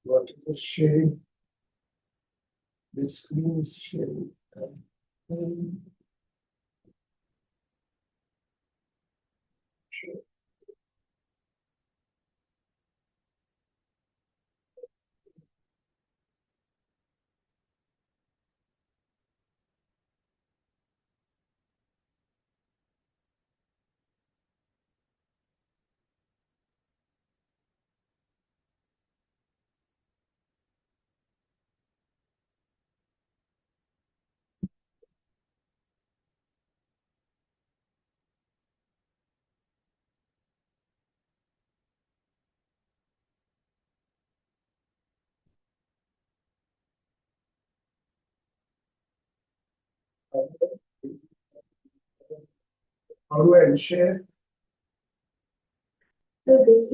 What is the sharing? The screen is sharing. How do I share? So this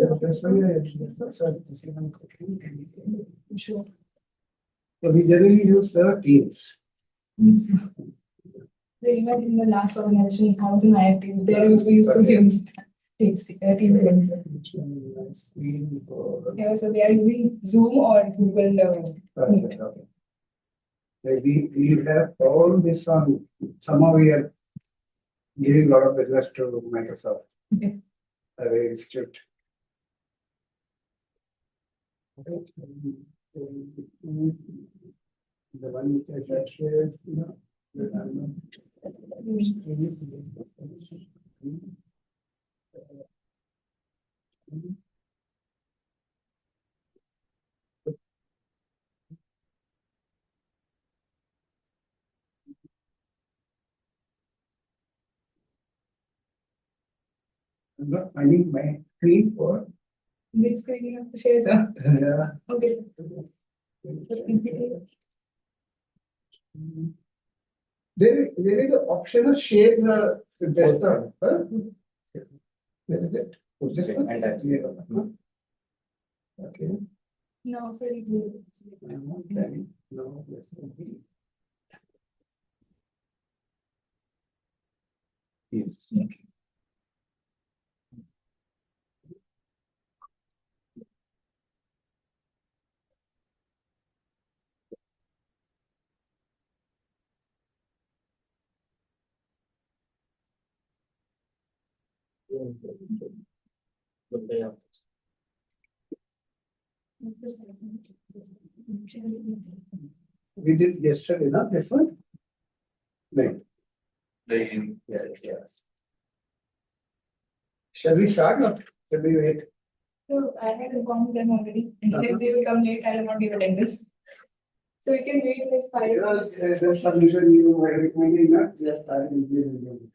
Sure. So we generally use the Teams. even in the last organization, I was in IIT, there we used to use Teams. Yeah, so they are using Zoom or Google Meet. We have all this on, somehow we are giving a lot of business to Microsoft. Okay. Institute. The one which I shared, I'm not finding my screen for. Big screen you have to share the. Yeah. Okay. There is an option of share the desktop. Huh? Where is it? Okay. No, sorry. Google. No, that's not it. Yes. We did yesterday, not this one? No. Yeah. Shall we start or shall we wait? So I had informed them already, and if they will come late, I will not give attendance. So we can wait this 5 minutes. The solution you were recommending, not just starting with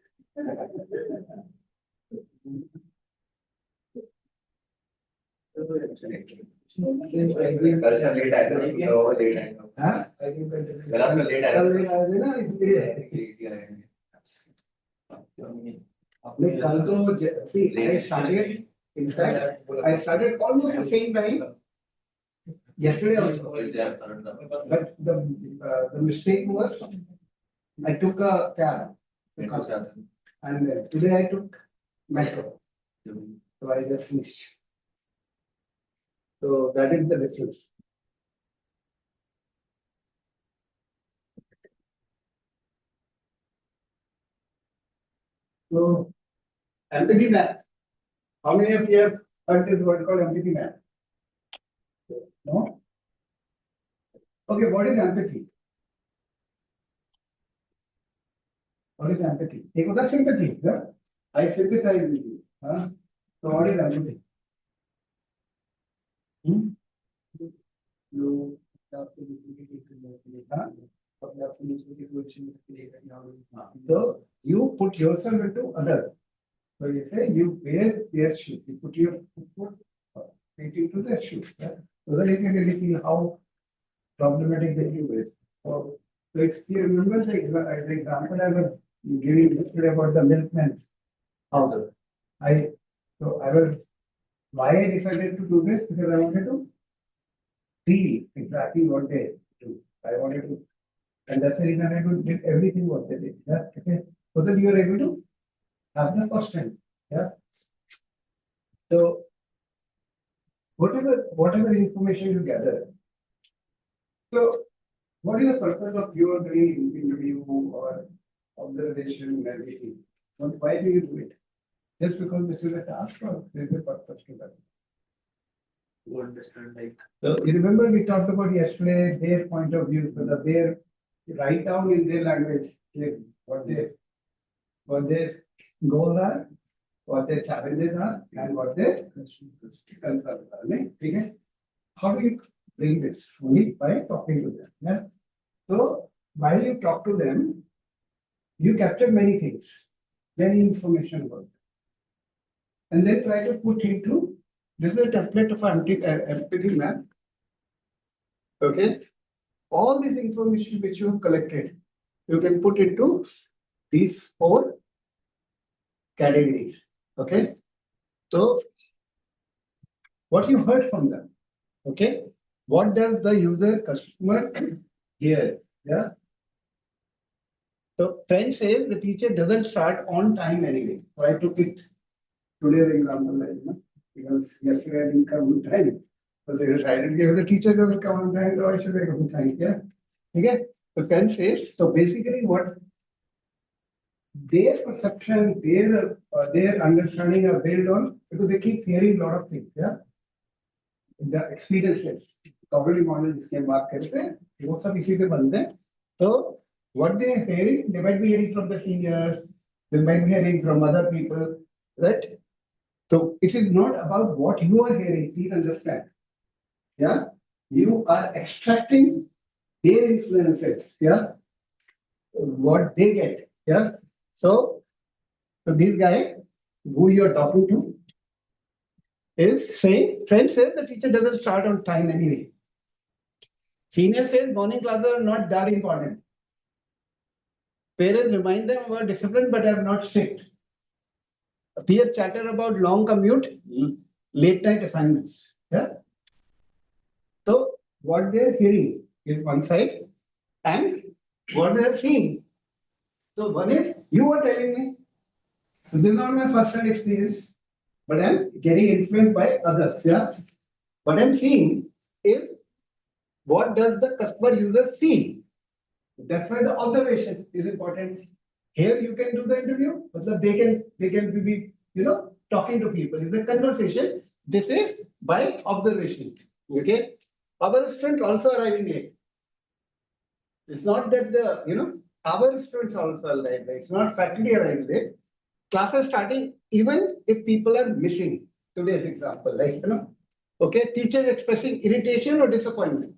कल से late आया था तो late आएगा हाँ कल से late आया ना इसलिए अपने कल तो see I started in fact I started almost the same time yesterday also but the mistake was I took a cab and today I took metro so I just missed. So that is the difference. So empathy map. How many of you have heard this word called empathy map? No? Okay, what is empathy? What is empathy? Take that sympathy. Huh? I sympathize with you. Huh? So what is empathy? You so you put yourself into others. So you say you wear their shoes. You put your foot into their shoes. Yeah? So that you can really feel how problematic they do it. So if you remember the example I was giving yesterday about the milkman's house. I was why I decided to do this because I wanted to feel exactly what they do. I wanted to, and that's the reason I did everything what they did. Yeah, okay. So that you are able to have the first time. Yeah. So whatever information you gather. So what is the purpose of your doing interview or observation and everything? Why do you do it? Just because this is a task or there is a purpose to that? To understand, like, So you remember we talked about yesterday their point of view, so that their write down in their language what their goals are, what their challenges are, and what their concerns are. Right? Okay? How do you bring this? Only by talking to them. Yeah. So while you talk to them, you capture many things, many information about them, and then try to put into this is a template of empathy map. Okay, all this information which you have collected, you can put into these 4 categories. Okay, so what you heard from them. Okay, what does the user customer hear? Yeah. So friend says the teacher doesn't start on time anyway. So I took it today's example, because yesterday I didn't come on time. So they decided if the teacher doesn't come on time, so I should come on time. Yeah. Okay. The friend says so. Basically, what their perception, their understanding are built on because they keep hearing a lot of things. Yeah. The experiences, cognitive model जिसके हम बात करते हैं, वो सब इसी से बनते हैं. So what they are hearing, they might be hearing from the seniors, they might be hearing from other people, right? So it is not about what you are hearing. Please understand. Yeah, you are extracting their influences. Yeah, what they get. Yeah. So this guy who you are talking to is saying, friend says the teacher doesn't start on time anyway. Senior says morning classes are not that important. Parents remind them about discipline but are not strict. Peer chatter about long commute, late night assignments. Yeah. So what they are hearing is one side and what they are seeing. So one is you are telling me, so this is not my first hand experience, but I'm getting influenced by others. Yeah. What I'm seeing is what does the customer user see? That's why the observation is important. Here you can do the interview, but they can be talking to people. It's a conversation. This is by observation. Okay. Our students also arriving late. It's not that our students also arrive late. It's not faculty arriving late. Classes starting even if people are missing. Today's example, okay, teacher expressing irritation or disappointment.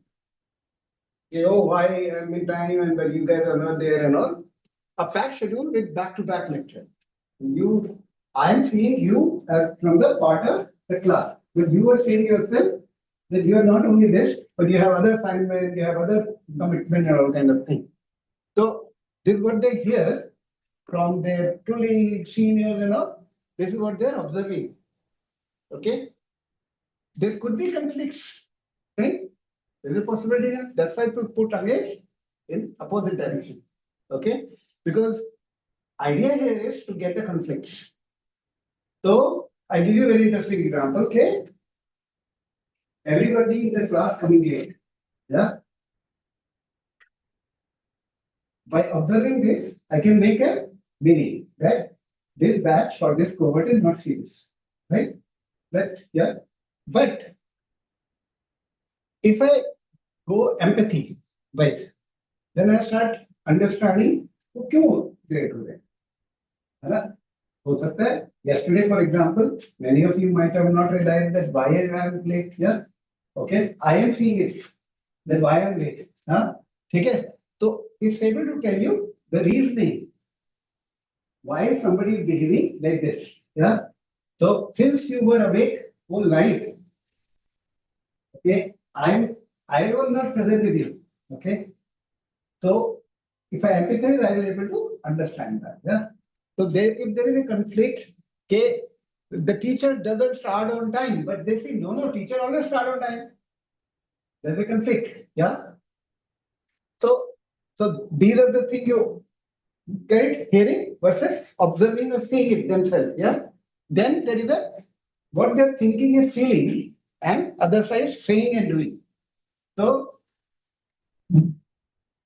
Why I'm in time and you guys are not there and all. A packed schedule with back-to-back lecture. I am seeing you as from the part of the class, but you are saying yourself that you are not only this, but you have other assignments, you have other commitment and all kind of thing. So this is what they hear from their colleagues, seniors, and all. This is what they are observing. Okay. There could be conflicts, right? There is a possibility. That's why to put again in opposite direction. Okay, because idea here is to get a conflict. So I give you a very interesting example. Okay, everybody in the class coming late. Yeah. By observing this, I can make a meaning that this batch or this cohort is not serious, right? But yeah, but if I go empathy wise, then I start understanding क्यों late हो गए, है ना? हो सकता है yesterday, for example, many of you might have not realized that why I am late. Yeah, okay, I am seeing it. Then why I am late? हाँ, ठीक है? So it's able to tell you the reasoning why somebody is behaving like this. Yeah. So since you were awake whole night, okay, I was not present with you. Okay. So if I empathize, I will able to understand that. Yeah. So if there is a conflict, okay, the teacher doesn't start on time, but they say no, teacher always start on time. There's a conflict. Yeah. So these are the things you get hearing versus observing or seeing it themselves. Yeah. Then there is what they're thinking and feeling and other side saying and doing. So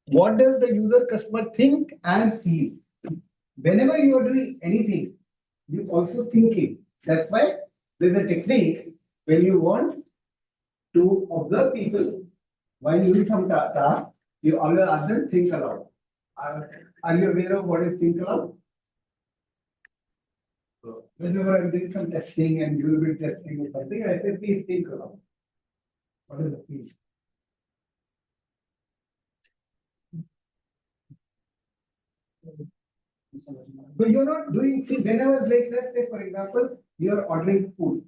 what does the user customer think and feel? Whenever you are doing anything, you also thinking. That's why there's a technique when you want to observe people while doing some task, you always ask them think aloud. Are you aware of what is think aloud? So whenever I'm doing some testing and you will be testing or something, I say please think aloud. What is the please? So you're not doing, see, whenever, like, let's say, for example, you're ordering food,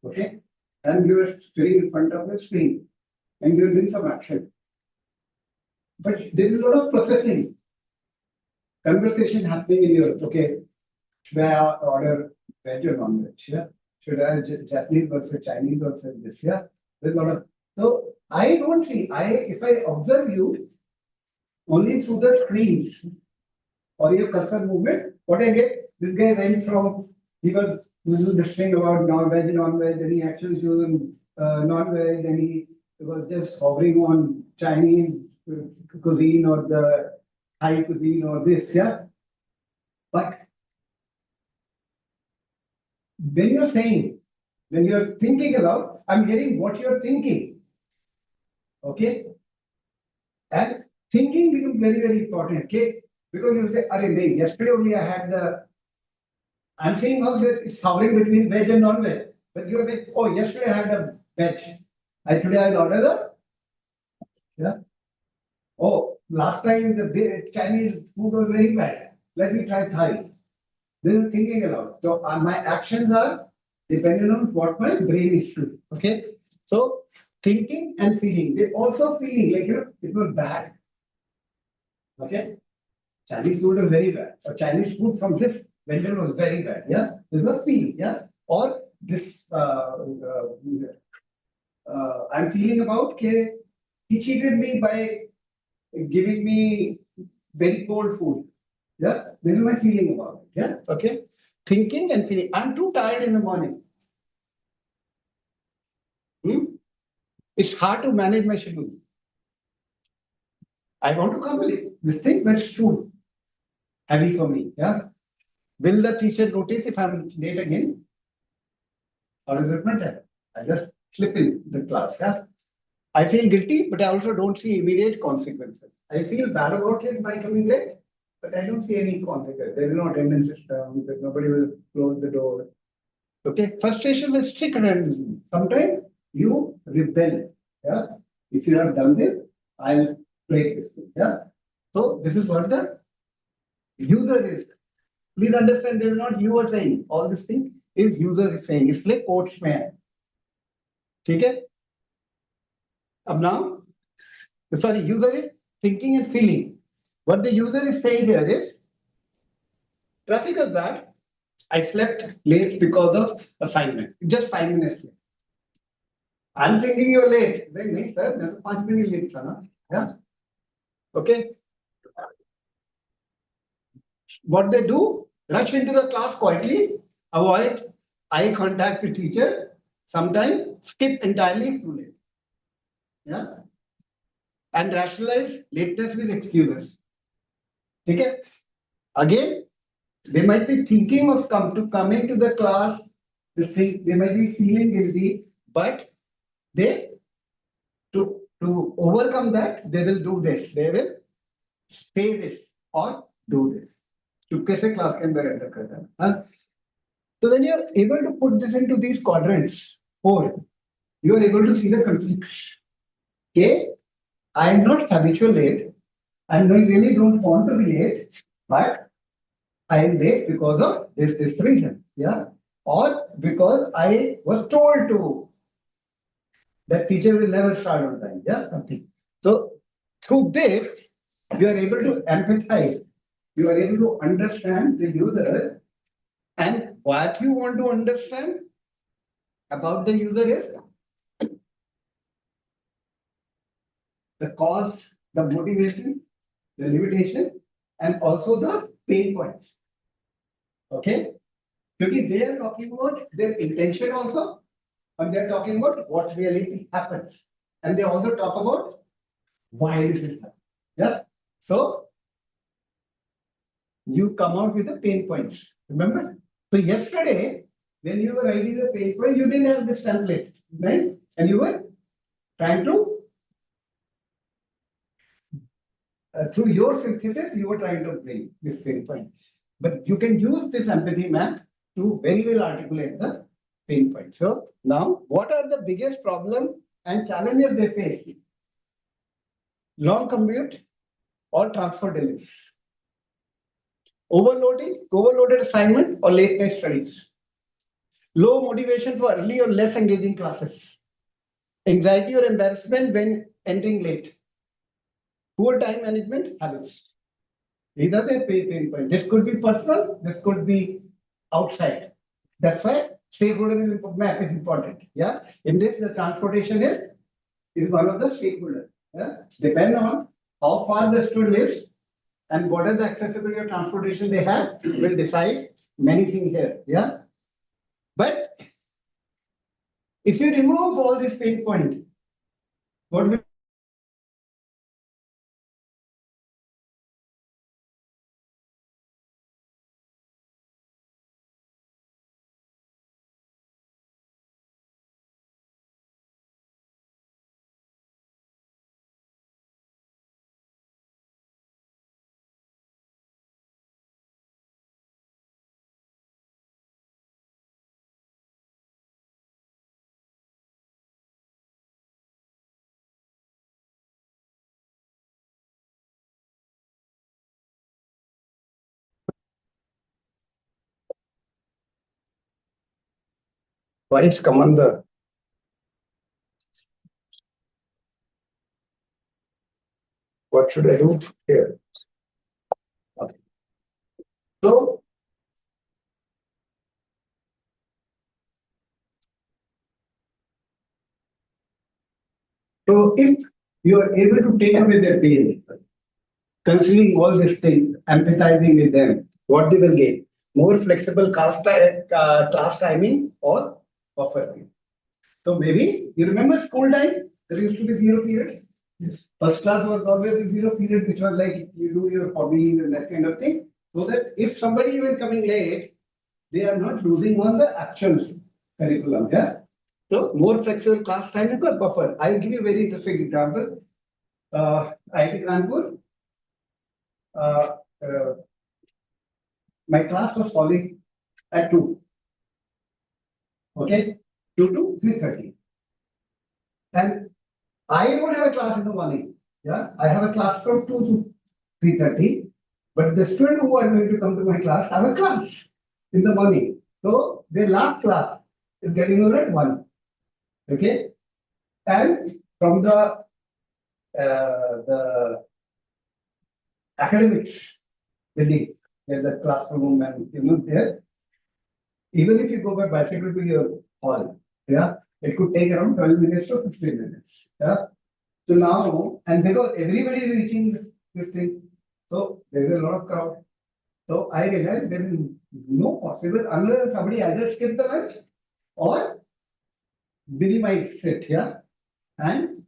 okay? And you're sitting in front of the screen and you're doing some action. But there is a lot of processing, conversation happening in your, okay, should I order veg or non-veg? Yeah. Should I Japanese versus Chinese versus this? Yeah. There's a lot of, so I don't see, if I observe you only through the screens or your cursor movement, what I get, this guy went from, he was listening about non-veg, then he actually chosen non-veg, then he was just hovering on Chinese cuisine or the Thai cuisine or this, yeah. But when you're saying, when you're thinking aloud, I'm hearing what you're thinking. Okay? And thinking becomes very, very important. Okay? Because you say, "Arey, yesterday only I had the." I'm saying also that it's hovering between veg and non-veg. But you're saying, "Oh, yesterday I had the veg. And today I'll order the." Yeah. "Oh, last time the Chinese food was very bad. Let me try Thai." This is thinking aloud. So my actions are dependent on what my brain is doing. Okay. So thinking and feeling. They also feeling like it was bad. Okay. Chinese food was very bad. Or Chinese food from this vendor was very bad. Yeah. This was feeling. Yeah. Or this I'm feeling about okay, he cheated me by giving me very cold food. Yeah. This is my feeling about it. Yeah. Okay. Thinking and feeling. I'm too tired in the morning. It's hard to manage my schedule. I want to complete this thing, but it's too heavy for me. Yeah. Will the teacher notice if I'm late again? Or does it matter? I just slip in the class. Yeah. I feel guilty, but I also don't see immediate consequences. I feel bad about it by coming late, but I don't see any consequence. There is no attendance system, that nobody will close the door. Okay, frustration will stick around. Sometimes you rebel. Yeah, if you have done this, I'll break this thing. Yeah, so this is what the user is. Please understand, this is not you are saying. All this thing is user is saying. It's like quotes में. Okay. Ab now, sorry, user is thinking and feeling. What the user is saying here is, traffic is bad. I slept late because of assignment. Just 5 minutes late. I'm thinking you're late. Then, no, sir, मैं तो 5 minutes late था ना. Yeah. Okay. What they do? Rush into the class quietly, avoid eye contact with teacher, sometimes skip entirely through late. Yeah. And rationalize lateness with excuses. Okay. Again, they might be thinking of coming to the class. This thing, they might be feeling guilty, but they to overcome that, they will do this. They will say this or do this. चुपके से class के अंदर enter करता है. हाँ? So when you are able to put this into these quadrants, four, you are able to see the conflicts. Okay, I am not habitual late. I really don't want to be late, but I am late because of this reason. Yeah, or because I was told to. That teacher will never start on time. Yeah, something. So through this, you are able to empathize. You are able to understand the user, and what you want to understand about the user is the cause, the motivation, the limitation, and also the pain points. Okay? Because they are talking about their intention also, and they're talking about what really happens. And they also talk about why this is happening. Yeah. So you come out with the pain points. Remember? So yesterday, when you were writing the pain point, you didn't have this template, right? And you were trying to through your synthesis, you were trying to bring this pain point. But you can use this empathy map to very well articulate the pain point. So now, what are the biggest problem and challenges they face? Long commute or transport delays, overloaded assignment or late night studies, low motivation for early or less engaging classes, anxiety or embarrassment when entering late, poor time management habits. These are the pain point. This could be personal, this could be outside. That's why stakeholder map is important. Yeah. In this, the transportation is one of the stakeholders. Yeah. Depend on how far the student lives and what are the accessibility of transportation they have will decide many things here. Yeah. But if you remove all these pain points, what will it's come on the what should I do here? Okay. So if you are able to take away their pain, considering all these things, empathizing with them, what they will gain? More flexible class timing or buffer. So maybe you remember school time, there used to be zero period. Yes. First class was always a zero period, which was like you do your hobbies and that kind of thing. So that if somebody even coming late, they are not losing on the actual curriculum. Yeah. So more flexible class timing or buffer. I'll give you a very interesting example. IIT Kanpur, uh, uh, my class was falling at 2. Okay, 2 to 3:30. And I don't have a class in the morning. Yeah, I have a class from 2 to 3:30. But the student who are going to come to my class have a class in the morning. So their last class is getting over at 1. Okay. And from the academics building, where the classroom and there, even if you go by bicycle to your hall, yeah, it could take around 12 minutes to 15 minutes. Yeah. So now, and because everybody is reaching this thing, so there is a lot of crowd. So I realized there is no possible unless somebody either skip the lunch or minimize it, yeah, and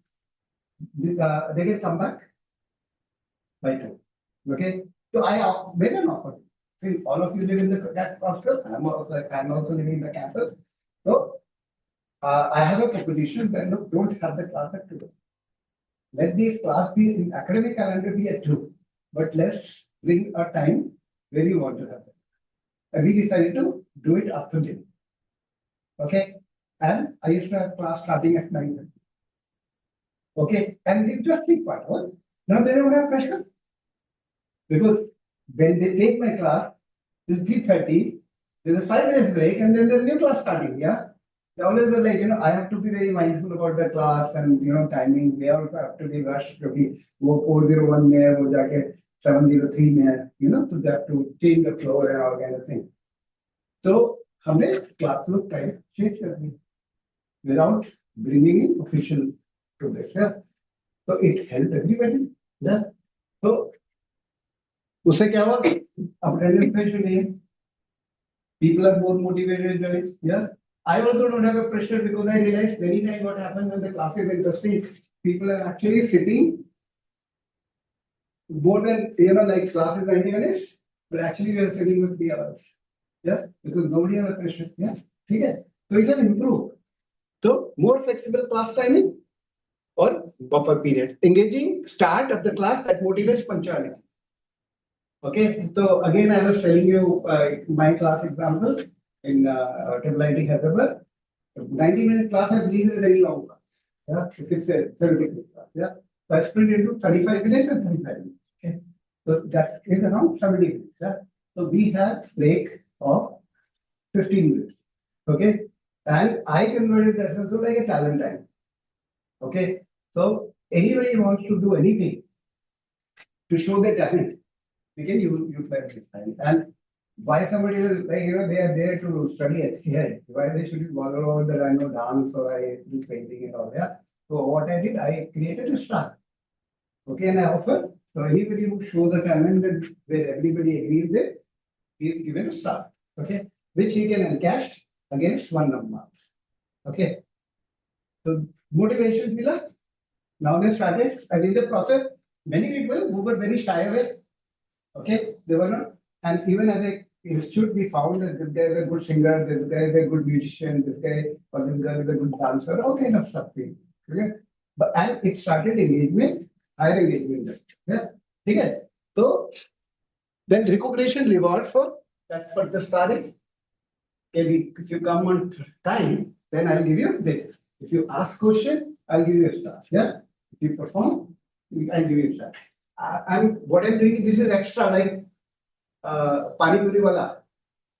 they can come back by 2. Okay. So I made an offer. See, all of you live in the hostel. I'm also living in the campus. So I have a proposition that look, don't have the class at 2. Let the class be in academic calendar be at 2, but let's bring a time where you want to have it. And we decided to do it after dinner. Okay. And I used to have class starting at 9:30. Okay. And the interesting part was now they don't have pressure. Because when they take my class till 3:30, there's a 5 minutes break and then there's a new class starting. Yeah. They always were like, I have to be very mindful about the class and timing. They also have to be rushed to be 401 mein, wo jaake 703 mein, so they have to change the floor and all kind of thing. So हमने classroom time change कर दी without bringing in official to this. Yeah. So it helped everybody. Yeah. So उससे क्या हुआ? अब attendance pressure नहीं है. People are more motivated. Yeah. I also don't have a pressure because I realize many times what happens when the class is interesting, people are actually sitting more than, like class is 90 minutes, but actually we are sitting with 3 hours. Yeah, because nobody has a pressure. Yeah, okay. So it can improve. So more flexible class timing or buffer period. Engaging start of the class that motivates punctuality. Okay, so again, I was telling you my class example in IIT Hyderabad. 90-minute class, I believe, is a very long class. Yeah, this is a 70-minute class. Yeah, so I split into 35 minutes and 35 minutes. Okay, so that is around 70 minutes. Yeah, so we have break of 15 minutes. Okay, and I converted that also like a talent time. Okay, so anybody wants to do anything to show their talent, we can utilize this time. And why somebody will, like, they are there to study HCI. Why they should be bothered about that I know dance or I do painting and all that. So what I did, I created a star. Okay, and I offer. So anybody who show the talent that where everybody agrees with, he is given a star. Okay, which he can encash against 1 number. Okay. So motivation pillar. Now they started, and in the process, many people who were very shy away. Okay, they were not, and even as a institute, we found that this guy is a good singer, this guy is a good musician, this guy or this girl is a good dancer, all kind of stuff. Okay, but and it started engagement, higher engagement. Yeah, okay. So then recognition reward for that's what the star is. Okay, if you come on time, then I'll give you this. If you ask question, I'll give you a star. Yeah, if you perform, I'll give you a star. What I'm doing, this is extra, like Pani Puri wala,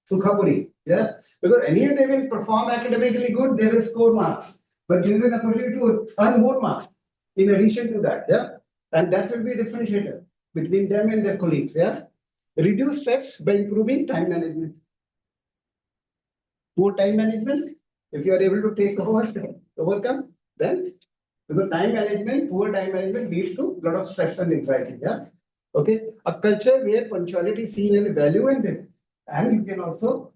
Sukha Puri. Yeah, because anyway they will perform academically good, they will score marks. But this is an opportunity to earn more marks in addition to that. Yeah, and that will be a differentiator between them and their colleagues. Yeah, reduce stress by improving time management. Poor time management, if you are able to overcome, then because poor time management leads to a lot of stress and anxiety. Yeah. Okay. A culture where punctuality is seen as a value and you can also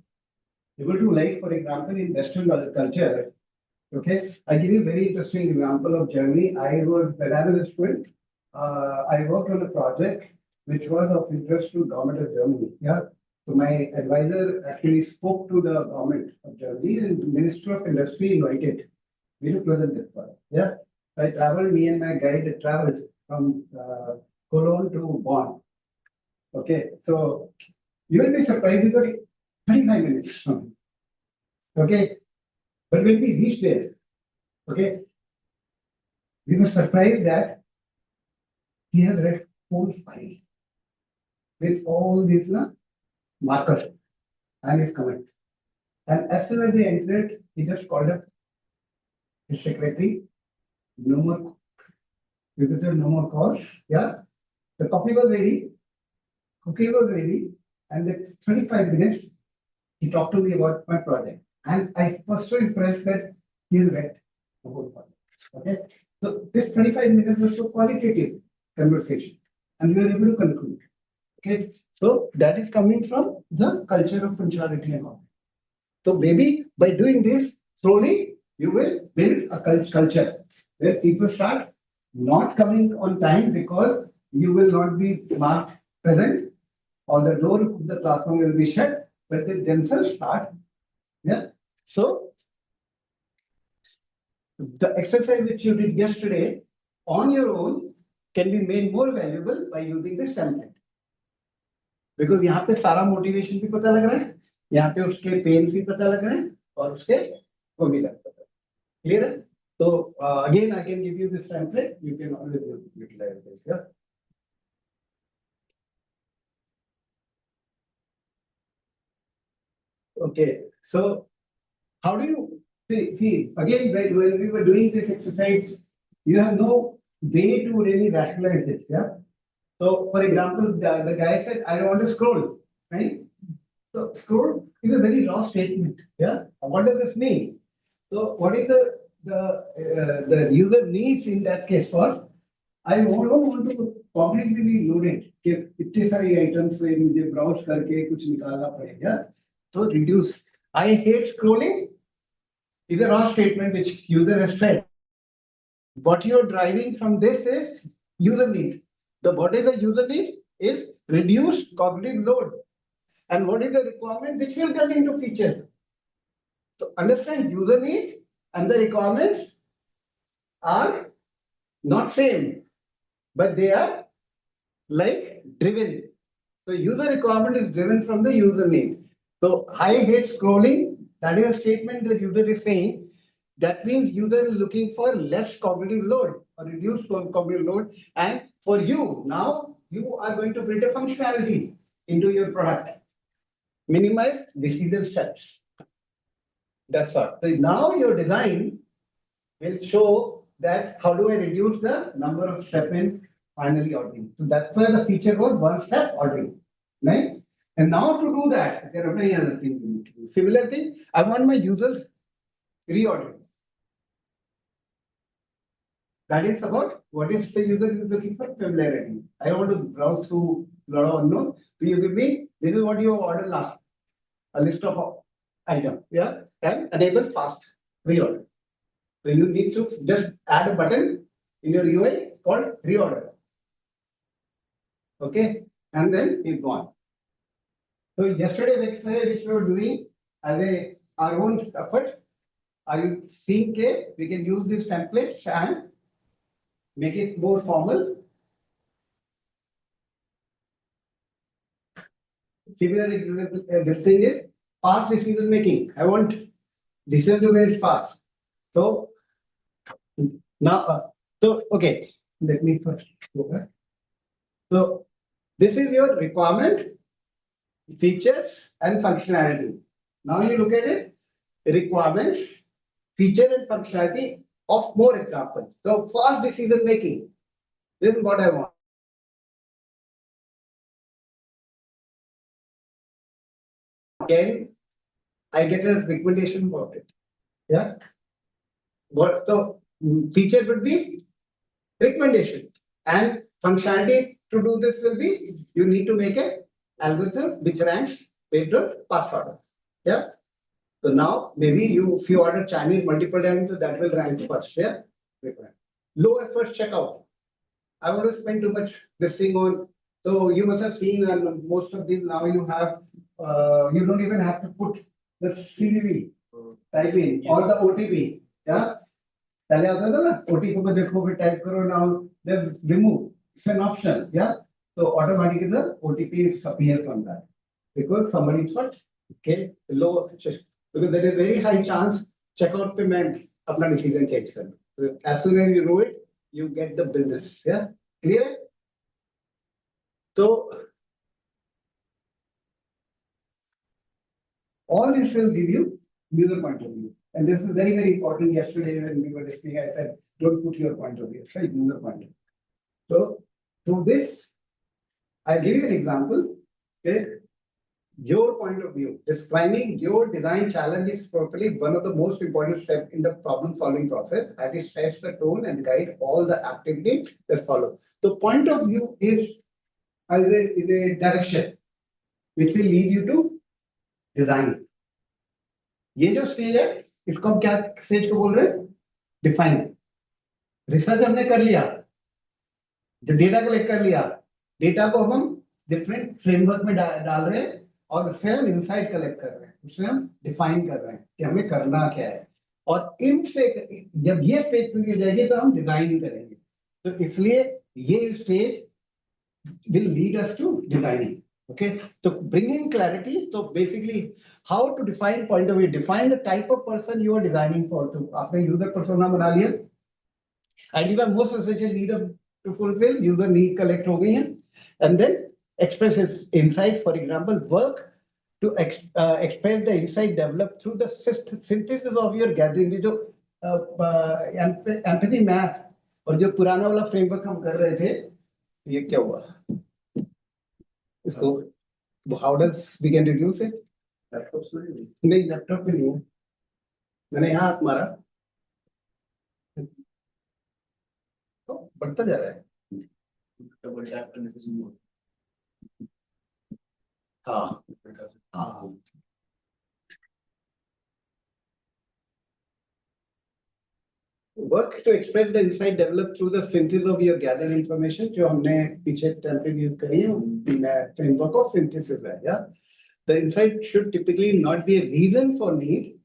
able to, like, for example, in Western culture. Okay. I give you a very interesting example of Germany. When I was a student, I worked on a project which was of interest to government of Germany. Yeah. So my advisor actually spoke to the government of Germany and the Minister of Industry invited me to present this project. Yeah. I traveled, me and my guide traveled from Cologne to Bonn. Okay, so you will be surprised because 35 minutes. Okay, but when we reached there, okay, we were surprised that he has read whole file with all these markers and his comments. And as soon as they entered, he just called up his secretary, no more visitor, no more calls. Yeah, the coffee was ready, cookie was ready, and the 35 minutes he talked to me about my project. And I was so impressed that he read the whole project. Okay, so this 35 minutes was so qualitative conversation, and we were able to conclude. Okay, so that is coming from the culture of punctuality and all. So maybe by doing this, slowly you will build a culture where people start not coming on time because you will not be marked present, or the door of the classroom will be shut, but they themselves start. Yeah. So the exercise which you did yesterday on your own can be made more valuable by using this template. Because यहाँ पे सारा motivation भी पता लग रहा है, यहाँ पे उसके pains भी पता लग रहे हैं, और उसके वो भी लगता है. Clear है? So again, I can give you this template. You can always utilize this. Yeah. Okay. So how do you see again when we were doing this exercise, you have no way to really rationalize this. Yeah. So for example, the guy said, I don't want to scroll. Right? So scroll is a very raw statement. Yeah. What does this mean? So what is the user needs in that case for? I don't want to cognitively load it कि इतने सारी items से मुझे browse करके कुछ निकालना पड़ेगा. So reduce. I hate scrolling. is a raw statement which user has said. What you are driving from this is user need. The what is the user need is reduced cognitive load. And what is the requirement which will turn into feature? So understand user need and the requirements are not same, but they are like driven. So user requirement is driven from the user need. So I hate scrolling. That is a statement the user is saying. That means user is looking for less cognitive load or reduced cognitive load. And for you, now you are going to build a functionality into your product. Minimize decision steps. That's all. So now your design will show that how do I reduce the number of steps in finally ordering. So that's why the feature was one step ordering. Right? And now to do that, there are many other things we need to do. Similar thing, I want my users reordering. That is about what is the user is looking for familiarity. I want to browse through a lot of unknown. So you give me, this is what you ordered last, a list of items, yeah, and enable fast reorder. So you need to just add a button in your UI called reorder. Okay, and then it's gone. So yesterday exercise which we were doing as our own effort, are you seeing we can use these templates and make it more formal. Similarly, this thing is fast decision making. I want decision to make fast. So now, okay, let me first go back. So this is your requirement, features, and functionality. Now you look at it, requirements, feature, and functionality of more examples. So fast decision making. This is what I want. Can I get a recommendation about it? Yeah. What so feature would be recommendation and functionality to do this will be you need to make a algorithm which ranks based on past orders. Yeah. So now maybe if you order Chinese multiple times, that will rank first. Yeah. Low effort checkout. I want to spend too much this thing on. So you must have seen and most of these now you have you don't even have to put the CVV type in or the OTP. Yeah. पहले आता था ना OTP को देखो फिर type करो now then remove. It's an option. Yeah. So automatically the OTP appears on that because somebody thought okay low because there is very high chance checkout पे मैं अपना decision change कर दूँ. So as soon as you do it, you get the business. Yeah. Clear? So all this will give you user point of view. And this is very, very important. Yesterday, when we were discussing, I said, don't put your point of view, say user point of view. So, to this, I'll give you an example. Okay. Your point of view, describing your design challenge is probably one of the most important steps in the problem solving process, as it sets the tone and guide all the activities that follow. The point of view is a direction which will lead you to design. ये जो stage है इसको हम क्या stage को बोल रहे हैं डिफाइन रिसर्च हमने कर लिया जो डेटा कलेक्ट कर लिया डेटा को हम डिफरेंट फ्रेमवर्क में डाल रहे हैं और उससे हम इनसाइट कलेक्ट कर रहे हैं उससे हम डिफाइन कर रहे हैं कि हमें करना क्या है और इनसे जब ये स्टेज पूरी हो जाएगी तो हम डिजाइन करेंगे तो इसलिए ये stage will lead us to designing. Okay, so bringing clarity. So basically, how to define point of view? Define the type of person you are designing for. So आपने user persona बना लिया. Identify most essential need to fulfill. User need collect हो गई हैं, and then express its insight. For example, work to express the insight developed through the synthesis of your gathering. जो empathy math और जो पुराना वाला framework हम कर रहे थे, ये क्या हुआ? इसको how does we can reduce it? नहीं लैपटॉप पे नहीं है मैंने यहाँ हाथ मारा तो बढ़ता जा रहा है हाँ हाँ work to express the insight developed through the synthesis of your gathered information, जो हमने पीछे template use करी है, framework of synthesis है, yeah. The insight should typically not be a reason for need.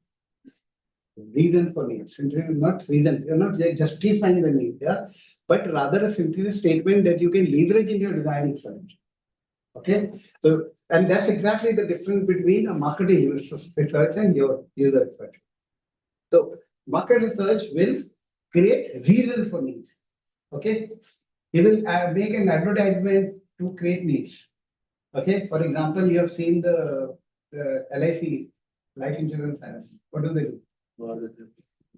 Synthesis is not reason. You're not justifying the need, yeah, but rather a synthesis statement that you can leverage in your designing solution. Okay, so and that's exactly the difference between a marketing research and your user research. So market research will create reason for need. Okay, he will make an advertisement to create needs. Okay, for example, you have seen the LIC, life insurance plans. What do?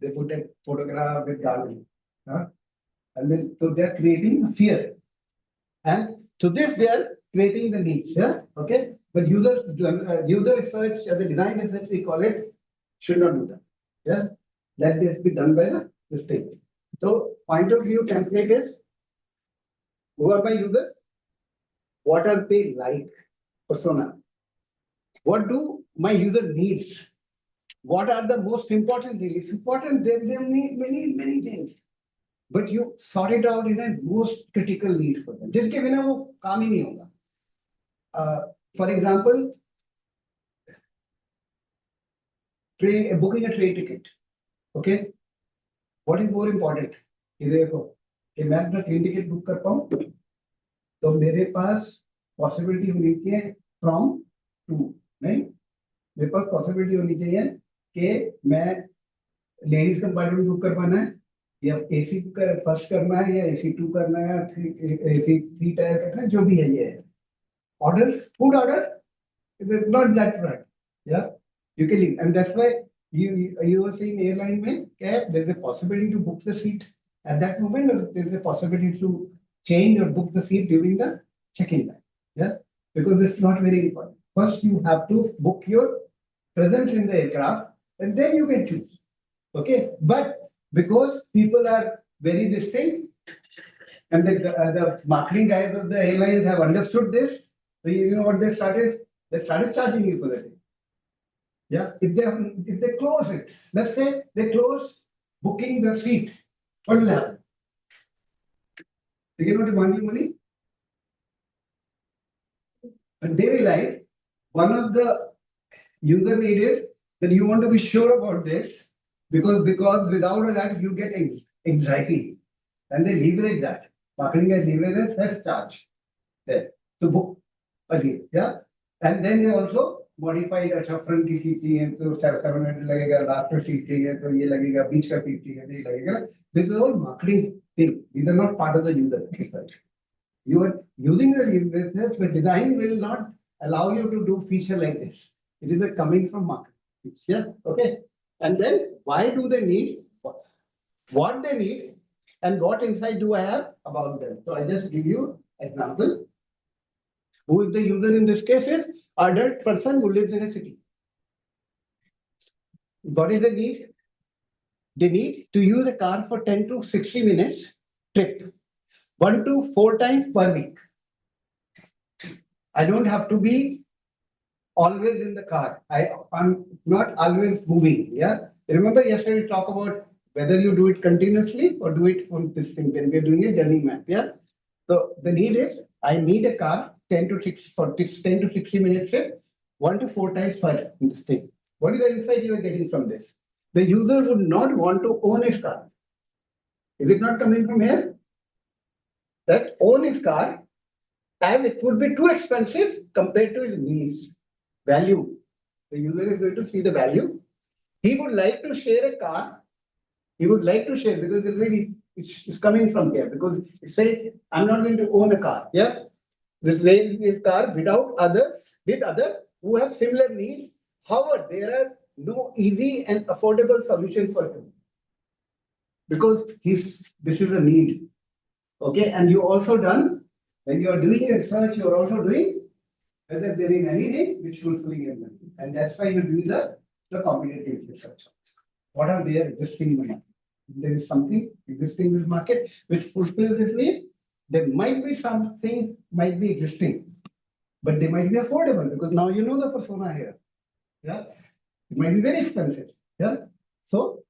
They put a photograph with garden, huh? And then so they are creating fear, and to this they are creating the needs. Yeah, okay. But user research, the design research, we call it, should not do that. Yeah, that has to be done by the thing. So point of view template is, who are my users? What are they like? Persona. What do my user needs? What are the most important things? It's important, they need many things. But you sort it out in a most critical need for them. जिसके बिना वो काम ही नहीं होगा. For example, booking a train ticket. Okay. What is more important? कि देखो कि मैं अपना ट्रेन टिकट बुक कर पाऊँ तो मेरे पास पॉसिबिलिटी होनी चाहिए फ्रॉम टू, नहीं मेरे पास पॉसिबिलिटी होनी चाहिए कि मैं लेडीज कंपार्टमेंट बुक कर पाना है या एसी फर्स्ट करना है या एसी 2 करना है, एसी 3 टायर करना है, जो भी है ये order, food order, it is not that right, या you can leave, and that's why you were saying airline में क्या there is a possibility to book the seat at that moment, or there is a possibility to change or book the seat during the check-in time. Yeah, because it's not very important. First, you have to book your presence in the aircraft, and then you can choose. Okay, but because people are very distinct, and the marketing guys of the airlines have understood this, so you know what they started? They started charging you for that. Yeah, if they close it, let's say they close booking the seat, what will happen? They cannot demand you money. And they realize one of the user need is that you want to be sure about this because without that you get anxiety, and they leverage that. Marketing guys leverage less charge there to book again. Yeah, and then they also modified अच्छा front की seat चाहिए तो 700 लगेगा, last में seat चाहिए तो ये लगेगा, बीच का सीट चाहिए तो ये लगेगा. This is all marketing thing. These are not part of the user research. You are using the user research, but design will not allow you to do feature like this. It is coming from marketing. Yeah, okay. And then why do they need what they need, and what insight do I have about them? So I just give you example. Who is the user in this case? Is adult person who lives in a city. What is the need? They need to use a car for 10 to 60 minutes trip, 1 to 4 times per week. I don't have to be always in the car. I'm not always moving. Yeah. Remember yesterday we talked about whether you do it continuously or do it on this thing when we're doing a journey map. Yeah. So the need is I need a car 10 to 60 minutes trip, 1 to 4 times per this thing. What is the insight you are getting from this? The user would not want to own his car. Is it not coming from here? That own his car, and it would be too expensive compared to his needs. Value. The user is going to see the value. He would like to share a car. He would like to share because it's coming from here, because it says I'm not going to own a car. Yeah. The car without others, with others who have similar needs. However, there are no easy and affordable solution for him, because this is a need. Okay, and you also done when you are doing research, you are also doing whether there is anything which fulfilling your need, and that's why you do the competitive research. What are their existing in the market? There is something existing in the market which fulfills this need. There might be something might be existing, but they might be affordable because now you know the persona here. Yeah, it might be very expensive. Yeah, so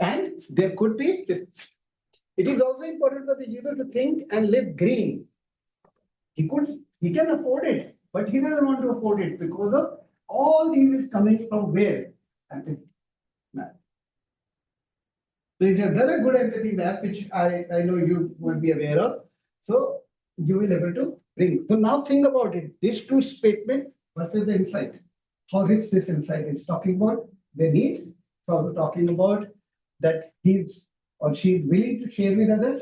And there could be, it is also important for the user to think and live green. He can afford it, but he doesn't want to afford it because of all these is coming from where? Empathy map. So if you have done a good empathy map, which I know you will be aware of, so you will be able to bring. So now think about it. These two statements versus the insight. How rich this insight is talking about the need. It's also talking about that he's or she is willing to share with others,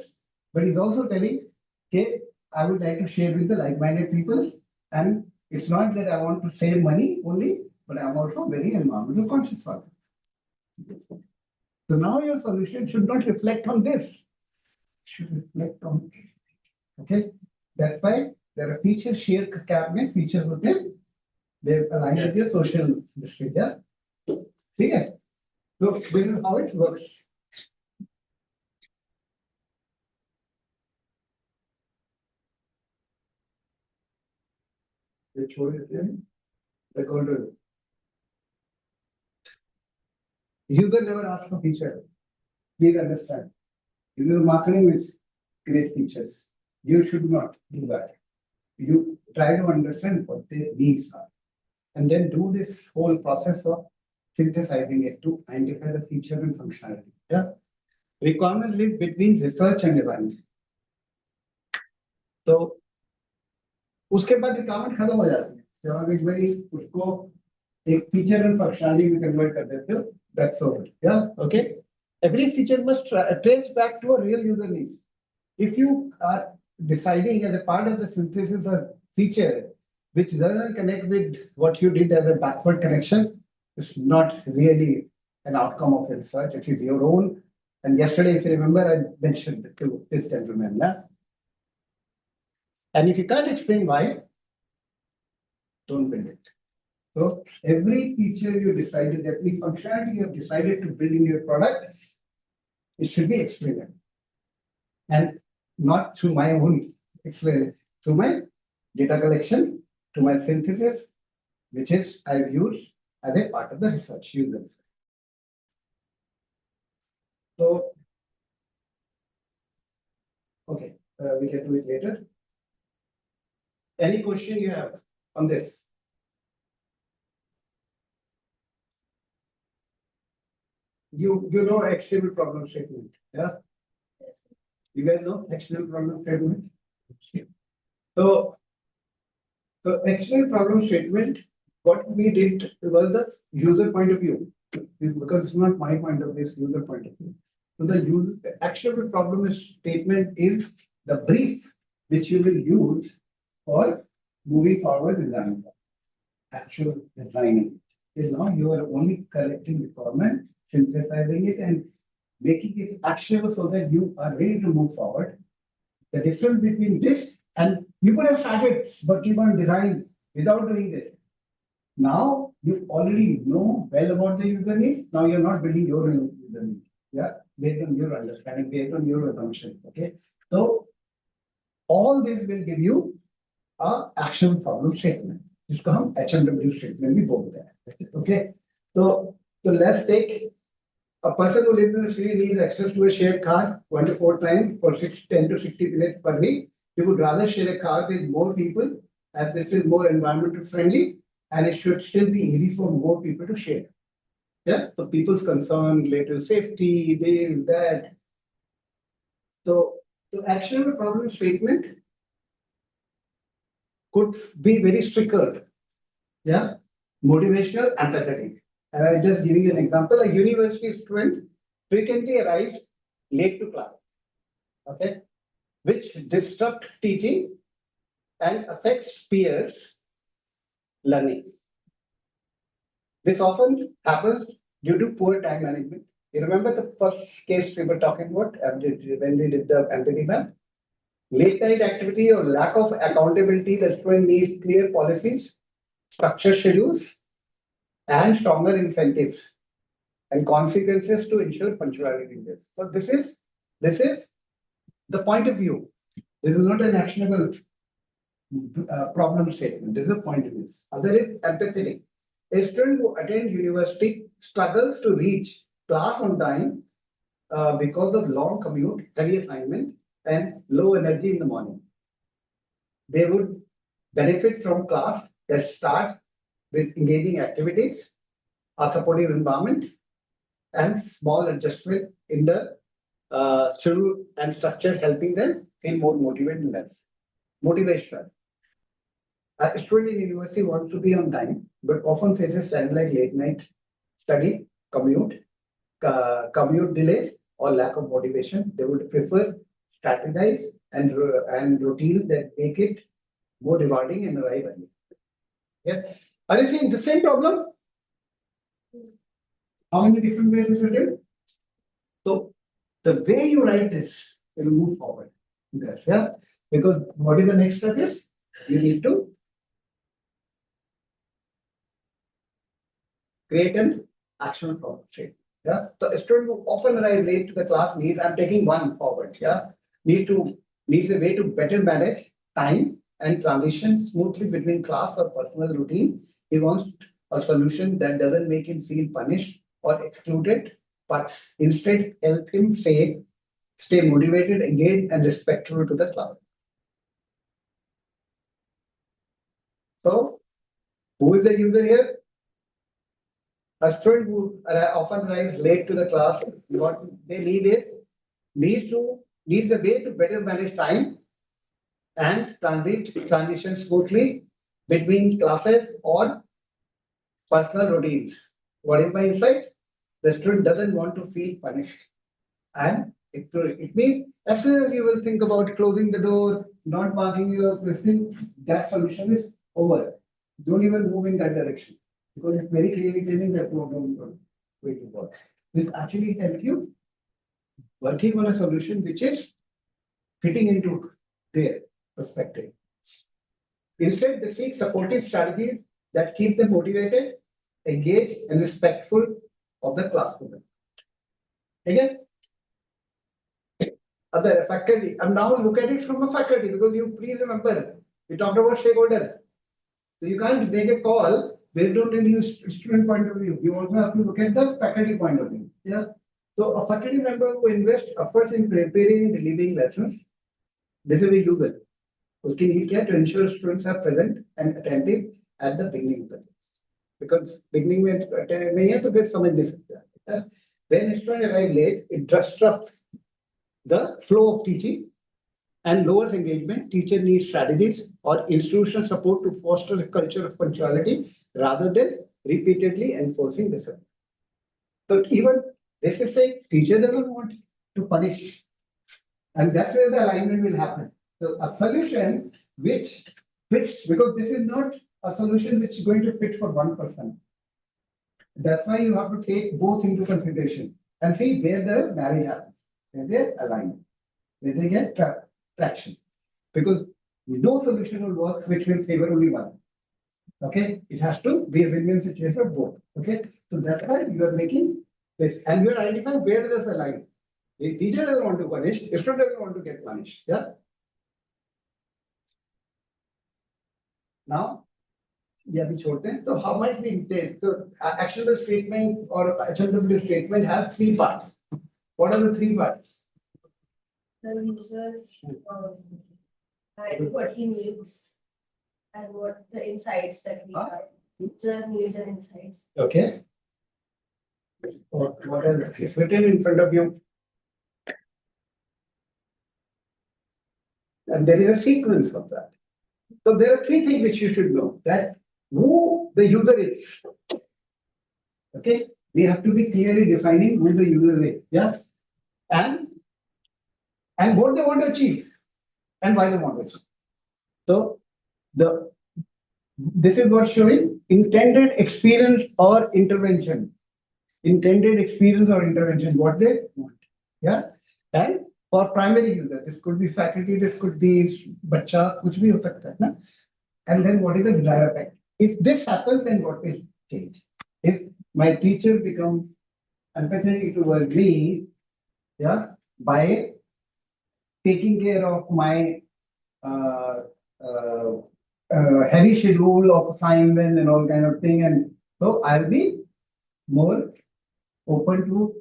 but he's also telling, okay, I would like to share with the like-minded people. And it's not that I want to save money only, but I'm also very environmental conscious for it. So now your solution should not reflect on this. It should reflect on, okay? That's why there are features shared cabinet features within. They align with your social district. Yeah. Okay. So this is how it works. Which one is in the control? User never asks for feature. Please understand. User marketing is create features. You should not do that. You try to understand what their needs are, and then do this whole process of synthesizing it to identify the feature and functionality. Yeah. Requirement live between research and design. So उसके बाद requirement खत्म हो जाती है जब आप एक बारी उसको एक फीचर एंड फंक्शनैलिटी में कन्वर्ट कर देते हो दैट्स ऑल या okay every feature must trace back to a real user need if you are deciding as a part of the synthesis of feature which doesn't connect with what you did as a backward connection it's not really an outcome of research it is your own and yesterday if you remember I mentioned to this gentleman yeah? And if you can't explain why, don't build it. So every feature you decided, every functionality you have decided to build in your product, it should be explained. And not through my own explanation, through my data collection, to my synthesis, which is I've used as a part of the research user. So, okay, we can do it later. Any question you have on this? You know actionable problem statement, yeah? You guys know actionable problem statement? So actionable problem statement, what we did was the user point of view, because it's not my point of view, it's user point of view. So the actionable problem statement is the brief which you will use for moving forward design. Actual designing. Till now, you are only collecting requirement, synthesizing it, and making it actionable so that you are ready to move forward. The difference between this and you could have started working on design without doing this. Now you already know well about the user needs. Now you're not building your own user needs. Yeah, based on your understanding, based on your assumption. Okay, so all this will give you a action problem statement. जिसको हम actionable statement भी बोलते हैं. Okay, so let's take a person who lives in the city needs access to a shared car 1 to 4 times for 10 to 60 minutes per week. He would rather share a car with more people as this is more environmental friendly and it should still be easy for more people to share. Yeah, so people's concern related to safety, this, that. So actionable problem statement could be very stricter. Yeah, motivational, empathetic. And I'm just giving you an example. A university student frequently arrives late to class, okay, which disrupt teaching and affects peers' learning. This often happens due to poor time management. You remember the first case we were talking about when we did the empathy map? Late night activity or lack of accountability, the student needs clear policies, structured schedules, and stronger incentives and consequences to ensure punctuality in this. So this is the point of view. This is not an actionable problem statement. This is a point of view. Other is empathetic. A student who attends university struggles to reach class on time because of long commute, heavy assignment, and low energy in the morning. They would benefit from class that start with engaging activities, a supportive environment, and small adjustment in the schedule and structure, helping them feel more motivated and less motivational. A student in university wants to be on time, but often faces time like late night study, commute delays, or lack of motivation. They would prefer strategize and routines that make it more rewarding and arrive early. Yeah. Are you seeing the same problem? How many different ways is written? So the way you write this will move forward. Yes, yeah. Because what is the next step is you need to create an action problem statement. Yeah. So a student who often arrive late to the class needs, I'm taking one forward. Yeah. Needs a way to better manage time and transition smoothly between class or personal routine. He wants a solution that doesn't make him feel punished or excluded, but instead help him stay motivated, engaged, and respectful to the class. So, who is the user here? A student who often arrives late to the class, what they need is needs a way to better manage time and transition smoothly between classes or personal routines. What is my insight? The student doesn't want to feel punished. And it means as soon as you will think about closing the door, not marking your question, that solution is over. Don't even move in that direction because it's very clearly telling that no, don't wait to work. This actually helps you working on a solution which is fitting into their perspective. Instead, they seek supportive strategies that keep them motivated, engaged, and respectful of the classroom. Again, other faculty. And now look at it from a faculty because you please remember we talked about stakeholder. So you can't make a call based on the student point of view. You also have to look at the faculty point of view. Yeah. So a faculty member who invests efforts in preparing and delivering lessons, this is a user. उसकी need क्या to ensure students are present and attentive at the beginning of the class. Because beginning में नहीं है तो फिर समझ नहीं सकता. When students arrive late, it disrupts the flow of teaching and lowers engagement. Teacher needs strategies or institutional support to foster a culture of punctuality rather than repeatedly enforcing discipline. So even this is saying teacher doesn't want to punish, and that's where the alignment will happen. So a solution which fits, because this is not a solution which is going to fit for one person. That's why you have to take both into consideration and see where the marriage happens, where they align, where they get traction. Because no solution will work which will favor only one. Okay, it has to be a win-win situation for both. Okay, so that's why you are making this, and you are identifying where does the line. The teacher doesn't want to punish, the student doesn't want to get punished. Yeah. Now, yeah, we छोड़ते हैं. So how might we take? So actionable statement or actionable statement has three parts. What are the three parts? The user and what he needs and what the insights that we have. User needs and insights. Okay. What is written in front of you? And there is a sequence of that. So there are three things which you should know: that who the user is. Okay, we have to be clearly defining who the user is. Yes, and what they want to achieve and why they want it. So this is what showing intended experience or intervention. Intended experience or intervention, what they want. Yeah, and for primary user, this could be faculty, this could be bacha, कुछ भी हो सकता है ना. And then what is the desired effect? If this happens, then what will change? If my teacher becomes empathetic towards me, yeah, by taking care of my heavy schedule of assignment and all kind of thing, and so I'll be more open to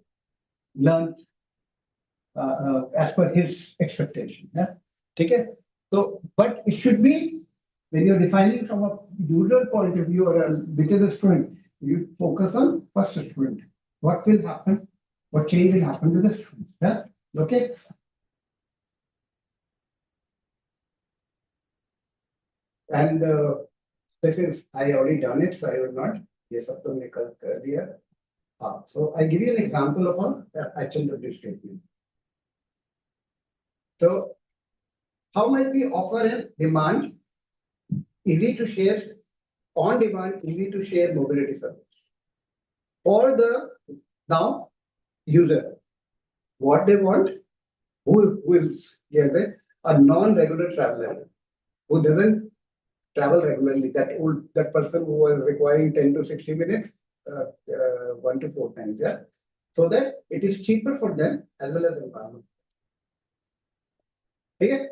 learn as per his expectation. Yeah. Okay. So, but it should be when you're defining from a user point of view or which is a student, you focus on first student. What will happen? What change will happen to the student? Yeah. Okay. And this is I already done it, so I will not. Yes, up to make earlier. So I give you an example of an actionable statement. So how might we offer a demand, easy to share, on demand, easy to share mobility service for the now user? What they want, who is a non-regular traveler who doesn't travel regularly. That person who was requiring 10 to 60 minutes, 1 to 4 times, yeah. So that it is cheaper for them as well as the environment. Okay.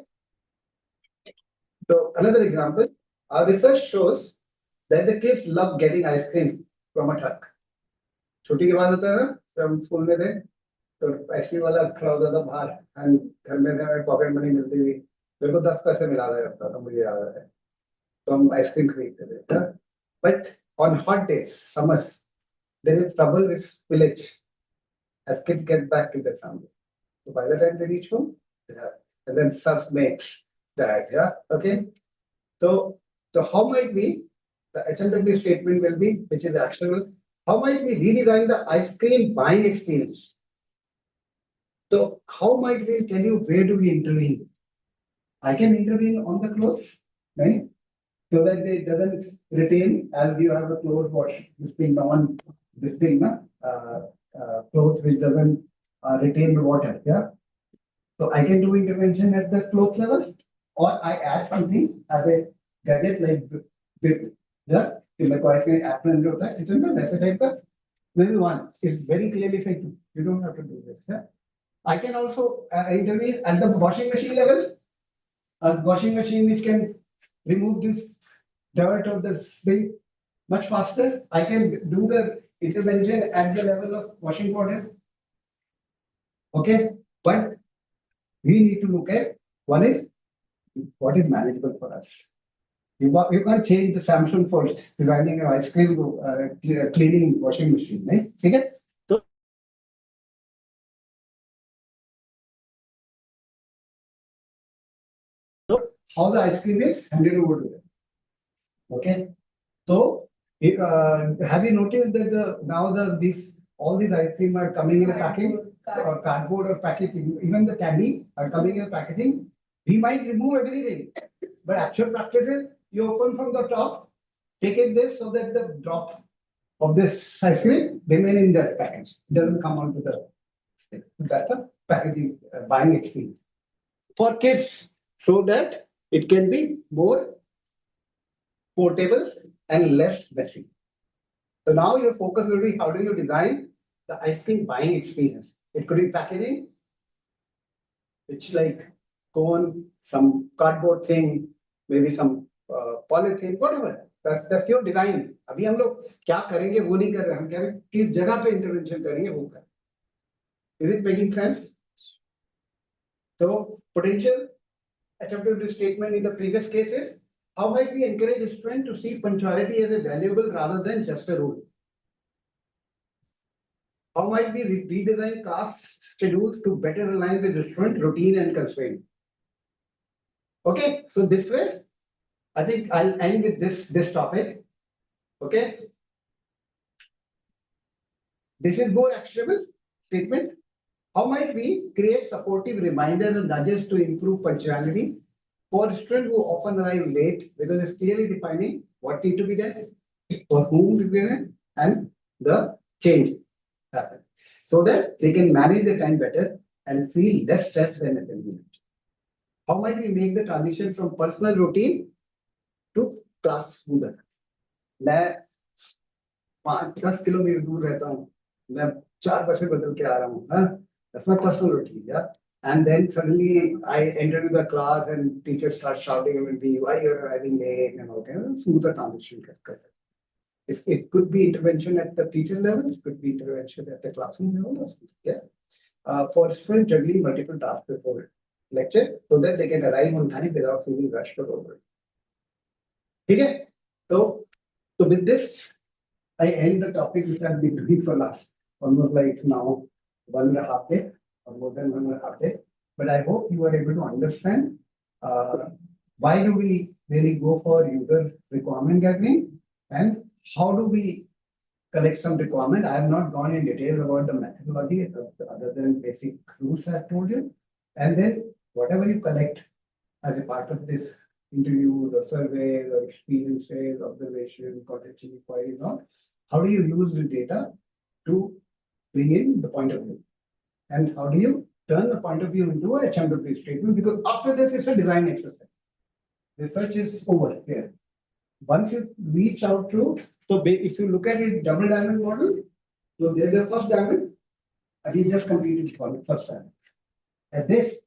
So another example, our research shows that the kids love getting ice cream from a truck. छुट्टी के बाद होता है ना, जब हम school में थे तो आइसक्रीम वाला खड़ा होता था बाहर, एंड घर में हमें पॉकेट मनी मिलती थी, मेरे को 10 पैसे मिला करता था, मुझे याद है, तो हम आइसक्रीम खरीदते थे. But on hot days, summers, there is trouble with spillage as kids get back to their family. So by the time they reach home, and then serves makes that, yeah, okay. So how might we, the HMW statement will be, which is actionable, how might we redesign the ice cream buying experience? So how might we tell you where do we intervene? I can intervene on the clothes, right? So that they doesn't retain, as you have a clothes wash, this thing, clothes which doesn't retain the water, yeah. So I can do intervention at the clothes level, or I add something as a gadget like bit, yeah. In the question, apron or that, that's a type of. This is one. It's very clearly said. You don't have to do this. Yeah. I can also intervene at the washing machine level. A washing machine which can remove this dirt or this thing much faster. I can do the intervention at the level of washing water. Okay, but we need to look at one is what is manageable for us. You can't change the Samsung for designing an ice cream cleaning washing machine, right? Okay? So how the ice cream is handed over to them. Okay. So have you noticed that all these ice cream are coming in a package or cardboard or packaging, even the candy are coming in a packaging. We might remove everything, but actual practice is you open from the top, take it this so that the drop of this ice cream remain in that package. It doesn't come onto the that's a packaging buying experience for kids, so that it can be more portable and less messy. So now your focus will be how do you design the ice cream buying experience. It could be packaging, which like cone, some cardboard thing, maybe some polythene, whatever. That's your design. अभी हम लोग क्या करेंगे वो नहीं कर रहे, हम कह रहे किस जगह पे intervention करेंगे वो कर. Is it making sense? So potential acceptable statement in the previous cases. How might we encourage a student to see punctuality as a valuable rather than just a rule? How might we redesign class schedules to better align with the student routine and constraint? Okay, so this way, I think I'll end with this topic. Okay. This is more actionable statement. How might we create supportive reminders and nudges to improve punctuality for students who often arrive late, because it's clearly defining what need to be done, for whom to be done, and the change happen, so that they can manage the time better and feel less stress and inconvenience. How might we make the transition from personal routine to class smoother? मैं 5-10 kilometre दूर रहता हूँ, मैं 4 बसें बदल के आ रहा हूँ, हाँ? That's my personal routine, yeah. And then suddenly I enter into the class and teacher starts shouting at me, why you're arriving late, and okay, smoother transition. It could be intervention at the teacher level, it could be intervention at the classroom level, yeah. for students juggling multiple tasks before lecture, so that they can arrive on time without feeling rushed or over. Okay, so with this, I end the topic which I've been doing for last almost like now 1.5 day or more than 1.5 day. But I hope you are able to understand why do we really go for user requirement gathering and how do we collect some requirement. I have not gone in detail about the methodology other than basic rules I've told you. And then whatever you collect as a part of this interview, the surveys or experiences, observation, context inquiries, how do you use the data to bring in the point of view? And how do you turn the point of view into a HMW statement? Because after this, it's a design exercise. Research is over here. Once you reach out to, so if you look at it, double diamond model, so there's the first diamond, and he just completed first diamond. And the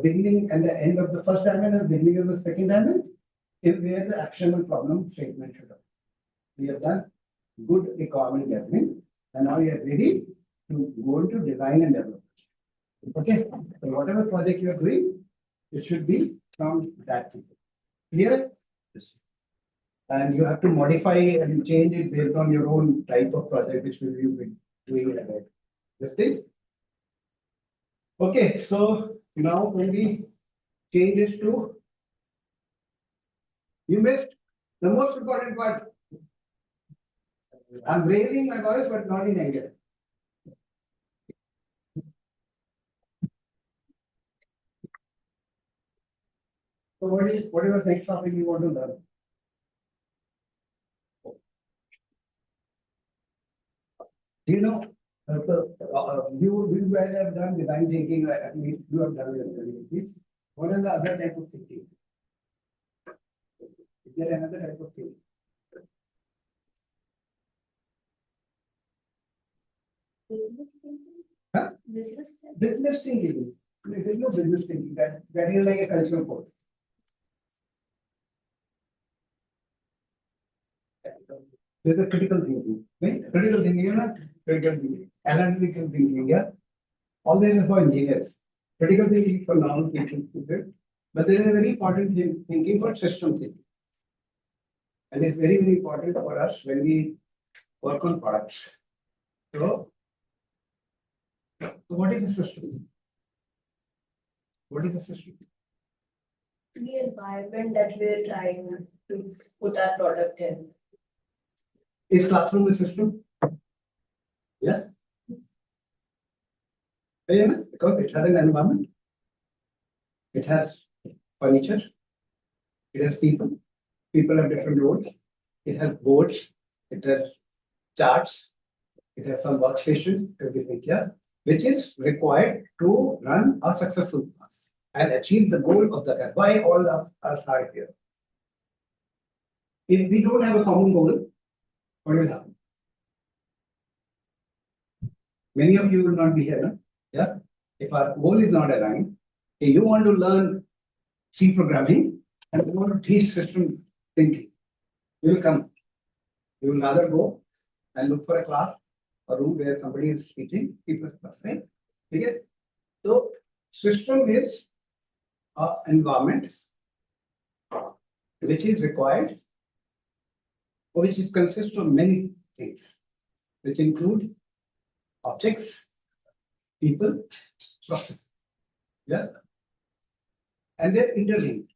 beginning and the end of the first diamond and the beginning of the second diamond is where the actionable problem statement should have. We have done good requirement gathering, and now we are ready to go into design and development. Okay, so whatever project you are doing, it should be from that. Clear? Yes. And you have to modify and change it based on your own type of project, which will you be doing ahead. This thing. Okay, so now when we change this to, you missed the most important part. I'm raising my voice, but not in anger. So what is the next topic you want to learn? Do you know? You guys have done design thinking. At least you have done it. What is the other type of thinking? Is there another type of thinking? Business thinking? Huh? Business thinking? Business thinking. There is no business thinking. That is like a cultural code. There's a critical thinking. Right? Critical thinking, you know, critical thinking, analytical thinking. Yeah. All this is for engineers. Critical thinking for normal people. But there is a very important thinking for system thinking. And it's very, very important for us when we work on products. So what is the system? What is the system? The environment that we're trying to put our product in. Is classroom a system? Yeah. Yeah, because it has an environment. It has furniture. It has people. People have different roles. It has boards. It has charts. It has some workstation, everything, yeah, which is required to run a successful class and achieve the goal of the class. Why all of us are here? If we don't have a common goal, what will happen? Many of you will not be here, no? Yeah. If our goal is not aligned, if you want to learn C programming and you want to teach system thinking, you will come. You will rather go and look for a class, a room where somebody is teaching C++, right? Okay. So system is an environment which is required, or which is consists of many things, which include objects, people, process. Yeah. And they're interlinked.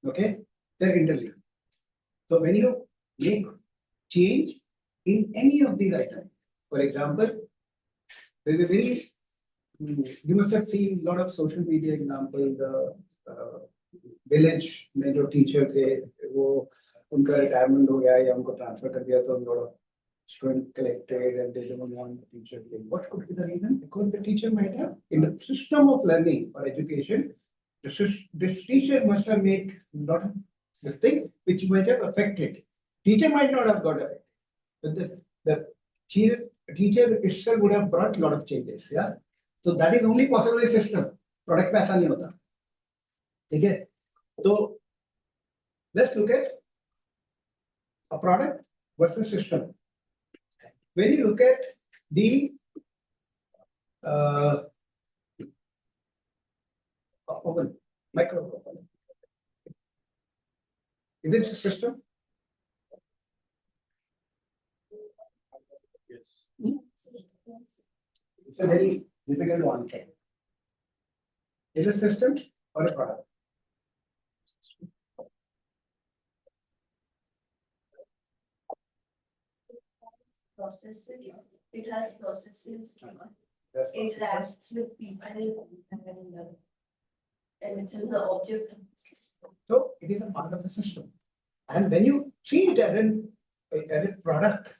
Okay, they're interlinked. So when you make change in any of these items, for example, there's a very, you must have seen a lot of social media examples. The village में जो teacher थे, वो उनका retirement हो गया या उनको transfer कर दिया, तो a lot of students collected and they don't want the teacher to leave. What could be the reason? Because the teacher might have, in the system of learning or education, this teacher must have made a lot of this thing which might have affected. Teacher might not have got affected, but the teacher itself would have brought a lot of changes. Yeah, so that is only possible in system. Product पे ऐसा नहीं होता. ठीक है? So let's look at a product versus system. When you look at the oven, micro oven. Is it a system? Yes. It's a very difficult one. Is it a system or a product? Processes, it has processes, That's interacts with people and it's an object. So it is a part of the system. And when you see it as a product,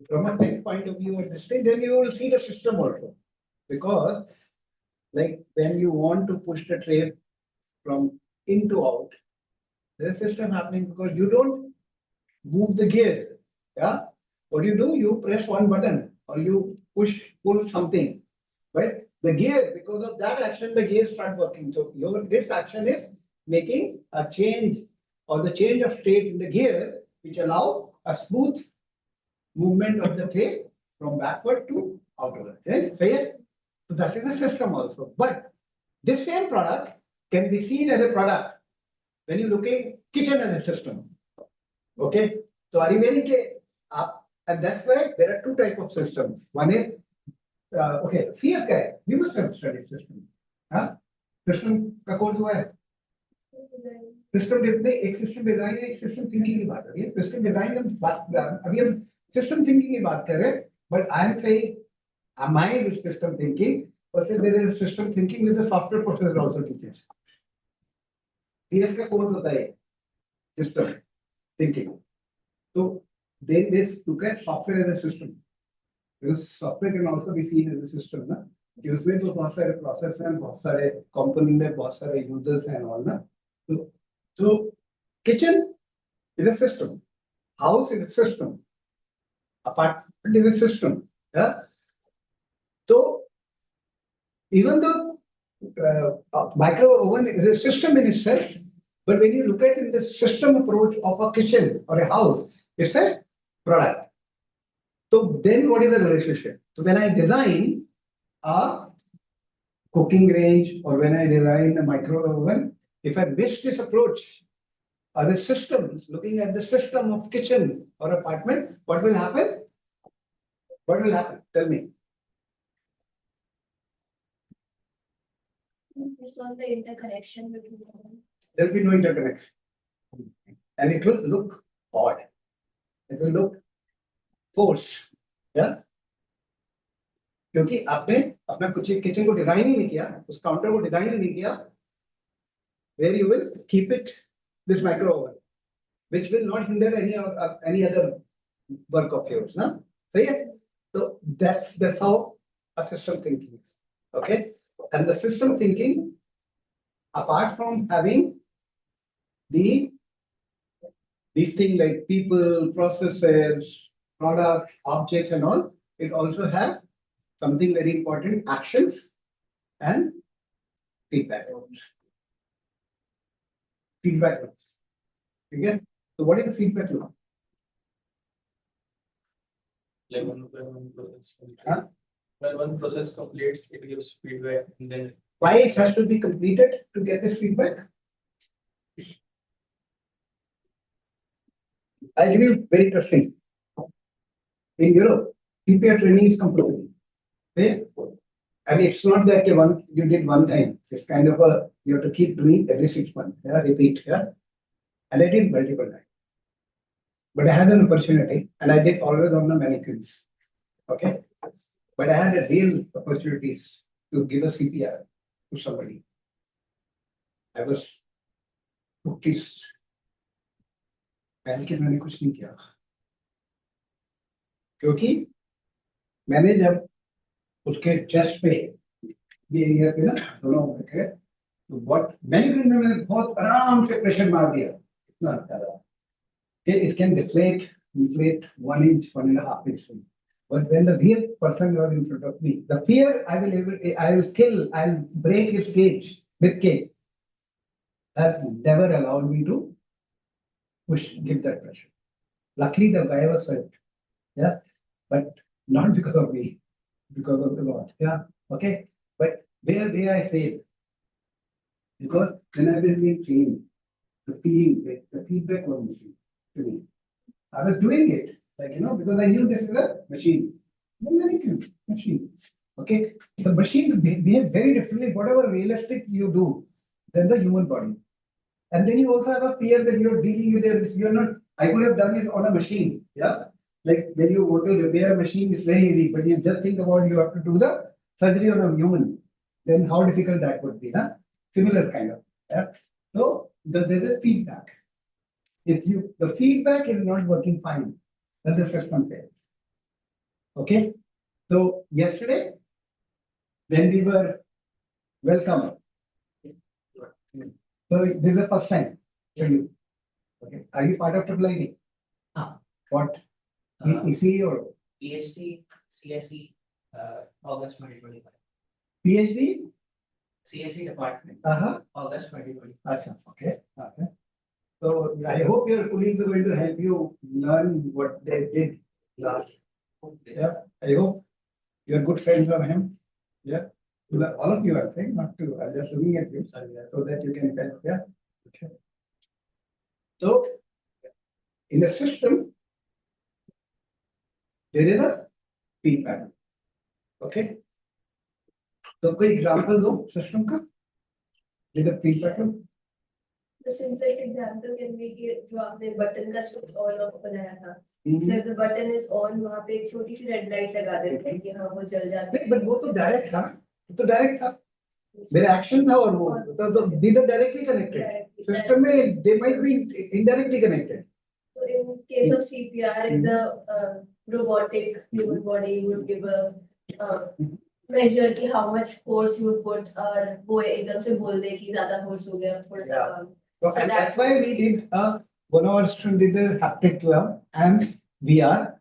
from a tech point of view at this stage, then you will see the system also. Because like when you want to push the tray from in to out, there's a system happening because you don't move the gear. Yeah. What do? You press one button or you push, pull something. But the gear, because of that action, the gears start working. So this action is making a change or the change of state in the gear, which allow a smooth movement of the tray from backward to outward. Right? So that is the system also. But this same product can be seen as a product when you look at kitchen as a system. Okay. So are you getting it? And that's why there are two types of systems. One is okay, CS guy, you must have studied system. Huh? System का course हुआ है? System design एक system thinking की बात है. System design हम अभी हम system thinking की बात कर रहे हैं. But I am saying, mine is system thinking. Versus there is system thinking with the software professor also teaches. CS का course होता है system thinking. So they look at software as a system. Because software can also be seen as a system, ना? कि उसमें तो बहुत सारे process हैं, बहुत सारे component हैं, बहुत सारे users हैं all ना. So kitchen is a system, house is a system, apartment is a system. Yeah. So even though micro oven is a system in itself, but when you look at in the system approach of a kitchen or a house, it's a product. So then what is the relationship? So when I design a cooking range or when I design a micro oven, if I wish this approach or the systems, looking at the system of kitchen or apartment, what will happen? What will happen? Tell me. It's not the interconnection between them. There will be no interconnection. And it will look odd. It will look forced. Yeah? क्योंकि आपने अपना कुछ kitchen को design ही नहीं किया, उस counter को design ही नहीं किया, where you will keep it this micro oven, which will not hinder any other work of yours, ना? सही है? So that's how a system thinking is. Okay, and the system thinking, apart from having these things like people, processes, products, objects, and all, it also has something very important: actions and feedback loops. Feedback loops. Okay. So what is the feedback loop? Like when one process Huh? when one process completes, it gives feedback, and then Why it has to be completed to get this feedback? I'll give you very interesting. In Europe, CPR training is compulsory. Okay? And it's not that you did one time. It's kind of you have to keep doing every 6 months. Yeah, repeat. Yeah. And I did multiple times. But I had an opportunity, and I did always on the mannequins. Okay. But I had a real opportunities to give a CPR to somebody. I was noticed. पहले के मैंने कुछ नहीं किया क्योंकि मैंने जब उसके चेस्ट पे ये एरिया पे ना दोनों बैठे तो बहुत मैनिक्योर में मैंने बहुत आराम से प्रेशर मार दिया इतना अच्छा रहा it can deflate 1 inch 1.5 inch but when the real person was in front of me the fear I will kill I'll break his cage with cage that never allowed me to give that pressure. Luckily, the guy was hurt. Yeah. But not because of me, because of the Lord. Yeah. Okay, but where I fail, because when I was being trained, the feeling, the feedback was missing to me. I was doing it, like, because I knew this is a machine. American machine. Okay, the machine behaves very differently, whatever realistic you do, than the human body. And then you also have a fear that you're dealing with it. You're not, I could have done it on a machine. Yeah. Like when you want to repair a machine, it's very easy, but you just think about you have to do the surgery on a human. Then how difficult that would be, huh? Similar kind of. Yeah. So there's a feedback. If the feedback is not working fine, then the system fails. Okay. So yesterday, when we were welcome. So this is the first time for you. Okay. Are you part of triple ID? What? EC or PhD, CSE, August 2025. PhD? CSE department, August 2025. Achha, okay. Okay. So I hope your colleagues are going to help you learn what they did last. Yeah. I hope you're good friends of him. Yeah. All of you, I think, not to. I'm just looking at you so that you can help. Yeah. Okay. So in the system, there is a feedback. Okay. So कोई example दो system का with a feedback loop. The simplest example can be कि जो आपने button का switch on off बनाया था. So if the button is on, वहाँ पे एक छोटी सी red light लगा देते हैं कि हाँ वो जल जाता है. But वो तो direct था. वो तो direct था. मेरा action था और वो तो these are directly connected. System में they might be indirectly connected. So in case of CPR, if the robotic human body would give a measure कि how much force you would put और वो एकदम से बोल दे कि ज़्यादा force हो गया थोड़ा सा काम. So and that's why we did one of our students did a haptic lab and VR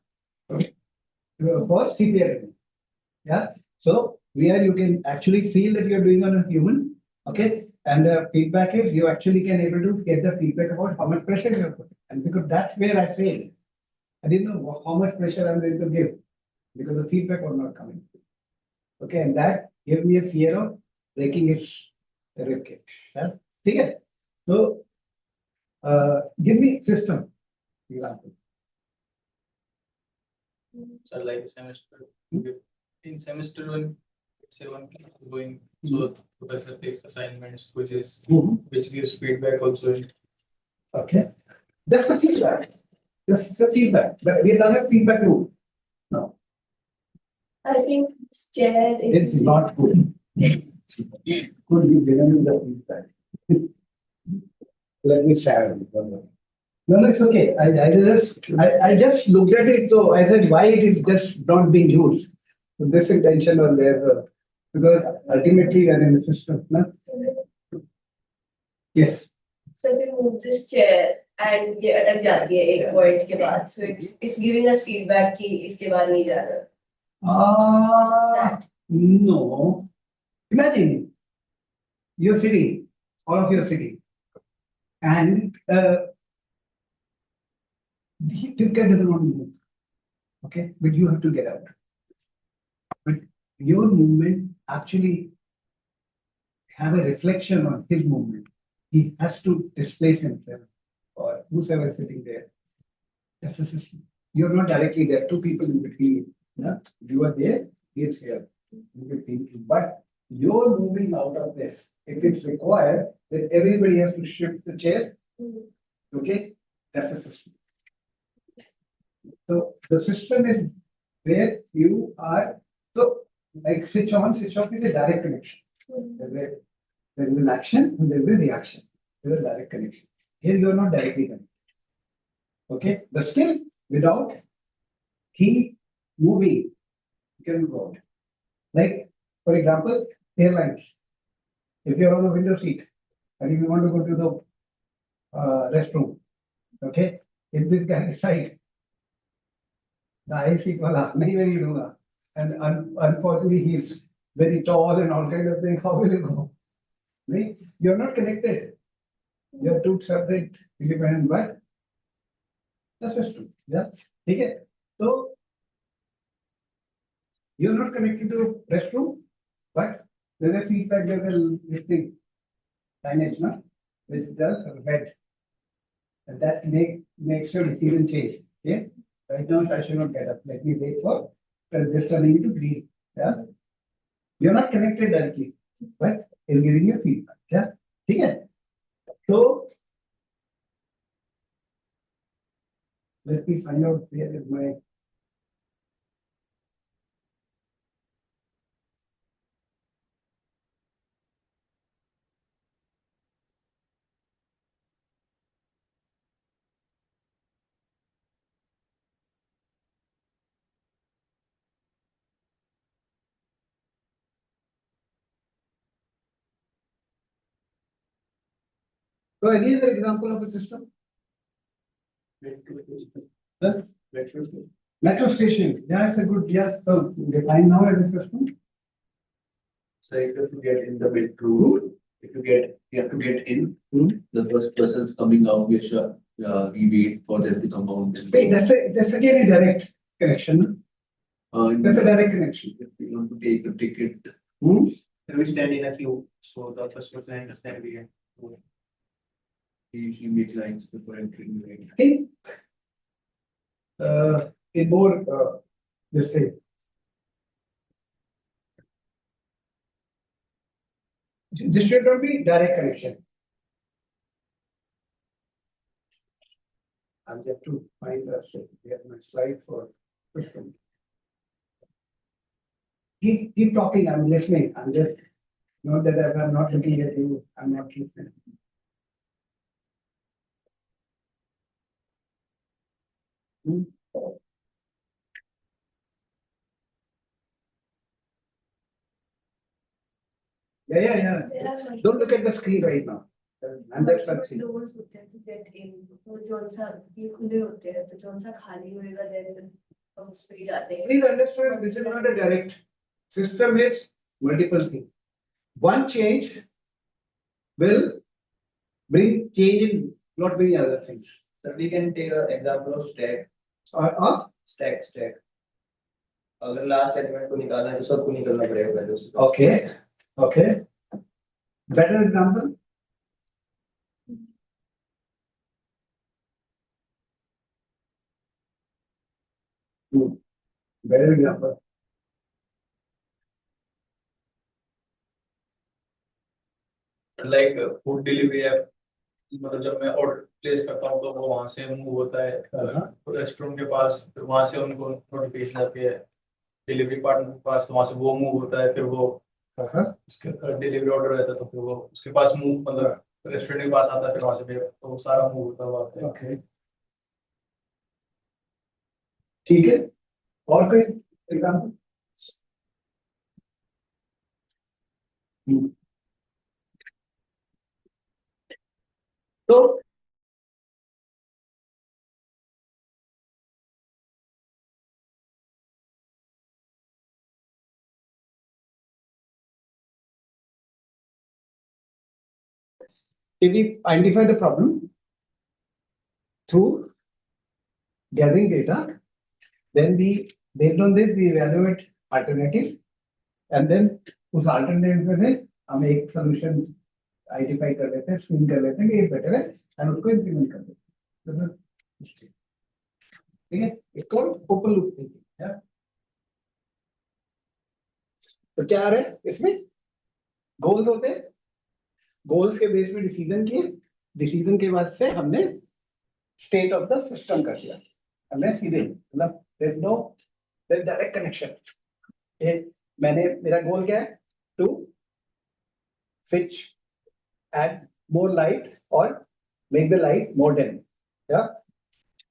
for CPR. Yeah. So VR you can actually feel that you're doing on a human. Okay. And the feedback is you actually can able to get the feedback about how much pressure you have put. And because that's where I failed. I didn't know how much pressure I'm going to give because the feedback was not coming. Okay, and that gave me a fear of breaking its ribcage. Yeah? Okay. So give me system example. So like semester, in semester one, say one class is going, so the professor takes assignments, which gives feedback also. Okay, that's the feedback. That's the feedback. But we don't have feedback loop. No, I think this chair it's is not good. Could be given the feedback. Let me share. No, it's okay. I just looked at it, so I said why it is just not being used. So this intention was there because ultimately we are in the system. No? Yes. So if you move this chair and ये अटक जाती है एक point के बाद, so it's giving us feedback कि इसके बाद नहीं जाना. No. Imagine you're sitting, all of you are sitting, and this guy doesn't want to move. Okay, but you have to get out. But your movement actually have a reflection on his movement. He has to displace himself or whoever is sitting there. That's the system. You're not directly there. Two people in between. Yeah? You are there. He is here. In between. But you're moving out of this. If it's required, then everybody has to shift the chair. Okay, that's the system. So the system is where you are. So like switch on, switch off is a direct connection. There is an action and there is a reaction. There is a direct connection. Here you are not directly connected. Okay, but still without keep moving, you can go out. Like for example, airlines. If you are on a window seat and if you want to go to the restroom, okay, if this guy decides the IC wala nahi very dunga, and unfortunately he is very tall and all kind of thing, how will you go? Right? You're not connected. You're two separate independent, but the system. Yeah. Okay. So you're not connected to restroom, but there's a feedback, there's a listing signage, no? Which does red. And that makes your decision change. Okay. Right now I should not get up. Let me wait for this turning into green. Yeah. You're not connected directly, but it's giving you feedback. Yeah. Okay. So let me find out where is my. So any other example of a system? Huh? Metro station. Yeah, it's a good. Yeah. So define now as a system. So if you have to get in the metro, you have to get in. The first person's coming out, we wait for them to come out. Wait, that's again a direct connection. That's a direct connection. If you want to take a ticket, Then we stand in a queue, so the first person enters, then we get. we usually make lines before entering. Right? I think in more this thing. This should not be direct connection. I'll get to find my slide for system. Keep talking. I'm listening. I'm just not that I'm not looking at you. I'm not listening. Yeah. There are Don't look at the screen right now. I'm just searching. doors होते हैं to get in, तो zone सा ये खुले होते हैं, तो zone सा खाली होएगा then हम उस पे ही जाते हैं. Please understand, this is not a direct system. Is multiple things. One change will bring change in not many other things. So we can take an example of stack. Of Stack. अगर last element को निकालना है तो सबको निकालना पड़ेगा पहले उससे. okay. Better example. Better example. Like food delivery app, मतलब जब मैं ऑर्डर प्लेस करता हूँ तो वो वहां से मूव होता है रेस्टोरेंट के पास, फिर वहां से उनको नोटिफिकेशन आती है डिलीवरी पार्टनर के पास, तो वहां से वो मूव होता है, फिर वो उसके डिलीवरी ऑर्डर रहता है तो फिर वो उसके पास मूव, मतलब रेस्टोरेंट के पास आता है, फिर वहां से फिर तो वो सारा मूव होता हुआ आता है. Okay. ठीक है. और कोई एग्जाम्पल? तो if we identify the problem through gathering data, then we, based on this, we evaluate alternative, and then उस alternative में से हम एक solution identify कर लेते हैं, screen कर लेते हैं कि ये better है, and उसको implement कर देते हैं. ठीक है? It's called open loop thinking. Yeah. तो क्या आ रहा है इसमें? गोल्स होते हैं, गोल्स के बेस में डिसीजन किए, डिसीजन के बाद से हमने स्टेट ऑफ द सिस्टम कर दिया, हमने सीधे, मतलब there's no direct connection. मैंने, मेरा गोल क्या है? To switch, add more light or make the light more dim. क्या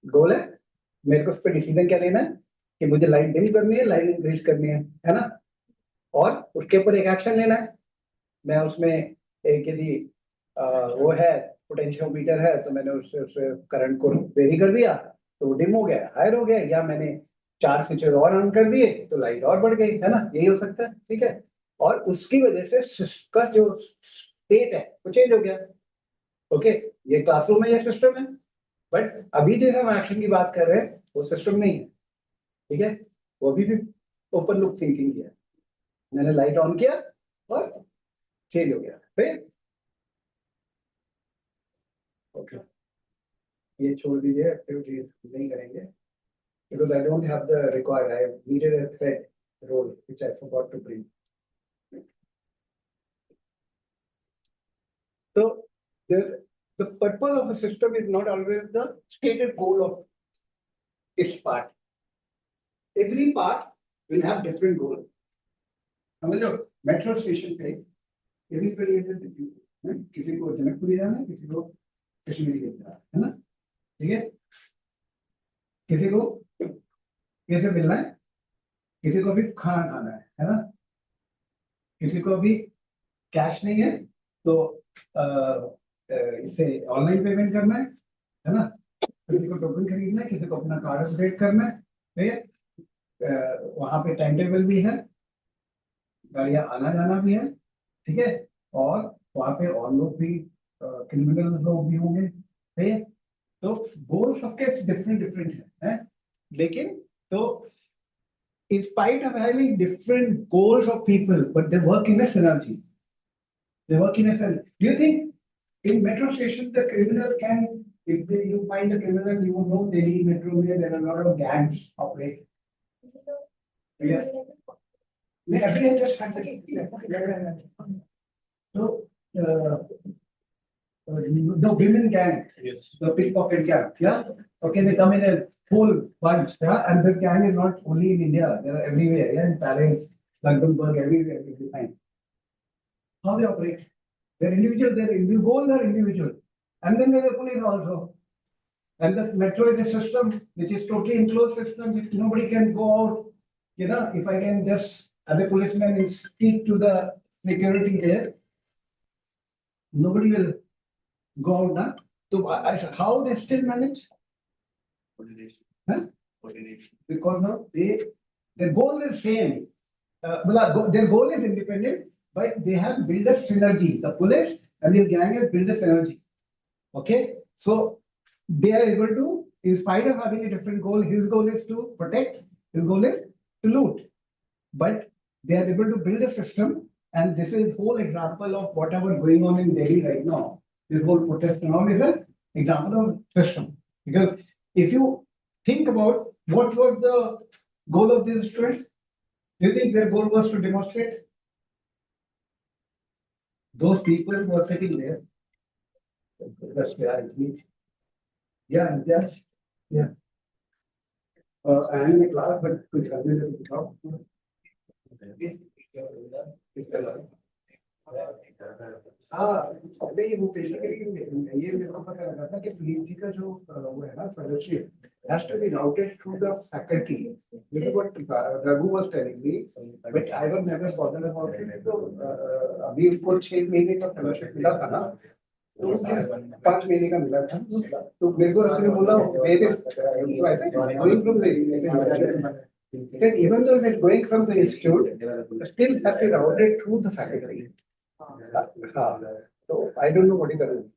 गोल है? मेरे को उस पर डिसीजन क्या लेना है कि मुझे लाइट डिम करनी है, लाइट इंक्रीज करनी है ना? और उसके ऊपर एक एक्शन लेना है. मैं उसमें एक यदि वो है पोटेंशियोमीटर है तो मैंने उससे करंट को वेरी कर दिया तो वो डिम हो गया, हायर हो गया, या मैंने 4 स्विचेस और ऑन कर दिए तो लाइट और बढ़ गई, है ना? यही हो सकता है. ठीक है. और उसकी वजह से उसका जो स्टेट है वो चेंज हो गया. ओके, ये क्लासरूम में ये सिस्टम है, बट अभी जो हम एक्शन की बात कर रहे हैं वो सिस्टम नहीं है. ठीक है, वो अभी भी ओपन लूप थिंकिंग किया. मैंने लाइट ऑन किया, और चेंज हो गया फिर ओके ये छोड़ दीजिए एक्टिविटी नहीं करेंगे because I don't have the required. I needed a thread role which I forgot to bring. So the purpose of a system is not always the stated goal of its part. Every part will have different goals. समझ लो metro station पे everybody has a different किसी को जनकपुरी जाना है किसी को कश्मीरी जाना है ना ठीक है किसी को कैसे मिलना है किसी को भी खाना खाना है ना किसी को भी कैश नहीं है तो इसे ऑनलाइन पेमेंट करना है ना किसी को टोकन खरीदना है किसी को अपना कार्ड अपडेट करना है ठीक है वहां पे टाइम टेबल भी है गाड़ियां आना जाना भी है ठीक है और वहां पे और लोग भी क्रिमिनल लोग भी होंगे ठीक है तो गोल सबके डिफरेंट डिफरेंट है लेकिन तो in spite of having different goals of people, but they work in a synergy. They work in a synergy. Do you think in metro stations the criminal can, if you find a criminal, you know they need metro where there are a lot of gangs operate. Yeah. I just had so the women gang, Yes. the pickpocket gang, yeah. Okay, they come in a full bunch, yeah, and the gang is not only in India, they are everywhere, yeah, in Paris, Luxembourg, everywhere you will find. How they operate? They're individual, their goals are individual. And then there is police also. And the metro is a system which is totally enclosed system, which nobody can go out. You know, if I can just, as a policeman, and speak to the security there, nobody will go out now. So I said, how they still manage? Coordination. Huh? Coordination. Because now their goal is same. Their goal is independent, but they have built a synergy. The police and this gang have built a synergy. Okay, so they are able to, in spite of having a different goal, his goal is to protect, his goal is to loot. But they are able to build a system, and this is whole example of whatever going on in Delhi right now. This whole protest and all is an example of system. Because if you think about what was the goal of these students, do you think their goal was to demonstrate? Those people who are sitting there, that's reality. Yeah, yes, yeah. I am in class, but कुछ करने को बताओ. हाँ, अबे ये वो पेशे के ये मेरे को पता लगा था कि PhD का जो वो है ना fellowship has to be routed through the faculty. This is what Raghu was telling me, but I was never bothered about it. तो अभी उनको 6 महीने का fellowship मिला था ना, तो 5 महीने का मिला था, तो मेरे को रखने बोला going from the then even though it's going from the institute, still has to be routed through the faculty. So I don't know what is the rule.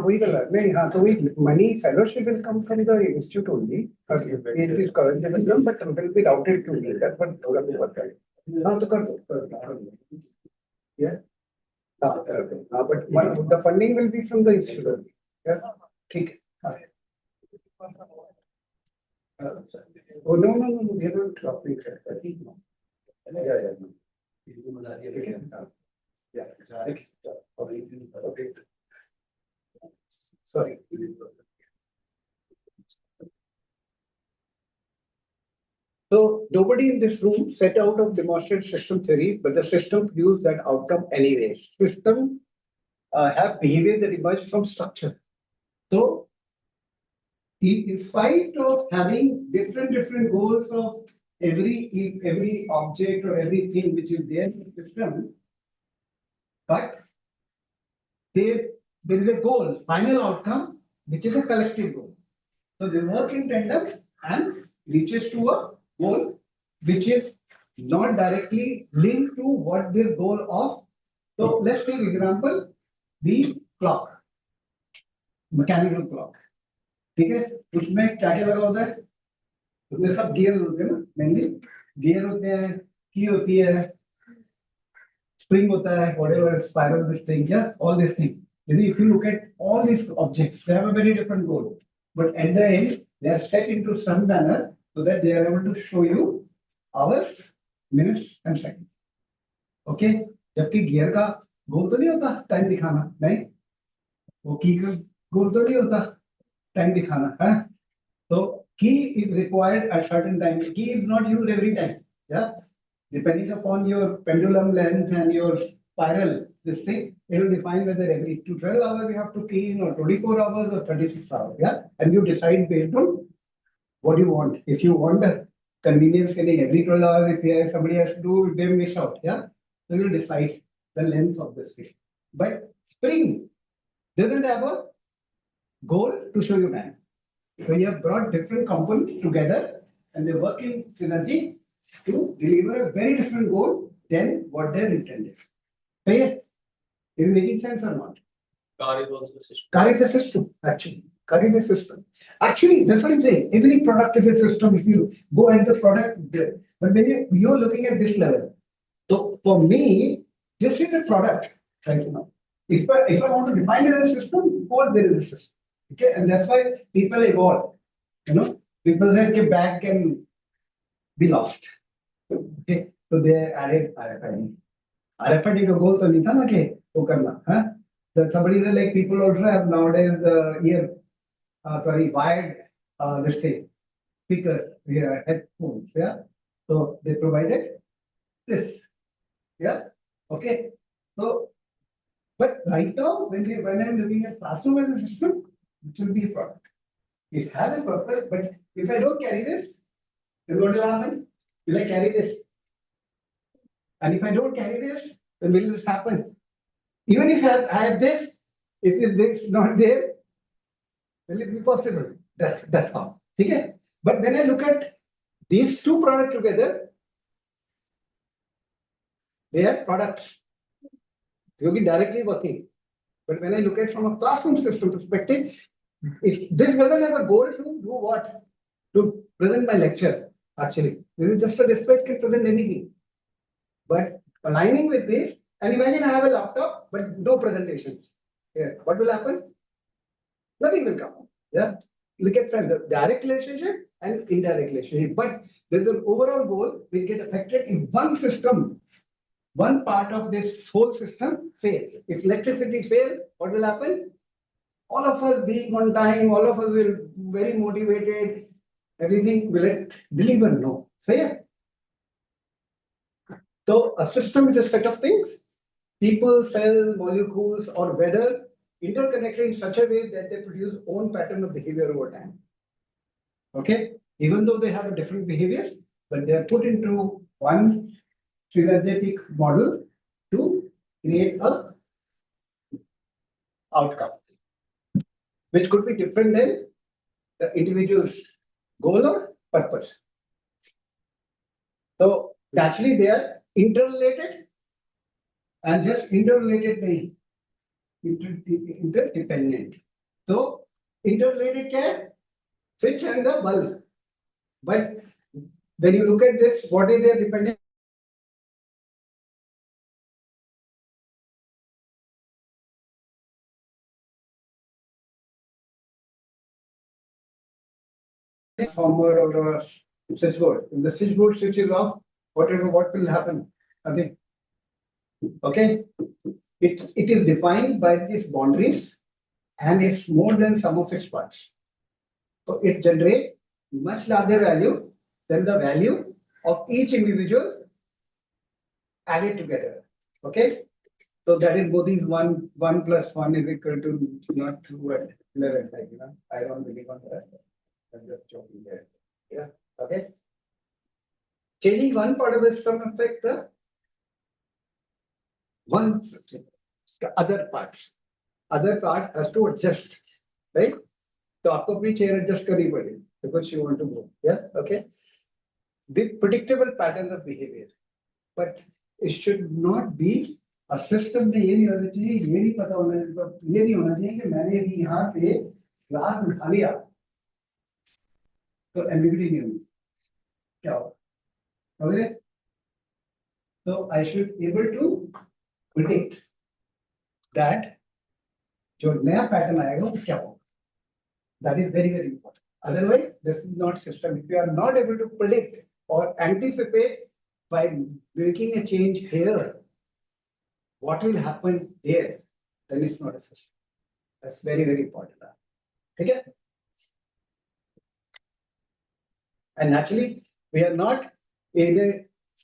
वही गला नहीं हाँ तो वही money fellowship will come from the institute only. It is current but will be routed to me. That's what थोड़ा भी बात है. हाँ तो कर दो. Yeah. But the funding will be from the institute. Yeah. ठीक. Oh no, we are not dropping it. Yeah. Okay. Sorry. So nobody in this room set out of demonstrate system theory, but the system produced that outcome anyway. System have behavior that emerge from structure. So in spite of having different goals of every object or everything which is there in the system, but there is a goal, final outcome, which is a collective goal. So they work in tandem and reaches to a goal which is not directly linked to what this goal of. So let's take example, the clock, mechanical clock. ठीक है, उसमें क्या क्या लगा होता है, उसमें सब गियर होते हैं ना, मेनली गियर होते हैं, की होती है, स्प्रिंग होता है, whatever spiral this thing, yeah, all these things. If you look at all these objects, they have a very different goal, but at the end they are set into some manner so that they are able to show you hours, minutes and seconds. Okay, जबकि gear का गोल तो नहीं होता time दिखाना, नहीं, वो की का गोल तो नहीं होता टाइम दिखाना है. So key is required at certain time. Key is not used every time. Yeah, depending upon your pendulum length and your spiral, this thing, it will define whether every 12 hours you have to key in, or 24 hours or 36 hours. Yeah, and you decide based on what you want. If you want the convenience, every 12 hours, if somebody has to do, they miss out. Yeah, so you will decide the length of this thing. But spring doesn't have a goal to show you time. So you have brought different components together and they work in synergy to deliver a very different goal than what they're intended. Is it making sense or not? Car is also a system. Car is a system, actually. Car is a system. Actually, that's what I'm saying. Every product is a system if you go at the product. But when you're looking at this level, so for me, this is a product right now. If I want to define it as a system, of course there is a system. Okay, and that's why people evolve. People that back can be lost. Okay, so they added RFID. RFID का goal तो नहीं था ना कि वो करना, हाँ? So somebody like people also have nowadays wired this thing, speaker, headphones, yeah. So they provided this, yeah. Okay, so but right now when I'm looking at classroom as a system, it will be a product. It has a purpose, but if I don't carry this, then what will happen? Will I carry this? And if I don't carry this, then will this happen? Even if I have this, if this not there, will it be possible? That's all. Okay? But when I look at these two products together, they are products. They will be directly working. But when I look at from a classroom system perspective, if this doesn't have a goal to do what? To present my lecture, actually. This is just a display, it can present anything. But aligning with this, and imagine I have a laptop, but no presentations. Yeah. What will happen? Nothing will come. Yeah. Look at the direct relationship and indirect relationship. But there's an overall goal will get affected if one system, one part of this whole system fails. If electricity fails, what will happen? All of us being on time, all of us will very motivated, everything will it deliver? No. So yeah. So a system is a set of things, people, cells, molecules, or whether interconnected in such a way that they produce own pattern of behavior over time. Okay, even though they have different behaviors, but they are put into one synergetic model to create a outcome, which could be different than the individual's goal or purpose. So naturally they are interrelated and just interrelated interdependent. So interrelated can switch and the bulb. But when you look at this, what is their dependent? Transformer or a switchboard. If the switchboard switches off, what will happen? Nothing. Okay. It is defined by these boundaries and it's more than sum of its parts. So it generates much larger value than the value of each individual added together. Okay. So that is both is 1 plus 1 is equal to not 2 and 11. Like, I don't believe on that. I'm just joking there. Yeah. Okay. Changing one part of the system affect the one system. The other parts. Other part has to adjust. Right? So आपको अपनी chair adjust करनी पड़ेगी because you want to move. Yeah. Okay. With predictable patterns of behavior. But it should not be a system में ये नहीं होना चाहिए, ये नहीं पता होना चाहिए कि मैंने यहाँ से ग्लास उठा लिया तो ambiguity नहीं होगी क्या होगा समझ रहे so I should able to predict that जो नया पैटर्न आएगा वो क्या होगा that is very important otherwise this is not system if you are not able to predict or anticipate by making a change here what will happen there then it's not a system that's very important okay and naturally we are not in a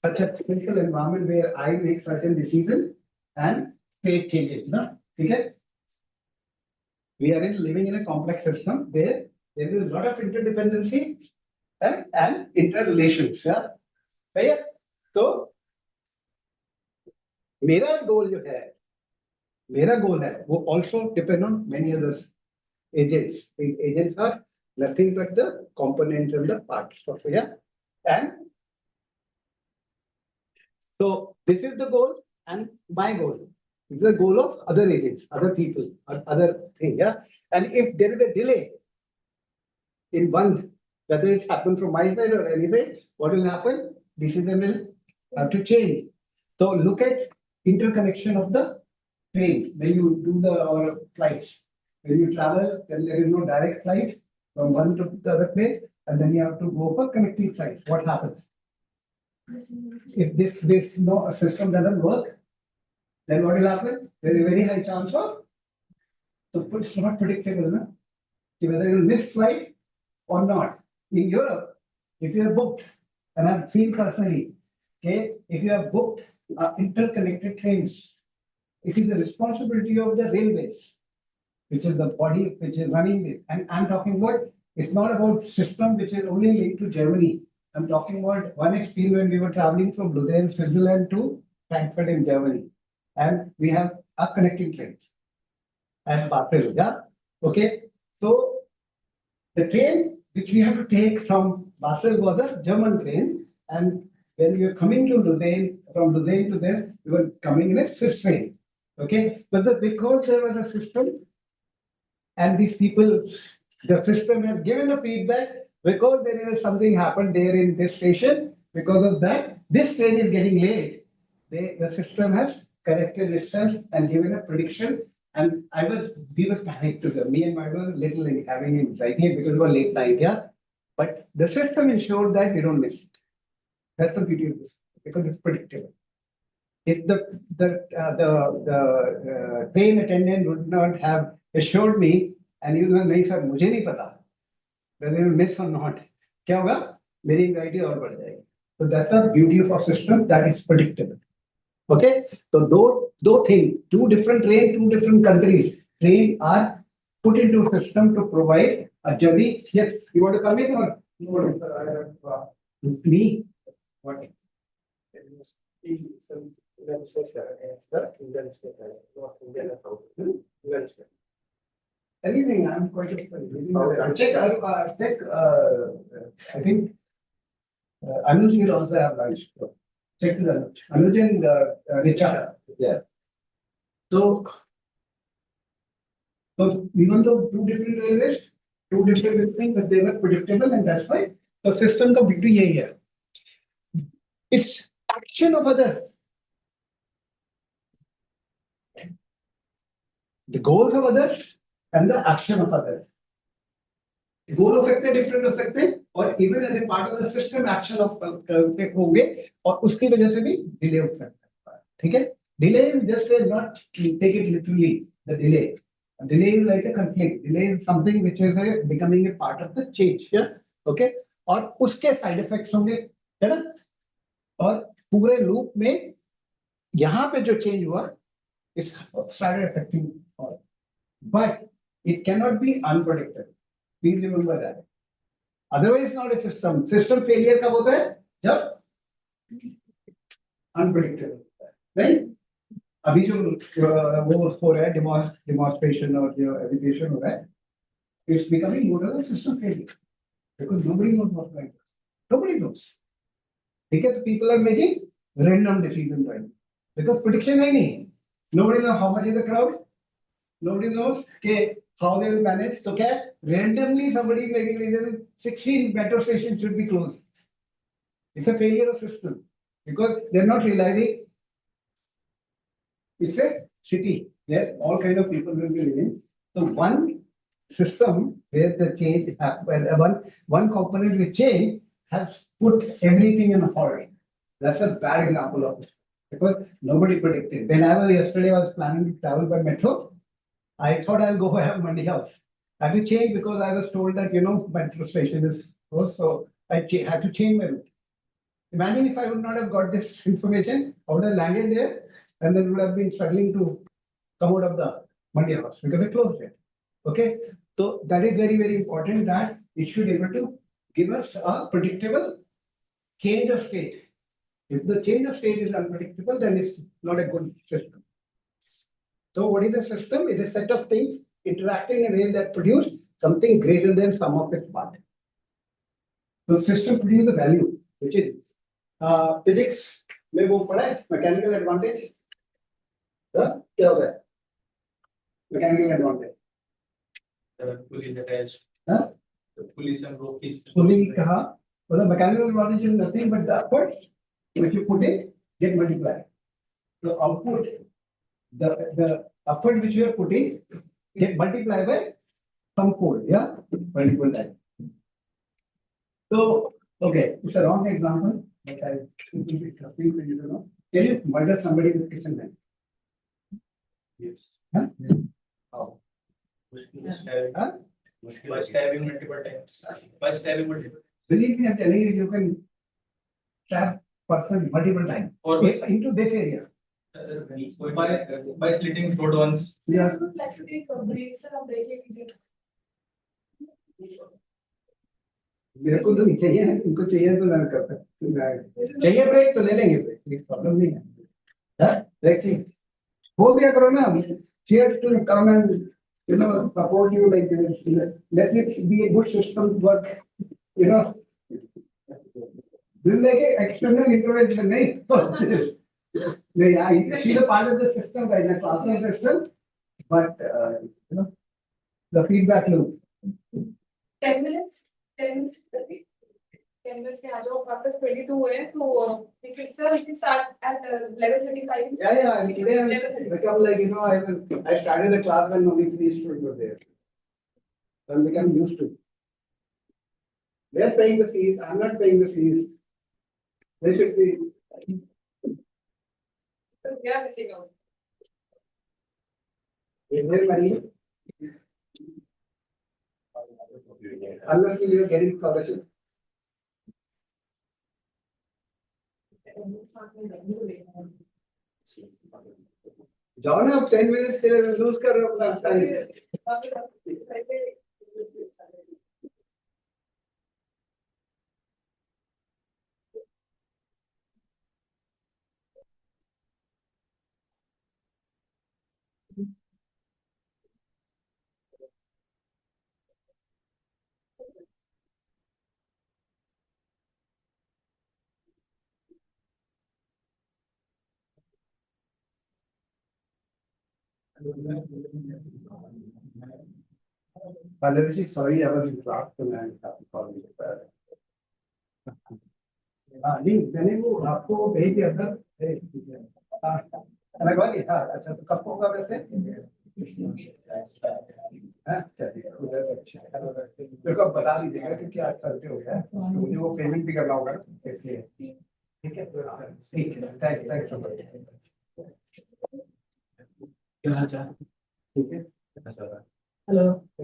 such a simple environment where I make certain decision and state changes no okay we are living in a complex system where there is a lot of interdependency and interrelations yeah सही है तो मेरा गोल है वो also depend on many other agents agents are nothing but the components and the parts of yeah and so this is the goal and my goal is the goal of other agents other people other thing yeah and if there is a delay in one whether it's happened from my side or anything what will happen decision will have to change so look at interconnection of the train when you do the or flights when you travel then there is no direct flight from one to the other place and then you have to go for connecting flights what happens if this no system doesn't work then what will happen there is a very high chance of so it's not predictable no? See whether you will miss flight or not in Europe if you are booked and I've seen personally okay if you have booked interconnected trains it is the responsibility of the railways which is the body which is running this and I'm talking about it's not about system which is only linked to Germany I'm talking about one experience when we were traveling from Lucerne, Switzerland to Frankfurt in Germany and we have a connecting train and Basel yeah okay so the train which we have to take from Basel was a German train and when we were coming to Lucerne from Lucerne to there we were coming in a Swiss train okay but because there was a system and these people the system has given a feedback because there is something happened there in this station because of that this train is getting late the system has corrected itself and given a prediction and we were panicked together me and my wife were little having anxiety because it was late night yeah but the system ensured that we don't miss it that's the beauty of this because it's predictable if the train attendant would not have assured me and you know नहीं sir मुझे नहीं पता whether you miss or not क्या होगा मेरी anxiety और बढ़ जाएगी so that's the beauty of our system that is predictable okay so दो thing two different train two different countries train are put into a system to provide a journey yes you want to come in or you want to me what anything, I'm quite open. Check, I think Anuj will also have lunch. Check with Anuj. Anuj and Richa. Yeah. So even though two different railways, two different things, but they were predictable and that's why the system का beauty यही है. It's action of others. The goals of others and the action of others. गोल हो सकते हैं different हो सकते हैं और even as a part of the system action off करते होंगे और उसकी वजह से भी डिले हो सकता है ठीक है delay just not take it literally the delay is like a conflict delay is something which is becoming a part of the change okay और उसके साइड इफेक्ट्स होंगे है ना और पूरे लूप में यहां पे जो चेंज हुआ it's started affecting all but it can not be unpredictable Please remember that. Otherwise, it's not a system. System failure कब होता है? जब unpredictable होता है, नहीं? अभी जो वो हो रहा है demonstration और जो education हो रहा है, it's becoming more than a system failure because nobody knows what's going on. Nobody knows. ठीक है तो people are making random decisions right because prediction है नहीं. Nobody knows how much is the crowd. Nobody knows कि how they will manage. So, okay, randomly somebody is making decision, 16 metro stations should be closed. It's a failure of system because they're not realizing it's a city where all kind of people will be living. So one system where the change, one component will change has put everything in a hold. That's a bad example of it because nobody predicted. When I was yesterday, I was planning to travel by metro. I thought I'll go by Mandi House. I had to change because I was told that metro station is closed, so I had to change my route. Imagine if I would not have got this information, I would have landed there and then would have been struggling to come out of the Mandi House because they closed it. Okay, so that is very, very important that it should be able to give us a predictable change of state. If the change of state is unpredictable, then it's not a good system. So what is a system? It's a set of things interacting in a way that produce something greater than sum of its parts. So system produces the value, which is physics में वो पढ़ा है mechanical advantage. क्या होता है? Mechanical advantage. Pulley attached. Huh? The pulleys and rope is. Pulley कहा? Well, the mechanical advantage is nothing but the effort which you put in get multiplied. The output, the effort which you are putting get multiplied by some code, yeah, multiple times. So, okay, it's a wrong example, but I think it's something for you to know. Can you murder somebody with kitchen knife? Yes. Huh? How? Huh? By stabbing multiple times. By stabbing multiple. Believe me, I'm telling you, you can stab person multiple times. Or Into this area. by slitting throat once. Yeah. I would like to take a break, sir. I'm breaking easy. मेरे को तो नहीं चाहिए, इनको चाहिए तो मैं करता चाहिए ब्रेक तो ले लेंगे ब्रेक प्रॉब्लम नहीं है ब्रेक चाहिए बोल दिया करो ना here to come and support you like this, let it be a good system work, like external intervention नहीं she's a part of the system right now, classroom system, but the feedback loop 10 minutes. 10 minutes के आ जाओ वापस 22 हुए तो we can start at 11:35. Yeah, today I become like I started the class when only 3 students were there. So I'm becoming used to it. They're paying the fees, I'm not paying the fees. They should be. We are missing out. Is there money? Unless you are getting scholarship. जाओ ना अब 10 minutes के लिए lose कर रहे हो अपना time. Sorry, I was in class and I have to call you back. नहीं मैंने वो आपको भेज दिया था लगवा दिया था अच्छा तो कब होगा वैसे चलिए मेरे को बता दीजिएगा क्योंकि आज सर्वे हो गया तो मुझे वो पेमेंट भी करना होगा इसलिए ठीक है थैंक सो मच क्या हाल चाल ठीक है Hello. So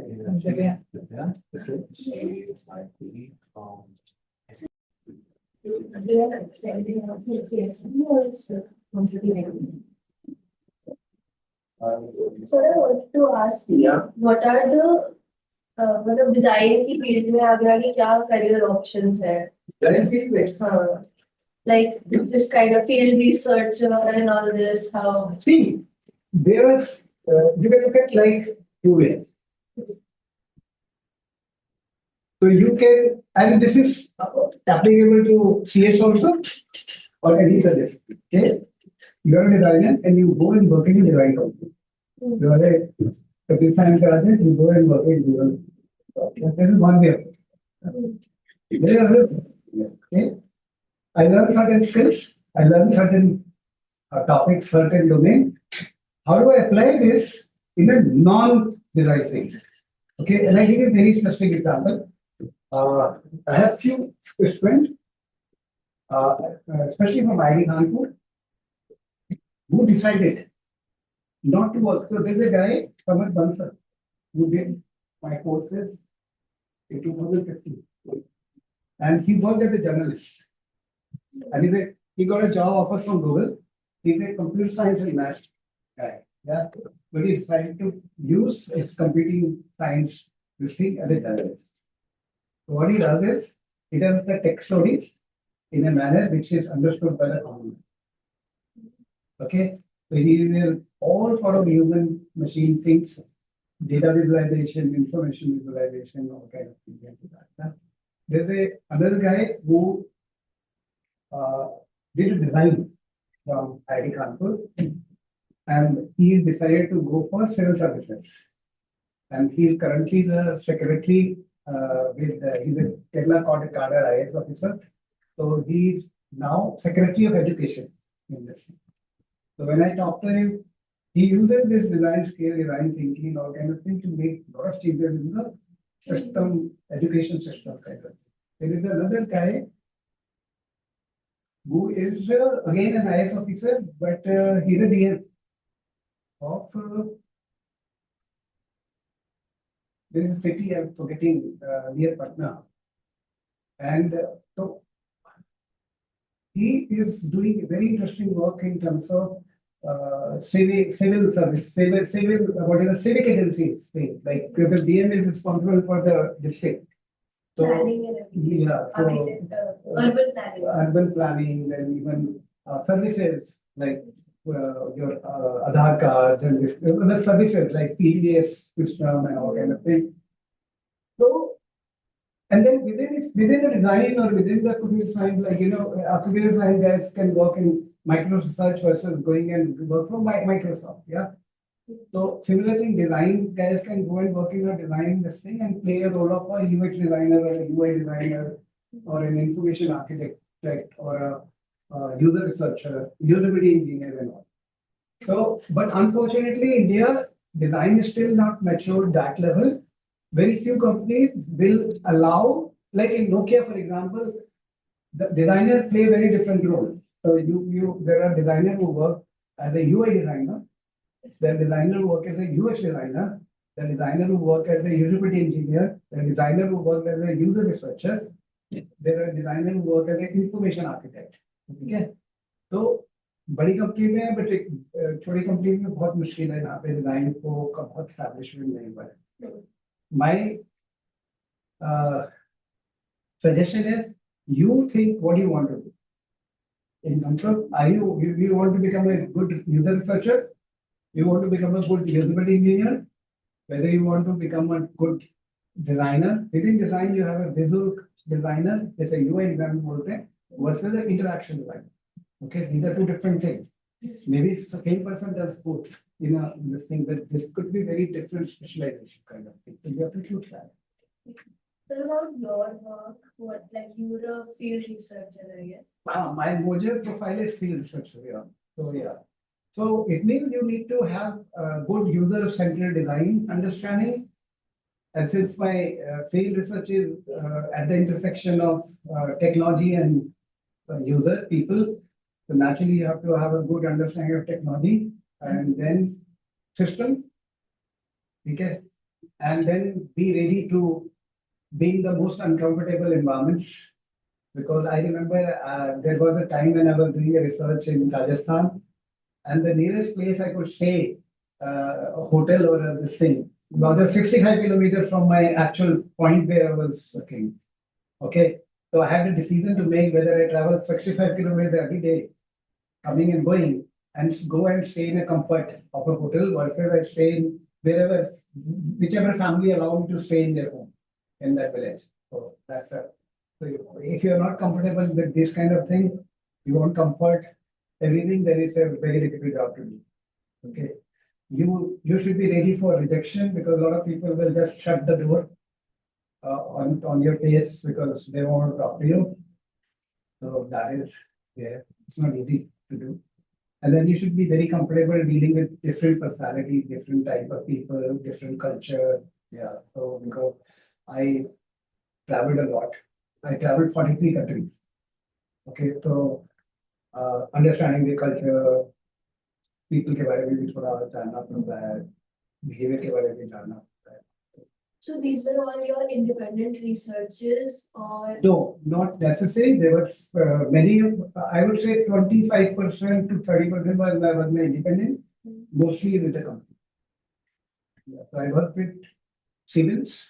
I wanted to ask you, what are the मतलब design की field में आगे आगे क्या career options है? Like this kind of field researcher and all this, how? See, there are you can look at like 2 ways. So you can, and this is applicable to CS also or any other. Okay, you are a designer and you go and work in a design company. You are a So this time project, you go and work in Google. This is one way of it. There is another way. Okay. I learn certain skills, I learn certain topics, certain domain. How do I apply this in a non-design thing? Okay, and I give you a very interesting example. I have few students, especially from IIT Kanpur, who decided not to work. So there's a guy, Samad Bansal, who did my courses in 2015. And he worked as a journalist. And he got a job offer from Google. He's a computer science and math guy. Yeah. But he decided to use his computing science this thing as a journalist. So what he does is he does the tech stories in a manner which is understood by the common man. Okay. So he will all sort of human machine things, data visualization, information visualization, all kind of things like that. There's another guy who did a design from IIT Kanpur, and he decided to go for civil services. And he is currently the secretary he's a Kerala cadre IAS officer. So he's now secretary of education in this. So when I talk to him, he uses this design skill, design thinking, all kind of thing to make a lot of changes in the system, education system. There is another guy who is again an IAS officer, but he's a DM of there is a city I'm forgetting near Patna, and so he is doing very interesting work in terms of civil service, civil what is a civic agency thing, like because DM is responsible for the district. So, Planning and everything. yeah, so, Urban planning. urban planning and even services like your Aadhaar cards and this, other services like PDS system and all kind of thing. So, and then within the design or within the computer science, like computer science guys can work in micro research versus going and work from Microsoft. Yeah. So similar thing, design guys can go and work in a design this thing and play a role of a UX designer or a UI designer or an information architect or a user researcher, usability engineer and all. So, but unfortunately, India design is still not matured that level. Very few companies will allow, like in Nokia, for example, the designer play a very different role. So there are designers who work as a UI designer. There are designers who work as a UX designer, there are designers who work as a usability engineer, there are designers who work as a user researcher, there are designers who work as an information architect. Okay, so बड़ी company में है, but छोटी company में बहुत मुश्किल है यहाँ पे डिजाइन को का बहुत एस्टैब्लिशमेंट नहीं हुआ है. My suggestion is you think what you want to do. In terms of you want to become a good user researcher, you want to become a good usability engineer, whether you want to become a good designer. Within design, you have a visual designer, there's a UI designer versus an interaction designer. Okay, these are two different things. Maybe the same person does both, this thing, but this could be very different specialization kind of thing. So you have to choose that. So about your work, you're a field researcher, I guess. My Mojo profile is field researcher, yeah. So yeah. So it means you need to have a good user-centered design understanding. And since my field research is at the intersection of technology and user people, so naturally you have to have a good understanding of technology and then system. Okay. And then be ready to be in the most uncomfortable environments. Because I remember there was a time when I was doing a research in Rajasthan, and the nearest place I could stay, a hotel or this thing, was just 65 kilometers from my actual point where I was working. Okay, so I had a decision to make whether I travel 65 kilometers every day, coming and going, and go and stay in a comfort of a hotel versus I stay in wherever, whichever family allow me to stay in their home in that village. So that's a. So if you're not comfortable with this kind of thing, you want comfort, everything, then it's a very difficult job to do. Okay. you should be ready for rejection because a lot of people will just shut the door on your face because they won't talk to you. So that is there. It's not easy to do. And then you should be very comfortable dealing with different personalities, different type of people, different culture. Yeah. So because I traveled a lot. I traveled 43 countries. Okay, so understanding the culture, people के बारे में भी थोड़ा जानना पड़ता है, behavior के बारे में भी जानना पड़ता है. So these were all your independent researches or? No, not necessary. There were many, I would say 25% to 30% was my independent, mostly with the company. Yeah, so I worked with Siemens,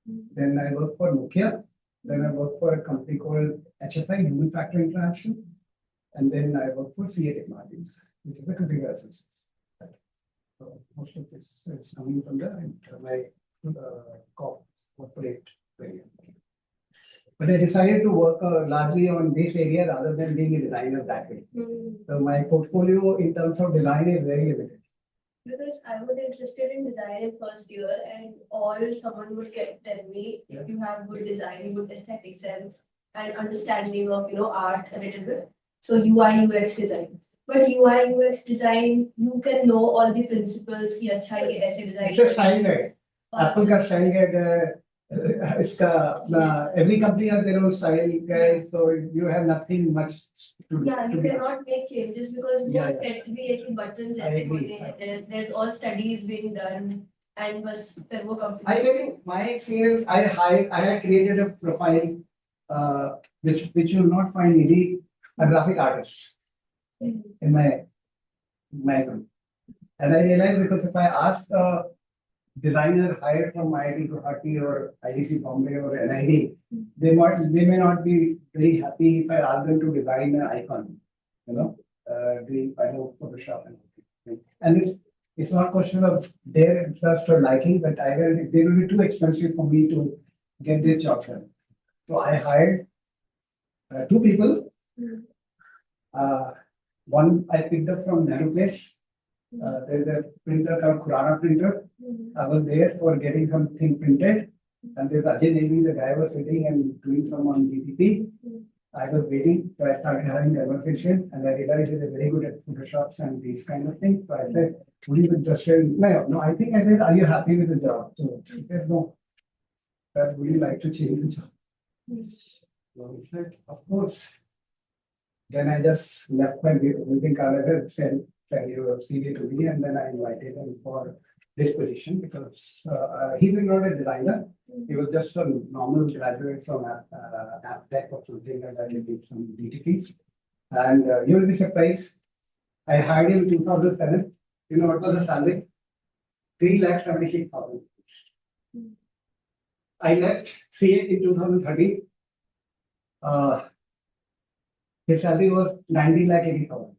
then I worked for Nokia, then I worked for a company called HFI, Human Factor International, and then I worked for CA Technologies, which is a computer assist. So most of this is coming from my corporate area. But I decided to work largely on this area rather than being a designer that way. So my portfolio in terms of design is very limited. Because I was interested in design in first year and all someone would tell me, if you have good design, good aesthetic sense and understanding of, art a little bit. So UI UX design. But UI UX design, you can know all the principles कि अच्छा ये ऐसे design. It's a style guide. Apple का style guide इसका every company has their own style guide, so you have nothing much to do. Yeah, you cannot make changes because Yeah, most set भी है कि buttons I ऐसे agree. होने हैं. There's all studies being done and बस फिर वो company. I tell you, my experience, I have created a profile which you will not find easy, a graphic artist in my group. And I realized because if I ask a designer hired from IIT Guwahati or IDC Bombay or NID, they may not be very happy if I ask them to design an icon, doing Photoshop and everything. And it's not question of their interest or liking, but they will be too expensive for me to get this job done. So I hired two people. One I picked up from Nehru Place. There's a printer called Khurana printer. I was there for getting something printed. And there's Ajay Negi, the guy was sitting and doing some on DTP. I was waiting, so I started having conversation and I realized he's very good at Photoshops and these kind of things. So I said, would you be interested? No, I said, are you happy with the job? So he said, no. Sir, would you like to change the job? So he said, of course. Then I just left my visiting card and sent your CV to me, and then I invited him for this position because he was not a designer. He was just a normal graduate from app tech or something like that. He did some DTPs. And you will be surprised. I hired him in 2007. You know what was the salary? 3,76,000. I left CA in 2013. His salary was 19,80,000.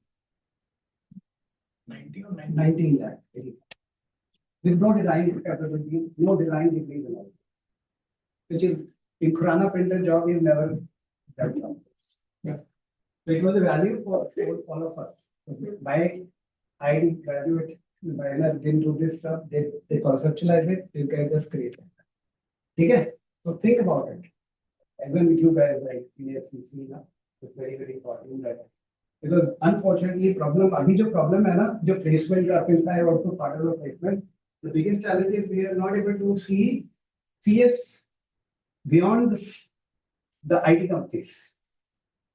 90 or 90? 19,80,000. With no design capability, no design degree allowed. Which is in Khurana printer job is never done. Yeah. So it was a value for all of us. My ID graduate, my didn't do this stuff, they conceptualize it, they can just create it. Okay? So think about it. Even you guys like CSCC now, it's very, very important that because unfortunately अभी जो problem है ना, जो placement का अपना है also part of the placement. The biggest challenge is we are not able to see CS beyond the IT companies.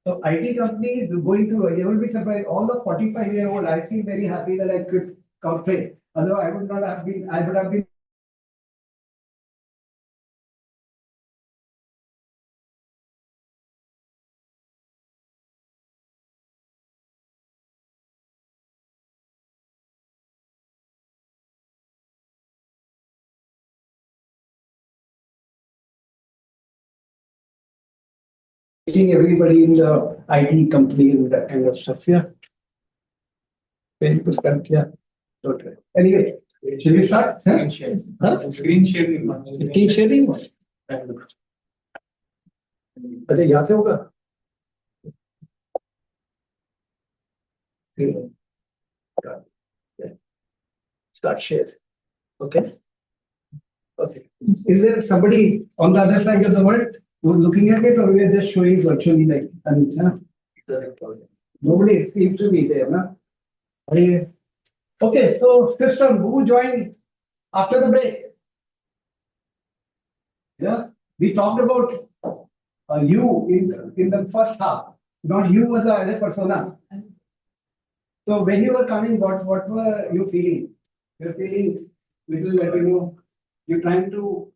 So IT companies going through, you will be surprised, all the 45-year-old, I feel very happy that I could corporate. Otherwise, I would not have been, I would have been seeing everybody in the IT company and that kind of stuff. Yeah. Yeah. Totally. Anyway, should we start? Screen share. Huh? Screen sharing. Screen sharing? अच्छा यहाँ से होगा Start share. Okay. Okay. Is there somebody on the other side of the world who is looking at it, or we are just showing virtually like, nobody seems to be there, no? Okay, so system, who joined after the break? Yeah, we talked about you in the first half, not you as a persona. So when you were coming, what were you feeling? You're feeling little like, you're trying to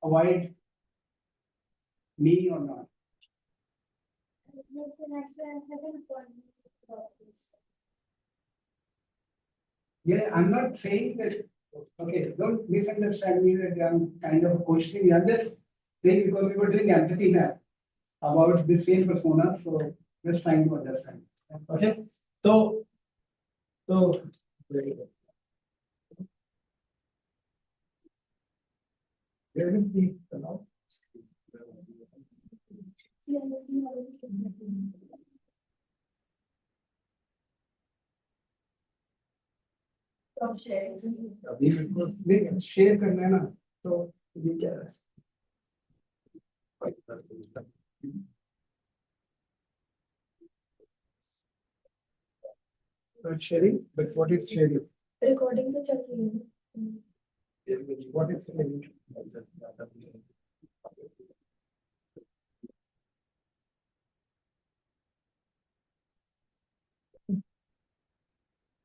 avoid me or not? Yeah, I'm not saying that, okay, don't misunderstand me that I'm kind of questioning. I'm just saying because we were doing empathy now about the same persona, so just trying to understand. Okay, so very good. Where will be now? Stop sharing. अभी मेरे share करना है ना, तो ये क्या है? Not sharing, but what is sharing? Recording the chat. What is sharing?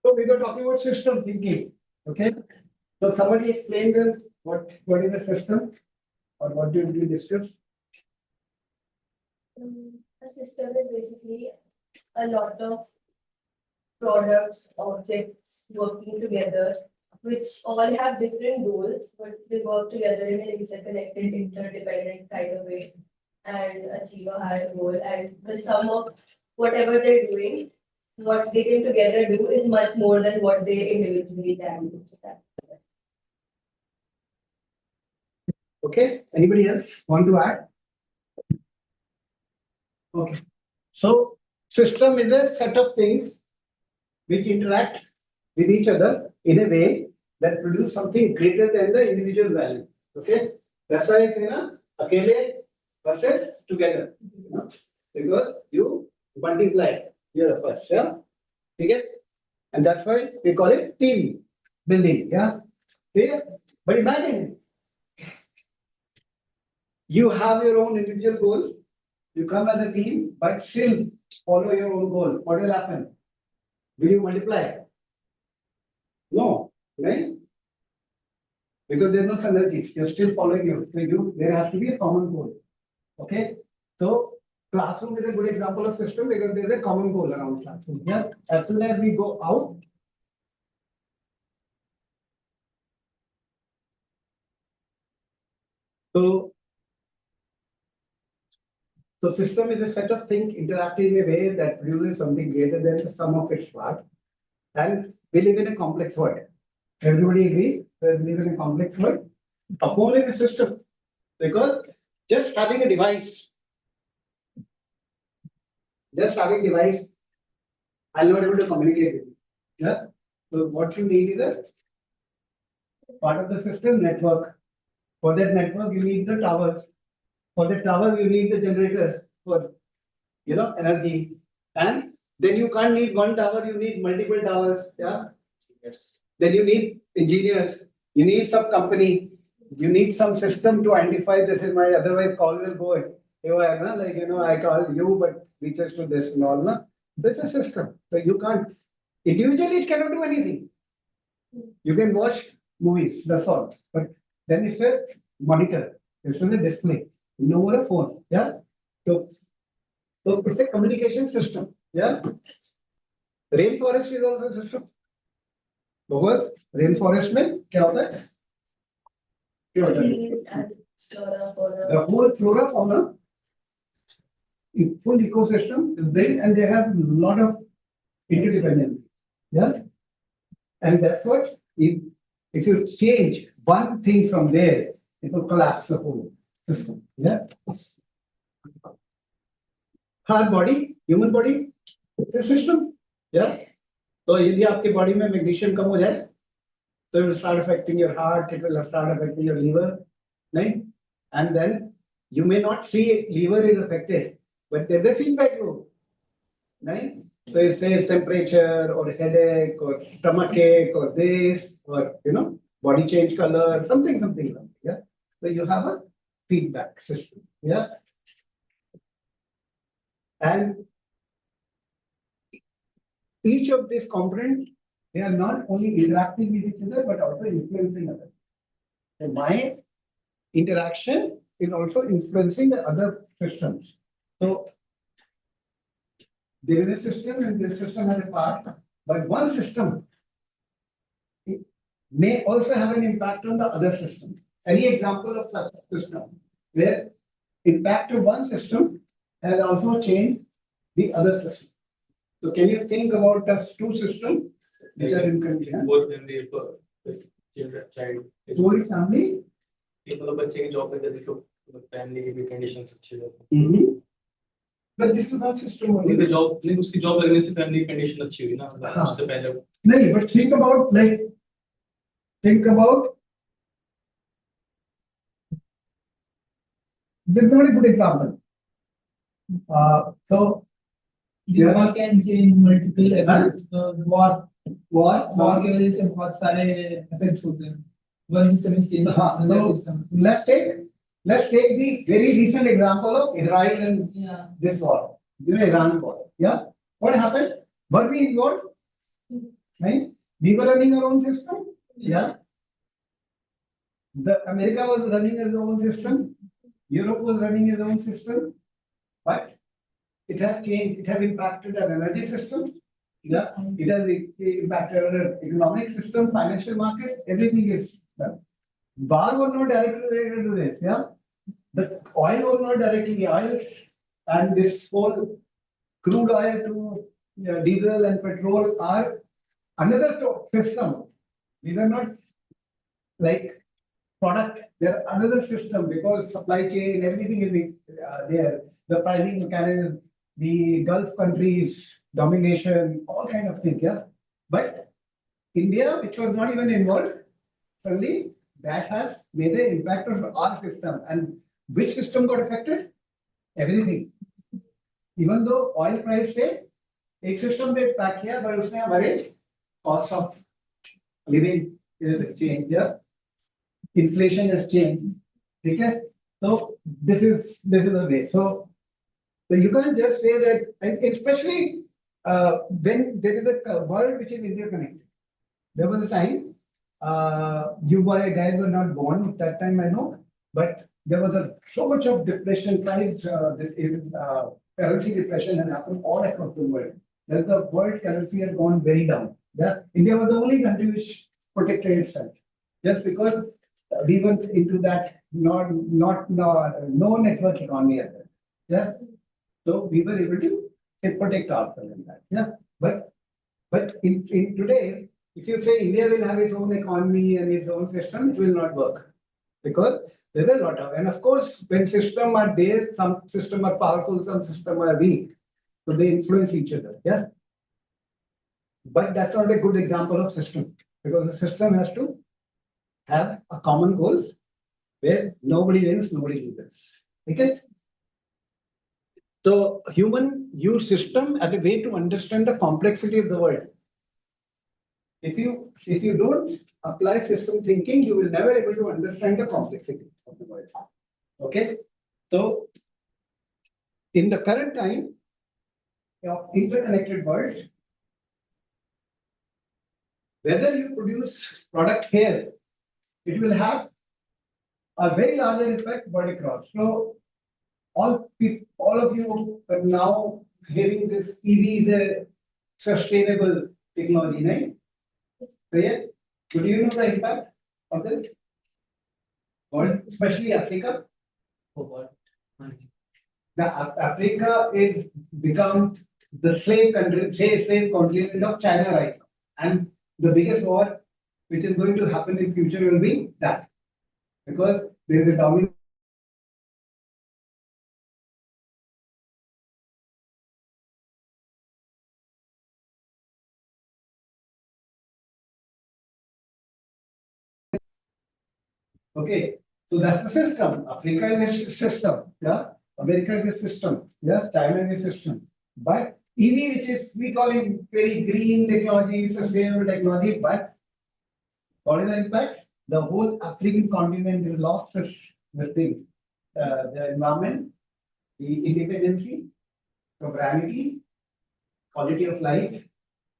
So we were talking about system thinking. Okay. So somebody explain them what is the system or what do we discuss? A system is basically a lot of products, objects working together, which all have different goals, but they work together in an interconnected, interdependent kind of way and achieve a higher goal. And the sum of whatever they're doing, what they can together do is much more than what they individually can do. So that- Okay. Anybody else want to add? Okay. So system is a set of things which interact with each other in a way that produce something greater than the individual value. Okay. That's why I say na, akele versus together. Because you multiply your efforts. Yeah. Okay. And that's why we call it team building. Yeah. Okay. But imagine you have your own individual goal. You come as a team, but still follow your own goal. What will happen? Will you multiply? No, right? Because there's no synergy. You're still following you. There has to be a common goal. Okay. So classroom is a good example of system because there's a common goal around classroom. Yeah. As soon as we go out, so system is a set of things interacting in a way that produces something greater than the sum of its parts. And we live in a complex world. Everybody agree? We live in a complex world. A phone is a system because just having a device, I'm not able to communicate with you. Yeah. So what you need is a part of the system network. For that network, you need the towers. For the towers, you need the generators for energy. And then you can't need one tower, you need multiple towers. Yeah. Then you need engineers, you need some company, you need some system to identify this is my, otherwise call will go. Like I call you, but reaches to this and all. Na? This is a system. So you can't individually it cannot do anything. You can watch movies, that's all. But then it's a monitor, it's a display, no more a phone. Yeah. So it's a communication system. Yeah. Rainforest is also a system. Because rainforest में क्या होता है? Trees and flora, fauna. The whole flora fauna, full ecosystem is built and they have a lot of interdependence. Yeah. And that's what if you change one thing from there, it will collapse the whole system. Yeah. Our body, human body, it's a system. Yeah. तो यदि आपके body में magnesium कम हो जाए So it will start affecting your heart, it will start affecting your liver, right? And then you may not see liver is affected, but there's a feedback loop, right? So it says temperature or headache or stomach ache or this or body change color, something, yeah. So you have a feedback system, yeah. And each of these components, they are not only interacting with each other, but also influencing others. So my interaction is also influencing the other systems. So there is a system and this system has a part, but one system may also have an impact on the other system. Any example of such a system where impact of one system has also changed the other system? So can you think about us two systems which are in conjunction? Both in the children, child. Whole family. मतलब बच्चे की job पे देखो family की भी conditions अच्छी होती But this is not system only. है जॉब नहीं उसकी जॉब लगने से फैमिली की कंडीशन अच्छी हुई ना उससे पहले नहीं, but think about this is not a good example. So war can change multiple war के वजह से बहुत सारे effects होते हैं. One system is changing another system. Let's take the very recent example of Israel and this war, Iran war. Yeah, what happened? Were we involved? Right? We were running our own system. Yeah. The America was running its own system. Europe was running its own system. But it has changed. It has impacted our energy system. Yeah. It has impacted our economic system, financial market. Everything is done. War was not directly related to this. Yeah. The oil was not directly oil, and this whole crude oil to diesel and petrol are another system. These are not like product. They're another system because supply chain, everything is there. The pricing mechanism, the Gulf countries, domination, all kind of things. Yeah. But India, which was not even involved, suddenly that has made an impact on our system. And which system got affected? Everything. Even though oil price say, एक system पे impact किया, but उसने हमारे cost of living is changed. Yeah. Inflation has changed. Okay. So this is the way. So you can't just say that, and especially when there is a world which is interconnected. There was a time you guys were not born at that time, I know, but there was so much of depression, currency depression has happened all across the world. The world currency has gone very down. Yeah, India was the only country which protected itself, just because we went into that no network economy. Yeah, so we were able to protect ourselves in that. Yeah, but in today, if you say India will have its own economy and its own system, it will not work because there's a lot of, and of course, when systems are there, some systems are powerful, some systems are weak, so they influence each other. Yeah, but that's not a good example of system because the system has to have a common goal where nobody wins, nobody loses. Okay. So human use system as a way to understand the complexity of the world. If you don't apply system thinking, you will never able to understand the complexity of the world. Okay. So in the current time of interconnected world, whether you produce product here, it will have a very larger effect world across. So all of you are now hearing this EV is a sustainable technology, right? So yeah, do you know the impact of this? Or especially Africa? Africa is become the slave country, slave continent of China right now. And the biggest war which is going to happen in future will be that. Because there is a dominant Okay, so that's the system. Africa is a system, yeah. America is a system, yeah. China is a system. But EV, which is we call it very green technology, sustainable technology, but what is the impact? The whole African continent is lost this thing, the environment, the independency, sovereignty, quality of life,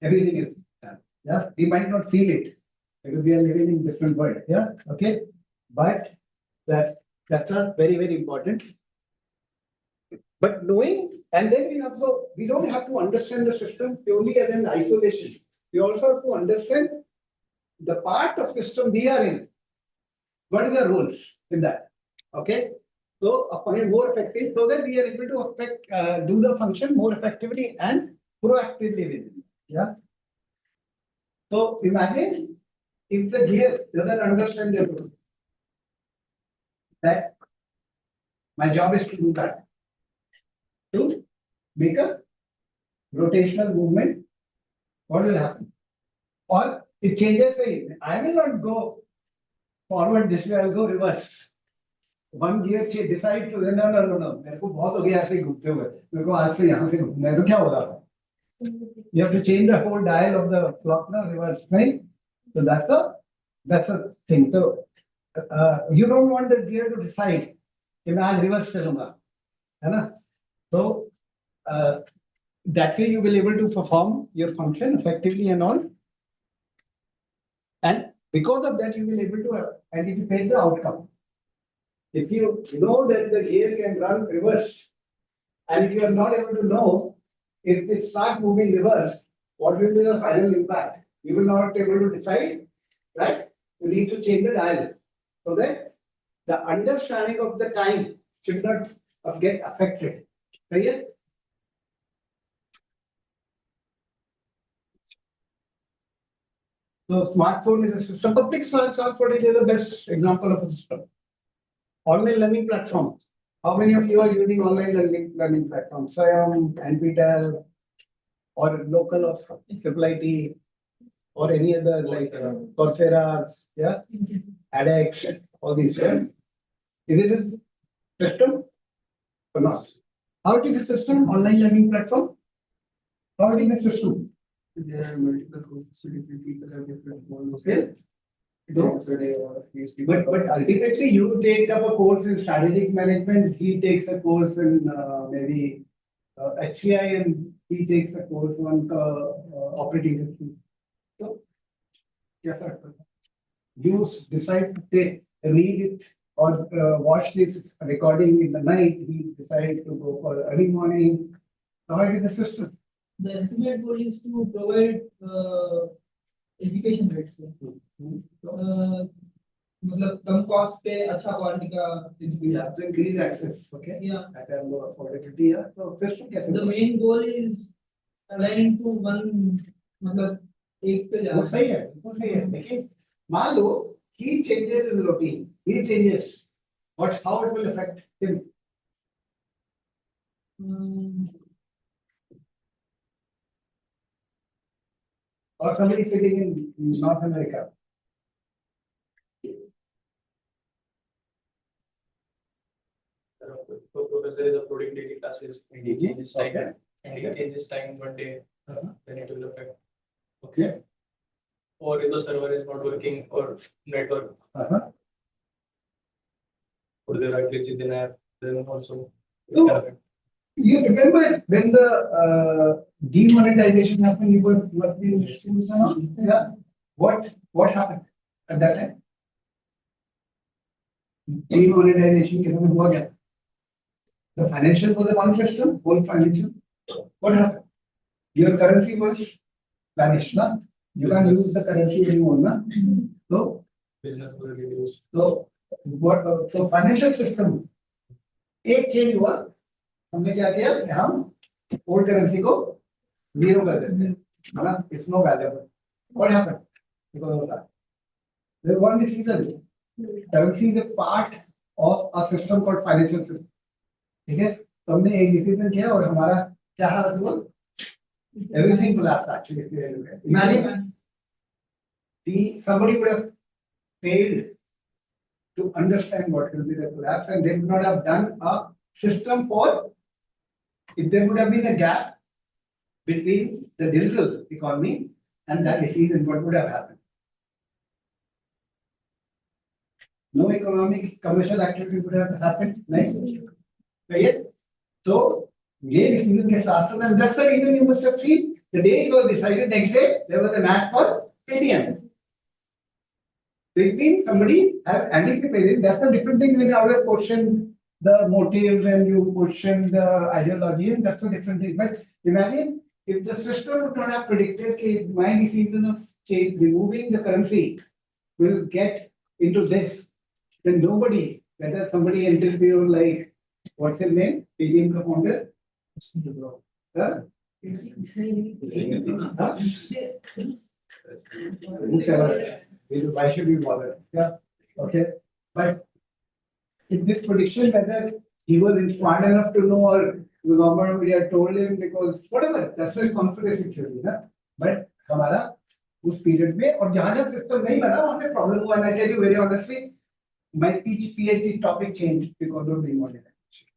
everything is done. Yeah, we might not feel it because we are living in different world. Yeah, okay, but that's a very important. But knowing, and then we don't have to understand the system purely as an isolation. We also have to understand the part of system we are in. What is the roles in that? Okay, so upon it more effective, so that we are able to do the function more effectively and proactively within it. Yeah. So imagine if the gear doesn't understand the role, that my job is to do that, to make a rotational movement. What will happen? Or it changes the, I will not go forward this way, I'll go reverse. One gear decide to no. मेरे को बहुत हो गया ऐसे घूमते हुए, मेरे को आज से यहाँ से घूमना है तो क्या होगा? You have to change the whole dial of the clock now, reverse, right? So that's the thing. So you don't want the gear to decide कि मैं आज reverse चलूँगा, है ना? So that way you will able to perform your function effectively and all. And because of that, you will able to anticipate the outcome. If you know that the gear can run reverse, and if you are not able to know if it starts moving reverse, what will be the final impact? You will not be able to decide that you need to change the dial so that the understanding of the time should not get affected. Clear? So smartphone is a system. Public transport is the best example of a system. Online learning platform. How many of you are using online learning platforms? Swayam, NPTEL, or local of Usability, or any other like Coursera, yeah, edX, all these. Yeah? Is it a system or not? How it is a system? Online learning platform. How it is a system? There are multiple courses, so different people have different goals. Okay. But ultimately, you take up a course in strategic management. He takes a course in maybe HCI, and he takes a course on operating system. So, you decide to read it or watch this recording in the night. He decided to go for early morning. How it is the system? The ultimate goal is to provide education rates. मतलब कम cost पे अच्छा quality का Yeah, to increase access. Okay. Yeah. At a lower affordability. Yeah. So system The main goal is aligned to one, मतलब एक पे वो सही है, बिल्कुल सही है. देखिए, मान लो he changes his routine, he changes. How it will affect him? Or somebody sitting in North America. So professor is uploading daily classes and he changes time. Okay. And he changes time one day, then it will affect. Okay. Or if the server is not working or network, or the right glitches in app, then also. So, you remember when the demonetization happened, you were working in schools and all? Yeah. What happened at that time? Demonetization के समय हुआ क्या? The financial was a one system, whole financial. What happened? Your currency was vanished, na? You can't use the currency anymore, na? So Business will reduce. So what? So financial system एक change हुआ. हमने क्या किया कि हम old currency को zero कर देते हैं, है ना? It's no valuable. What happened? Because of that. There's one decision. Currency is a part of a system called financial system. ठीक है? तो हमने एक decision किया और हमारा क्या हालत हुआ? Everything collapsed actually. Imagine somebody would have failed to understand what will be the collapse, and they would not have done a system for, if there would have been a gap between the digital economy and that disease, and what would have happened? No economic commercial activity would have happened, right? Right? So, ये decision के साथ साथ, and that's the reason you must have seen the day it was decided, next day there was an ad for ATM. So it means somebody has anticipated. That's the different thing when you always question the motives and you question the ideology, and that's a different thing. But imagine if the system would not have predicted that my decision of change, removing the currency will get into this, then nobody, whether somebody interviewed like, what's his name? PDM founder? Huh? Huh? Whosoever. Why should we bother? Yeah. Okay. But in this prediction, whether he was smart enough to know or the government of India told him, because whatever, that's a conspiracy theory, ना? But हमारा उस period में और जहाँ जहाँ system नहीं बना वहाँ पे problem हुआ. And I tell you very honestly, my PhD topic changed because of demonetization.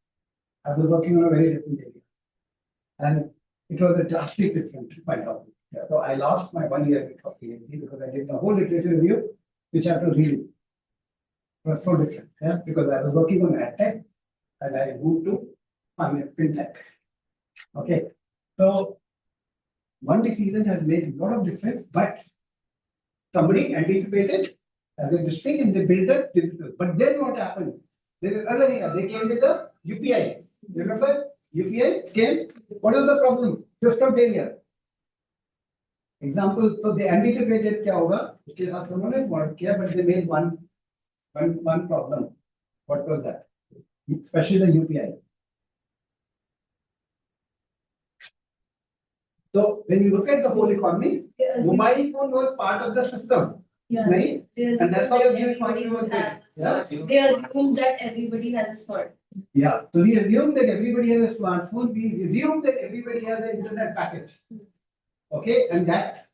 I was working on a very different area, and it was a drastic difference to my topic. Yeah, so I lost my 1 year of PhD because I did the whole literature review, which I have to read. It was so different, yeah, because I was working on AdTech and I moved to FinTech. Okay, so one decision has made a lot of difference, but somebody anticipated as a district and they built a digital. But then what happened? There is another area. They came with the UPI. Remember, UPI came. What was the problem? System failure. Example, so they anticipated क्या होगा, उसके साथ उन्होंने work किया, but they made one problem. What was that? Especially the UPI. So when you look at the whole economy, mobile phone was part of the system. Yeah. Right? And that's how the new economy was built. Yeah. They assume that everybody has a smartphone. Yeah. So we assume that everybody has a smartphone. We assume that everybody has an internet package. Okay, and that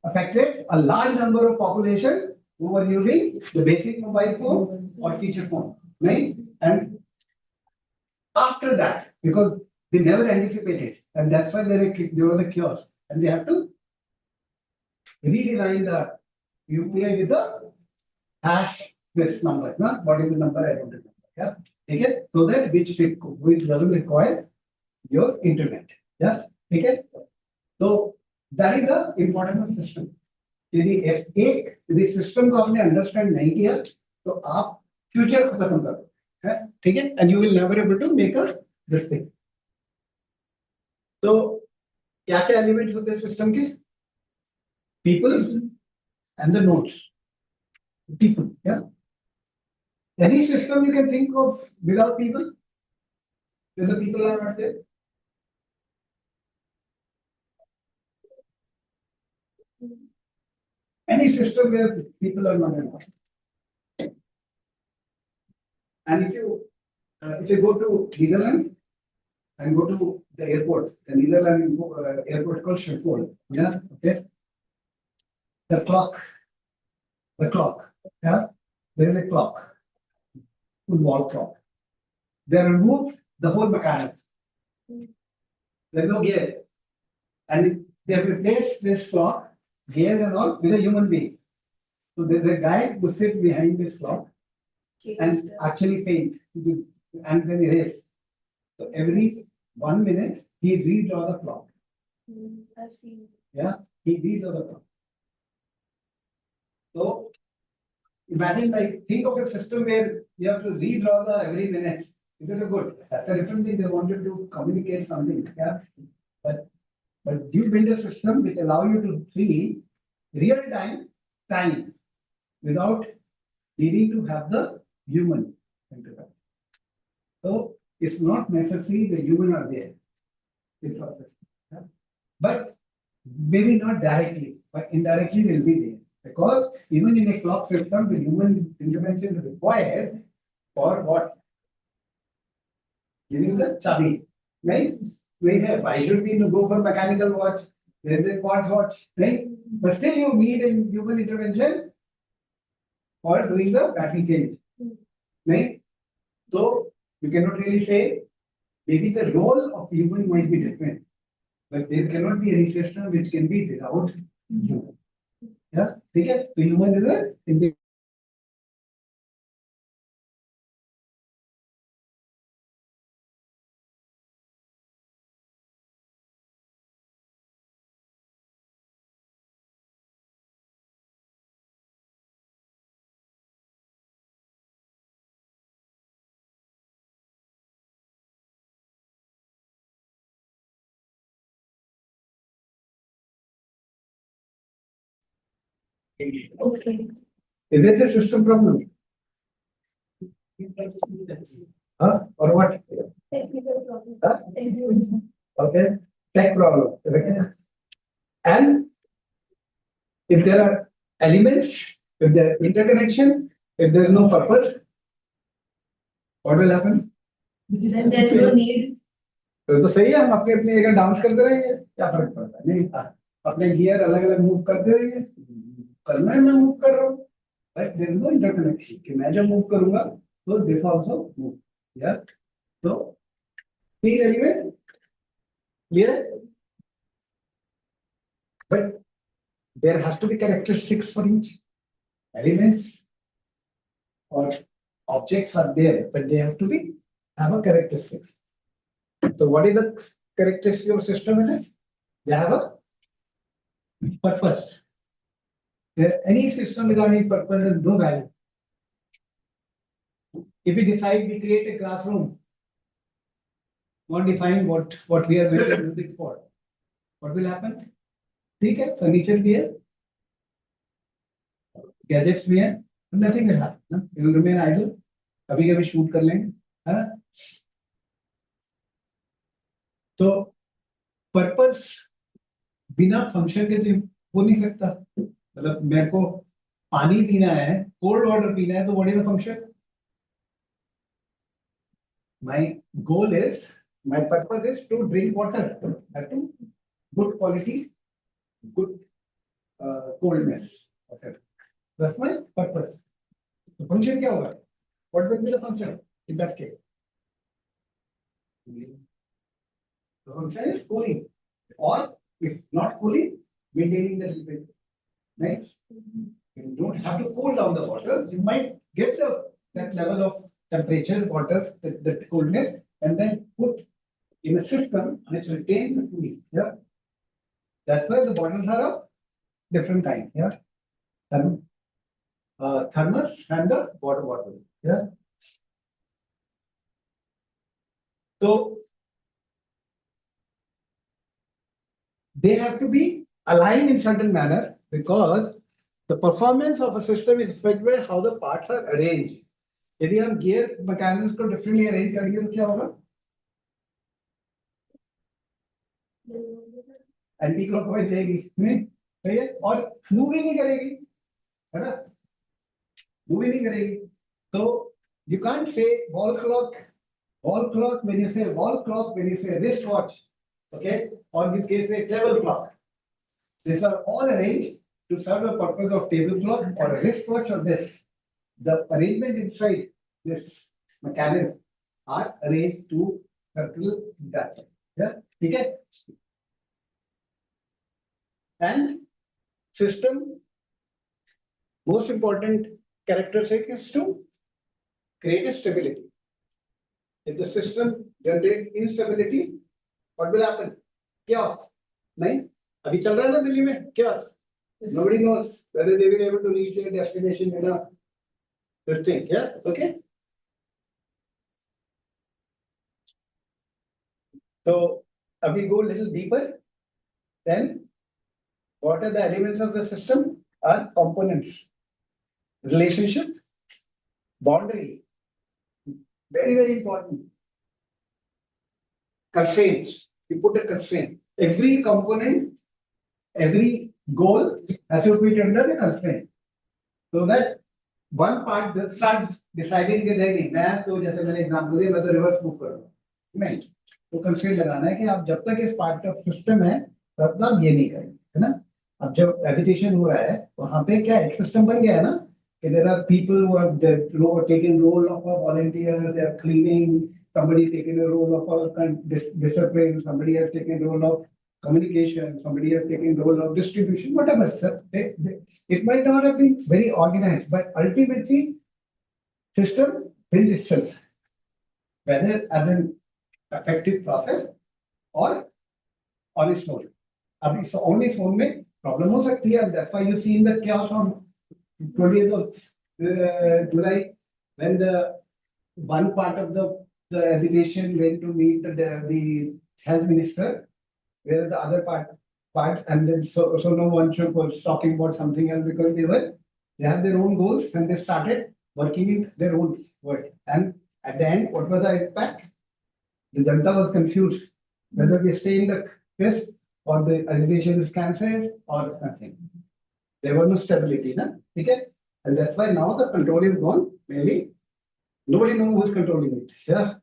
affected a large number of population who were using the basic mobile phone or feature phone, right? And after that, because they never anticipated, and that's why there was a cure, and they have to redesign the UPI with the hash this number. No? What is the number? I don't remember. Yeah, okay, so that which doesn't require your internet. Yeah, okay. So that is the importance of system. यदि यदि system को आपने understand नहीं किया तो आप future को खत्म कर दो, है ठीक है, and you will never able to make a this thing. तो क्या क्या एलिमेंट्स होते हैं सिस्टम के? People and the nodes. People, या any system you can think of without people, when the people are not there. Any system where people are not involved. And if you go to Netherlands and go to the airport, the Netherlands airport called Schiphol, yeah, okay. The clock, yeah, there is a clock, full wall clock. They removed the whole mechanism. There is no gear, and they have replaced this clock, gears and all, with a human being. So there's a guy who sits behind this clock and actually paint and then erase. So every 1 minute he redraw the clock. I've seen. Yeah, he redraw the clock. So imagine, like, think of a system where you have to redraw the every minute. Is it a good? That's a different thing. They wanted to communicate something. Yeah, but you build a system which allow you to see real time without needing to have the human intervention. So it's not necessary the human are there. It's not necessary. Yeah? But maybe not directly, but indirectly will be there. Because even in a clock system, the human intervention is required for what? Giving the chabi, right? Why should we go for mechanical watch? There is a quartz watch, right? But still you need a human intervention for doing the battery change. नहीं, तो you cannot really say maybe the role of human might be different, but there cannot be any system which can be without human. Yeah, ठीक है, तो human is a Okay. is it a system problem? Huh? Or what? Technical problem. Huh? Technical. Okay, tech problem. Okay. And if there are elements, if there are interconnection, if there is no purpose, what will happen? Then there's no need. तो सही है, हम अपने अपने जगह dance करते रहेंगे, क्या फर्क पड़ता है? नहीं, अपने गियर अलग अलग मूव करते रहिए, करना है, मैं मूव कर रहा हूँ, right? There is no interconnection कि मैं जब मूव करूंगा तो दिस आल्सो मूव, या तो तीन एलिमेंट क्लियर है, but there has to be characteristics for each elements और objects are there, but they have to be have a characteristics. So what is the characteristic of system? It is they have a purpose. Any system without any purpose has no value. If we decide we create a classroom, not define what we are going to use it for, what will happen? ठीक है, furniture भी है, gadgets भी है, nothing will happen. It will remain idle. कभी कभी shoot कर लेंगे, है ना? तो पर्पस बिना फंक्शन के तो हो नहीं सकता. मतलब मेरे को पानी पीना है, कोल्ड वाटर पीना है, तो what is the function? My goal is, my purpose is to drink water at good quality, good coldness, that's my purpose. तो फंक्शन क्या होगा? What will be the function in that case? The function is cooling, or if not cooling, maintaining the liquid. Next, you don't have to cool down the water. You might get that level of temperature, water, the coolness, and then put in a system which retains the cooling. Yeah, that's why the bottles are of different kind. Yeah, thermos and the water bottle. Yeah. So they have to be aligned in certain manner because the performance of a system is affected by how the parts are arranged. यदि हम gear mechanism को differently arrange करेंगे तो क्या होगा? Anti clockwise जाएगी, नहीं सही है, और मूव ही नहीं करेगी, है ना? मूव ही नहीं करेगी. तो you can't say wall clock when you say wall clock, when you say wristwatch, okay, or you can say table clock. These are all arranged to serve the purpose of table clock or a wristwatch or this. The arrangement inside this mechanism are arranged to circle that. Yeah, okay. And system most important characteristic is to create a stability. If the system generates instability, what will happen? Chaos. नहीं, अभी चल रहा है ना दिल्ली में chaos. Nobody knows whether they will be able to reach their destination in a this thing. Yeah, okay. So, we go a little deeper. Then, what are the elements of the system? Are components. Relationship, boundary. Very, very important. Constraints. You put a constraint. Every component, every goal has to fit under a constraint. So that one part that starts deciding कि नहीं, मैं तो जैसे मैंने example दिया, मैं तो reverse move करूँगा, नहीं, तो कंस्ट्रेंट लगाना है कि आप जब तक इस पार्ट ऑफ सिस्टम है तब तक ये नहीं करेंगे, है ना? अब जब एजिटेशन हो रहा है वहां पे क्या एक सिस्टम बन गया है ना, there are people who have taken role of a volunteer, they are cleaning, somebody taken a role of a discipline, somebody has taken role of communication, somebody has taken role of distribution, whatever. Sir. It might not have been very organized, but ultimately system built itself, whether as an effective process or on its own. अभी on its own में problem हो सकती है. That's why you see in the chaos on 20th of July, when the one part of the education went to meet the health minister, where the other part and then so no one was talking about something else because they have their own goals and they started working in their own work. And at the end, what was the impact? The Janta was confused whether they stay in the test or the education is cancelled or nothing. There was no stability, na? Okay? And that's why now the control is gone. Mainly, nobody knows who's controlling it. Yeah.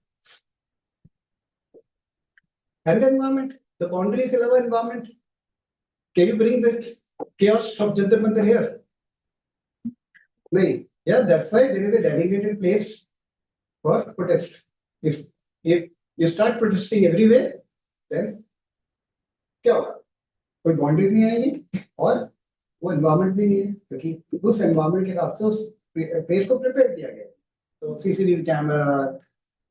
And the environment, the boundaries level environment. Can you bring the chaos of Jantar Mantar here? No. Yeah, that's why there is a dedicated place for protest. If you start protesting everywhere, then क्या होगा? कोई boundaries नहीं आएगी और वो environment भी नहीं है क्योंकि उस environment के हिसाब से उस place को prepare किया गया है. So CCTV camera,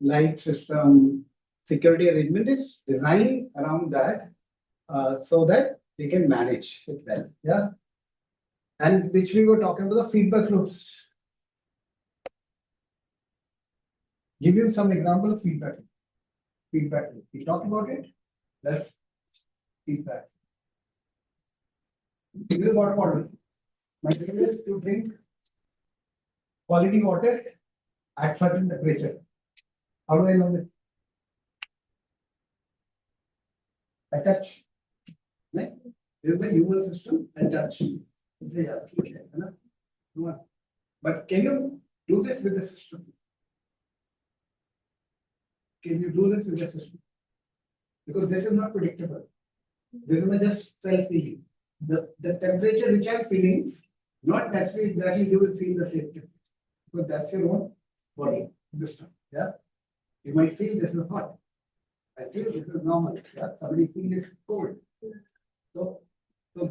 light system, security arrangement is designed around that so that they can manage it well. Yeah. And which we were talking about the feedback loops. Give you some example of feedback. Feedback loop. We talked about it. That's feedback. Single water bottle. My goal is to drink quality water at certain temperature. How do I know this? I touch. Right? This is the human system and touch. But can you do this with the system? Can you do this with the system? Because this is not predictable. This is just self-feeling. The temperature which I'm feeling, not necessarily exactly you will feel the same temperature. Because that's your own body system. Yeah. You might feel this is hot. I feel this is normal. Yeah. Somebody feels it's cold. So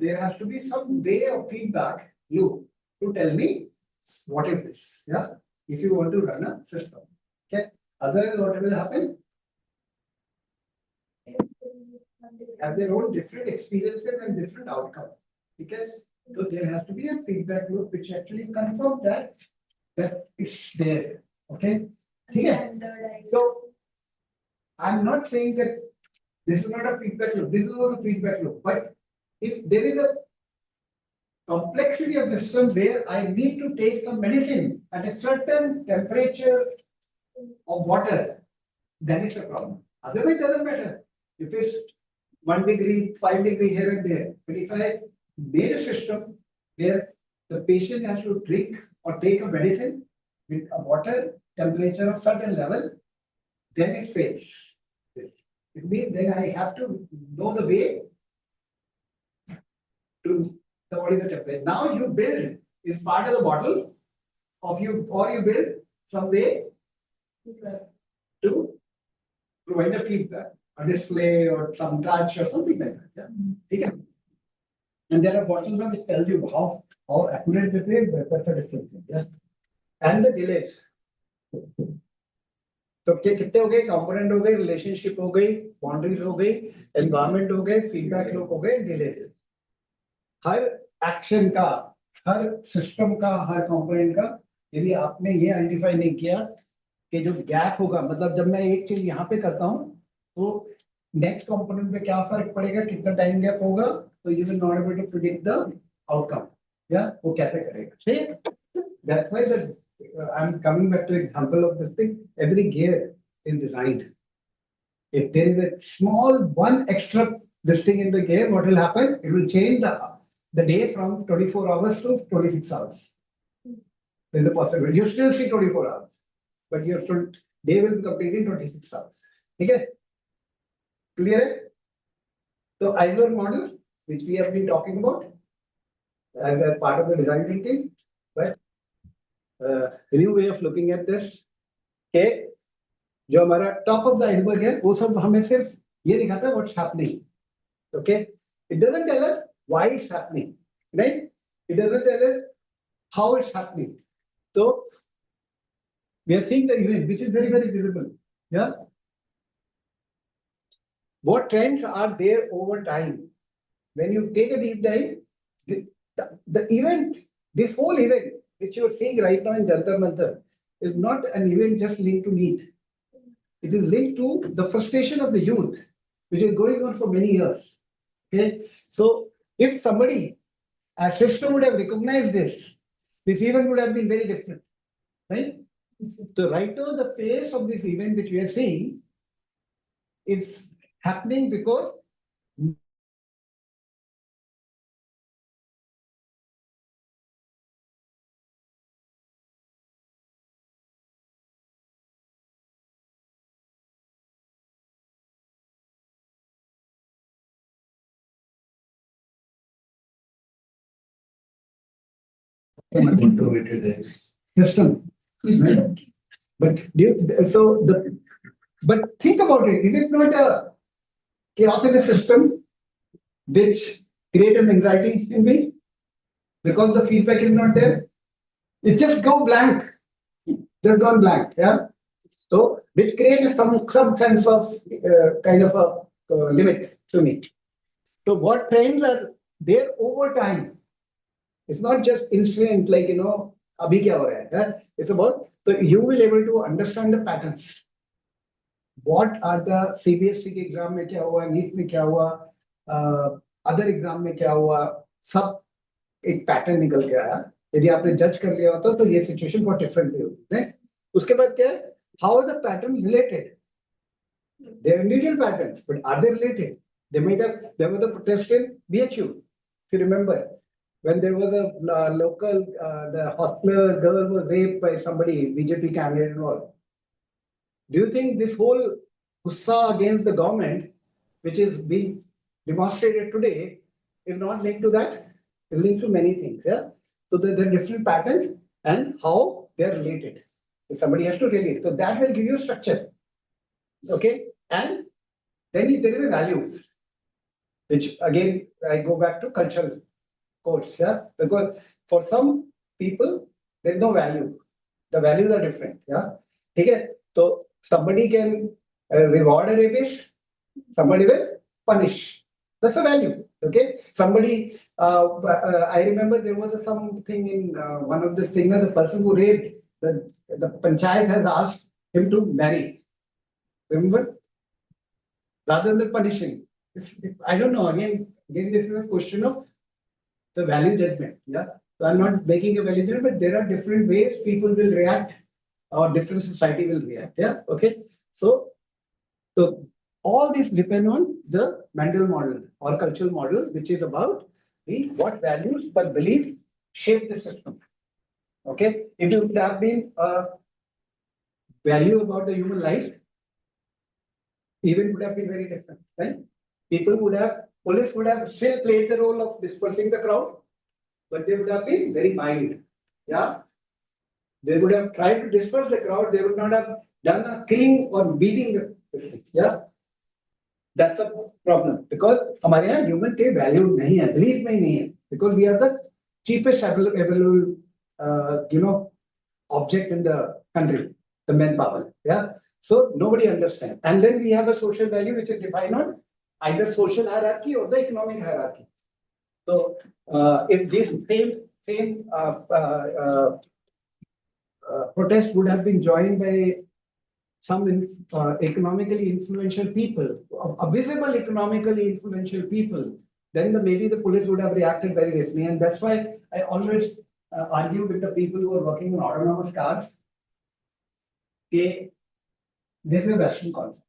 there has to be some way of feedback loop to tell me what is this. Yeah. If you want to run a system. Okay. Otherwise, what will happen? Have their own different experiences and different outcomes. Because so there has to be a feedback loop which actually confirms that it's there. Okay. Yeah. So I'm not saying that this is not a feedback loop. This is not a feedback loop. But if there is a complexity of the system where I need to take some medicine at a certain temperature of water, then it's a problem. Otherwise, it doesn't matter. If it's 1 degree, 5 degree here and there, but if I made a system where the patient has to drink or take a medicine with a water temperature of certain level, then it fails. It means then I have to know the way to the what is the temperature. Now you build is part of the bottle of you, or you build some way to provide a feedback, a display or some touch or something like that. Yeah. Okay. And there are bottles now which tell you how accurate this is, that's a different thing. Yeah. And the delays. तो कितने हो गए? Component हो गए, relationship हो गई, boundaries हो गई, एनवायरनमेंट हो गए, फीडबैक लूप हो गए, डिलेज. हर एक्शन का, हर सिस्टम का, हर कंपोनेंट का यदि आपने ये आइडेंटिफाई नहीं किया कि जो गैप होगा, मतलब जब मैं एक चीज यहाँ पे करता हूँ तो नेक्स्ट कंपोनेंट पे क्या फर्क पड़ेगा, कितना टाइम गैप होगा, तो you will not able to predict the outcome. या वो कैसे करेगा? ठीक. That's why the I'm coming back to example of this thing. Every gear is designed. If there is a small one extra this thing in the gear, what will happen? It will change the day from 24 hours to 26 hours. There's a possibility. You still see 24 hours, but your day will be completed in 26 hours. Okay? Clear? So Iceberg model, which we have been talking about as a part of the design thinking, but a new way of looking at this. Okay, जो हमारा top of the iceberg है, वो सब हमें सिर्फ ये दिखाता है what's happening. Okay, it doesn't tell us why it's happening, right? It doesn't tell us how it's happening. So we are seeing the event, which is very, very visible. Yeah. What trends are there over time? When you take a deep dive, the event, this whole event, which you are seeing right now in Jantar Mantar, is not an event just linked to NEET. It is linked to the frustration of the youth, which is going on for many years. Okay, so if somebody, a system would have recognized this event would have been very different, right? So right now, the phase of this event which we are seeing is happening because Automated system. Right? But but think about it. Is it not a chaos in a system which create an anxiety in me because the feedback is not there? It just go blank, just gone blank. Yeah. So which creates some sense of kind of a limit to me. So what trends are there over time? It's not just instant, like abhi kya ho raha hai. Yeah? It's about, so you will able to understand the patterns. What are the CBSE के exam में क्या हुआ, NEET में क्या हुआ, other exam में क्या हुआ, सब एक पैटर्न निकल के आया. यदि आपने जज कर लिया होता तो ये सिचुएशन बहुत डिफरेंट होगी. उसके बाद क्या है, how are the pattern related? They are individual patterns, but are they related? They might have, there was a protest in BHU, if you remember, when there was a local, the hospital girl was raped by somebody, BJP candidate and all. Do you think this whole gussa against the government, which is being demonstrated today, is not linked to that? It's linked to many things. Yeah. So there are different patterns and how they are related. If somebody has to relate, so that will give you structure. Okay, and then there is a values, which again I go back to cultural codes. Yeah, because for some people there is no value. The values are different. Yeah. Okay. So somebody can reward a rapist, somebody will punish. That's a value. Okay. Somebody, I remember there was something in one of the things, the person who raped, the panchayat has asked him to marry. Remember? Rather than punishing. I don't know. Again, this is a question of the value judgment. Yeah. So I'm not making a value judgment, but there are different ways people will react or different society will react. Yeah. Okay. So all these depend on the mental model or cultural model, which is about the what values but beliefs shape the system. Okay. If it would have been a value about the human life, event would have been very different, right? Police would have still played the role of dispersing the crowd, but they would have been very mild. Yeah. They would have tried to disperse the crowd. They would not have done a killing or beating the person. Yeah. That's the problem because हमारे यहाँ human के value नहीं है, belief में ही नहीं है, because we are the cheapest available, object in the country, the manpower. Yeah. So nobody understands. And then we have a social value which is defined on either social hierarchy or the economic hierarchy. So if this same protest would have been joined by some economically influential people, visible economically influential people, then maybe the police would have reacted very differently. And that's why I always argue with the people who are working on autonomous cars. Okay, this is a Western concept.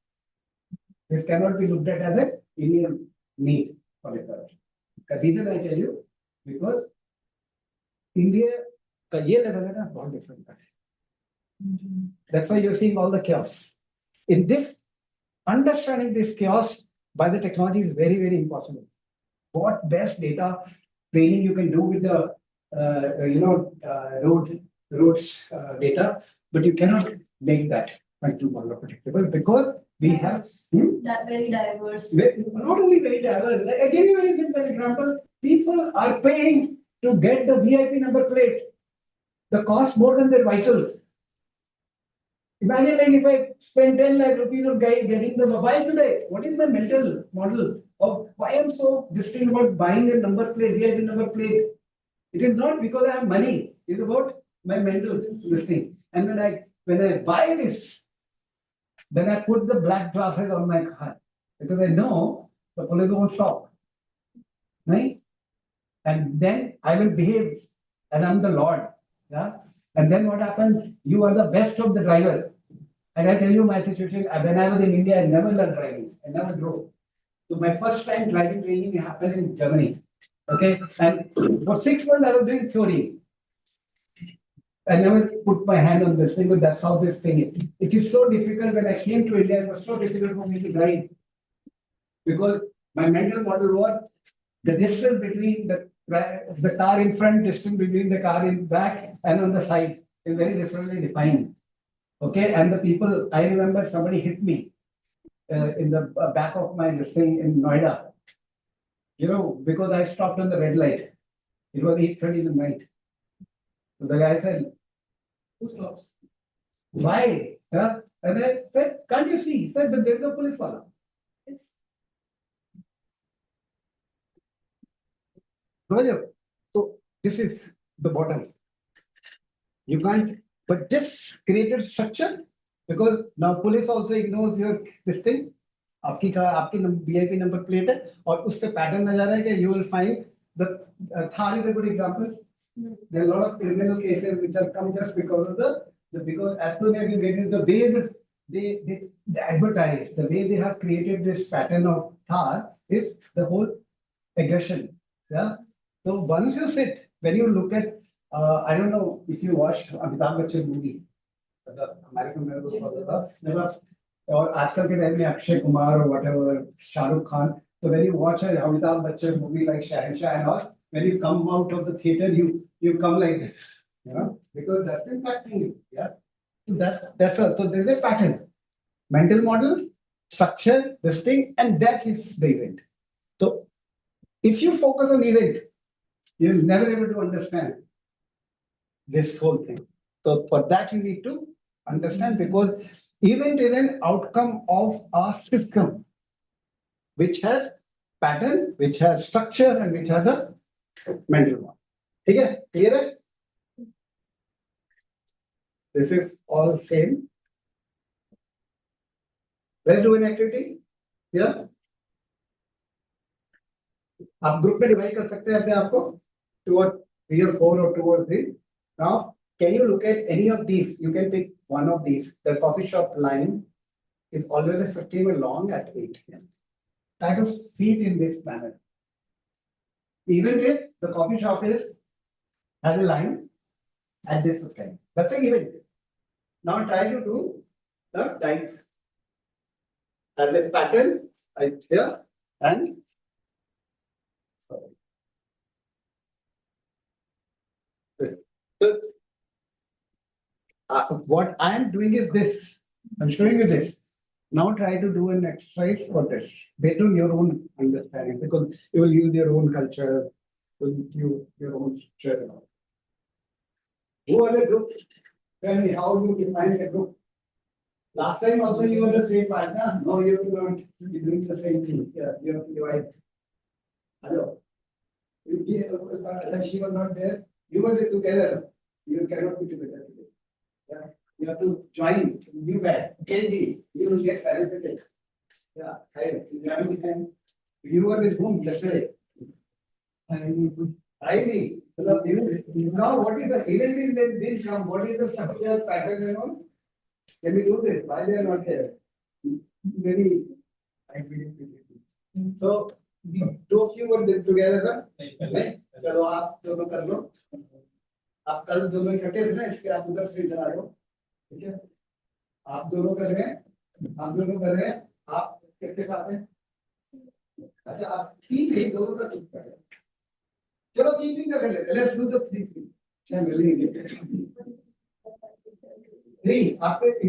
This cannot be looked at as an Indian need for it. The reason I tell you, because India का ये level है ना बहुत different है. That's why you're seeing all the chaos. In this, understanding this chaos by the technology is very, very impossible. What best data training you can do with the road roads data, but you cannot make that multi-lingual predictable because we have That very diverse. not only very diverse. I give you a very simple example. People are paying to get the VIP number plate. The cost more than their vitals. Imagine like if I spend 10 lakh rupees on getting the mobile today, what is my mental model of why I'm so distinct about buying a number plate, VIP number plate? It is not because I have money. It's about my mental listening. And when I buy this, then I put the black glasses on my car because I know the police won't stop. Right? And then I will behave, and I'm the Lord. Yeah. And then what happens? You are the best of the driver. And I tell you my situation. When I was in India, I never learned driving. I never drove. So my first time driving training happened in Germany. Okay. And for 6 months I was doing theory. I never put my hand on this thing, but that's how this thing is. It is so difficult. When I came to India, it was so difficult for me to drive because my mental model was the distance between the car in front, distance between the car in back and on the side is very differently defined. Okay, and the people, I remember somebody hit me in the back of my thing in Noida. You know, because I stopped on the red light. It was 8:30 in the night. So the guy said, "Who stops? Why?" Huh? And I said, "Can't you see?" He said, "But there's no police follow." So this is the bottom. You can't, but this created structure because now police also ignores your this thing. आपकी VIP number plate है और उससे pattern नजर आएगा. You will find the Thar is a good example. There are a lot of criminal cases which have come just because of because as soon as you get into the way they advertise, the way they have created this pattern of Thar is the whole aggression. Yeah. So once you sit, when you look at, I don't know if you watched Amitabh Bachchan movie, the American or आजकल के time में Akshay Kumar or whatever, Shahrukh Khan. So when you watch a Amitabh Bachchan movie like Shahenshah and all, when you come out of the theater, you come like this, you know, because that's impacting you. Yeah. So that's all. So there's a pattern, mental model, structure, this thing, and that is the event. So if you focus on event, you're never able to understand this whole thing. So for that you need to understand because event is an outcome of a system which has pattern, which has structure, and which has a mental model. Okay, clear? This is all same. Let's do an activity. Yeah. आप group में divide कर सकते हैं अपने आप को 2 or 3 or 4 or 2 or 3. Now, can you look at any of these? You can pick one of these. The coffee shop line is always a 15 long at 8 p.m. Try to see it in this manner. Event is the coffee shop has a line at this time. That's the event. Now try to do the time. And the pattern right here and sorry. So what I am doing is this. I'm showing you this. Now try to do an exercise for this based on your own understanding because you will use your own culture, will use your own structure. Who are the group? Tell me how you define a group. Last time also you were the same partner. No, you will not be doing the same thing. Yeah, you have to divide. Hello. She was not there. You were there together. You cannot be together today. Yeah. You have to join. You back. Candy. You will get benefited. Yeah. You were with whom yesterday? Ivy. Now what is the event is they did come? What is the structure pattern and all? Can we do this? Why they are not there? Maybe so two of you were together, ना? चलो आप दोनों कर लो. आप कल दोनों इकट्ठे थे ना इसके आप उधर से इधर आ जाओ. ठीक है? आप दोनों कर रहे हैं. हम दोनों कर रहे हैं. आप कितने खाते हैं? अच्छा आप 3 नहीं दोनों का चुप कर. चलो 3 का कर लेते. Let's do the 3. 3 आपके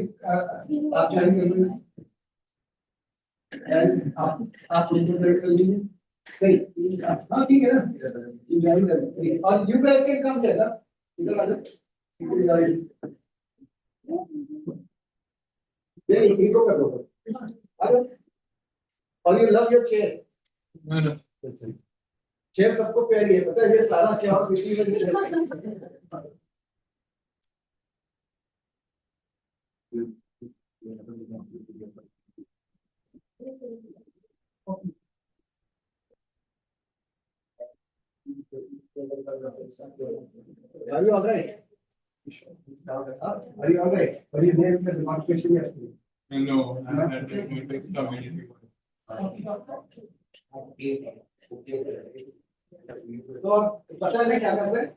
आप ज्वाइन कर लीजिए आप उनको कर लीजिए नहीं हाँ ठीक है ना ज्वाइन कर लीजिए और यू गाइस कैन कम देना इधर आ जाओ ये इनको कर दो आ जाओ और you love your chair chair सबको प्यारी है पता है ये सारा क्या और इसी में Are you all right? Are you all right? Are you there with the demonstration yesterday? No, I had to come immediately. तो पता है क्या करते हैं?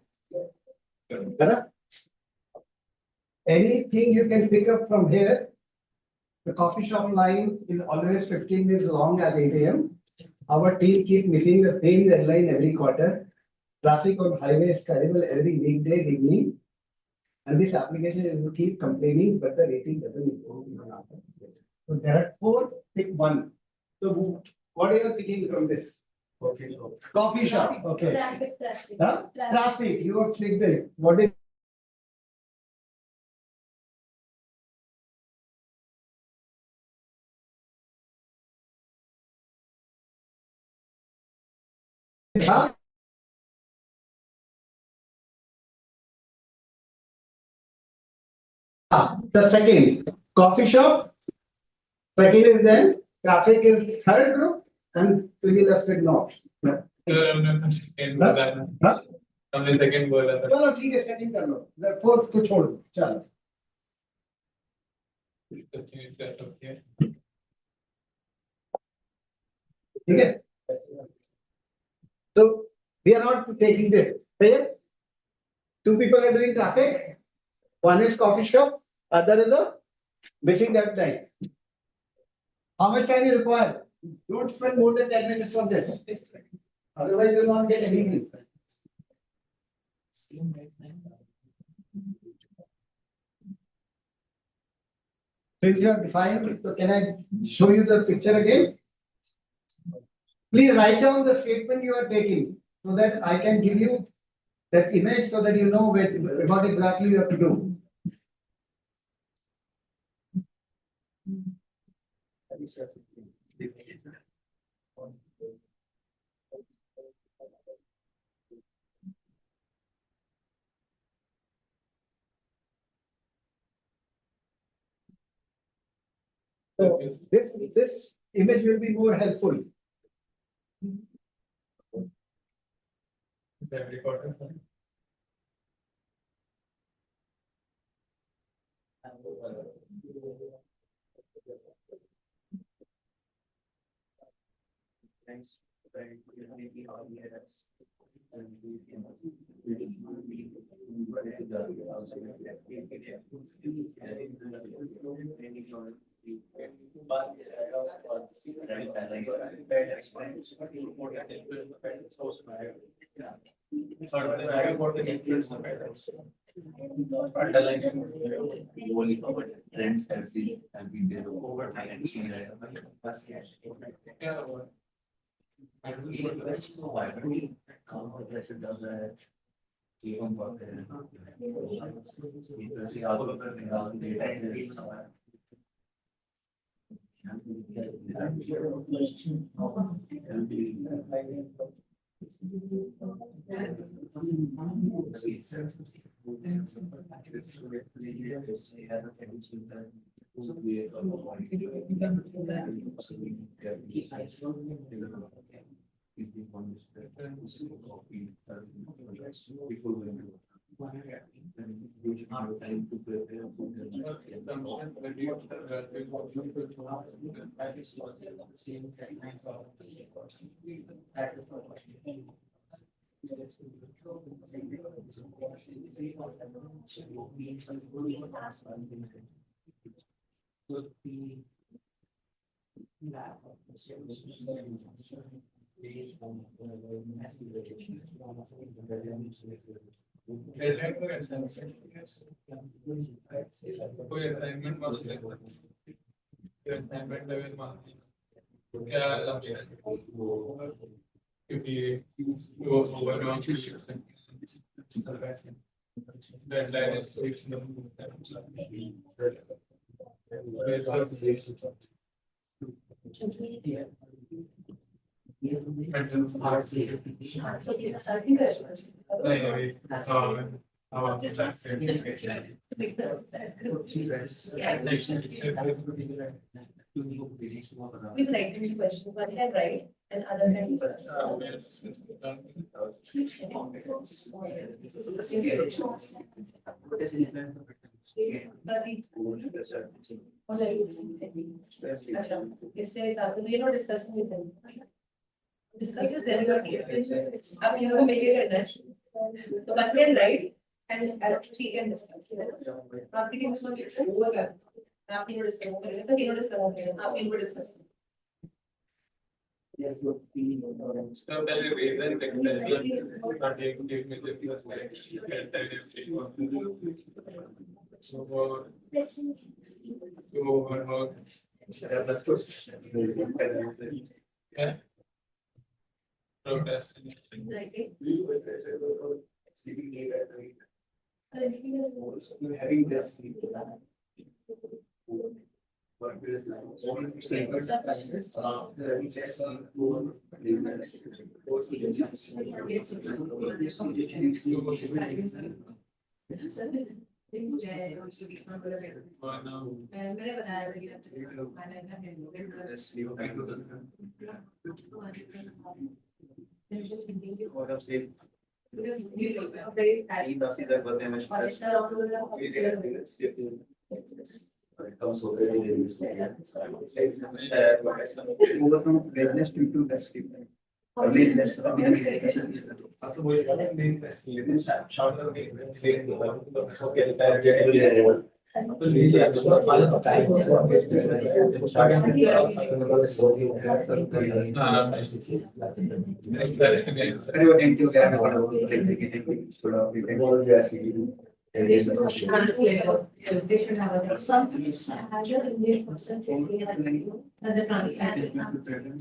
Anything you can pick up from here. The coffee shop line is always 15 minutes long at 8 a.m. Our team keep missing the same deadline every quarter. Traffic on highway is terrible every weekday evening. And this application will keep complaining, but the rating doesn't improve. So there are 4, pick one. So what are you picking from this? Coffee shop. Coffee shop, okay. Traffic. Huh? Traffic, you have picked it. What is huh? The second, coffee shop. Second is then traffic is third group and to be left with not. हाँ? हमने second बोला था चलो ठीक है second कर लो fourth को छोड़ दो चलो ठीक है so we are not taking this clear 2 people are doing traffic one is coffee shop other is the missing that time how much time you require don't spend more than 10 minutes on this otherwise you will not get anything since you have defined so can I show you the picture again please write down the statement you are taking so that I can give you that image so that you know what exactly you have to do. So this image will be more helpful. Globally forward trends have been there over time and change. Deadline को कैसे कोई assignment marks लेगा assignment level marks क्या लक्ष्य है क्योंकि वो overall deadline is 6 Please write these questions. One can write and other can discuss. इससे discussing with them. Discuss with them. अब ये तो मेरे करना है. तो one can write and she can discuss. आपकी टीम में आप तीनों डिस्कस करेंगे तो तीनों डिस्कस करेंगे आप इनको डिस्कस करें So पहले reason Having this. मैंने बताया Overcome business due to less sleep. Laziness. They should translate. They should have a. Some English person as a translator.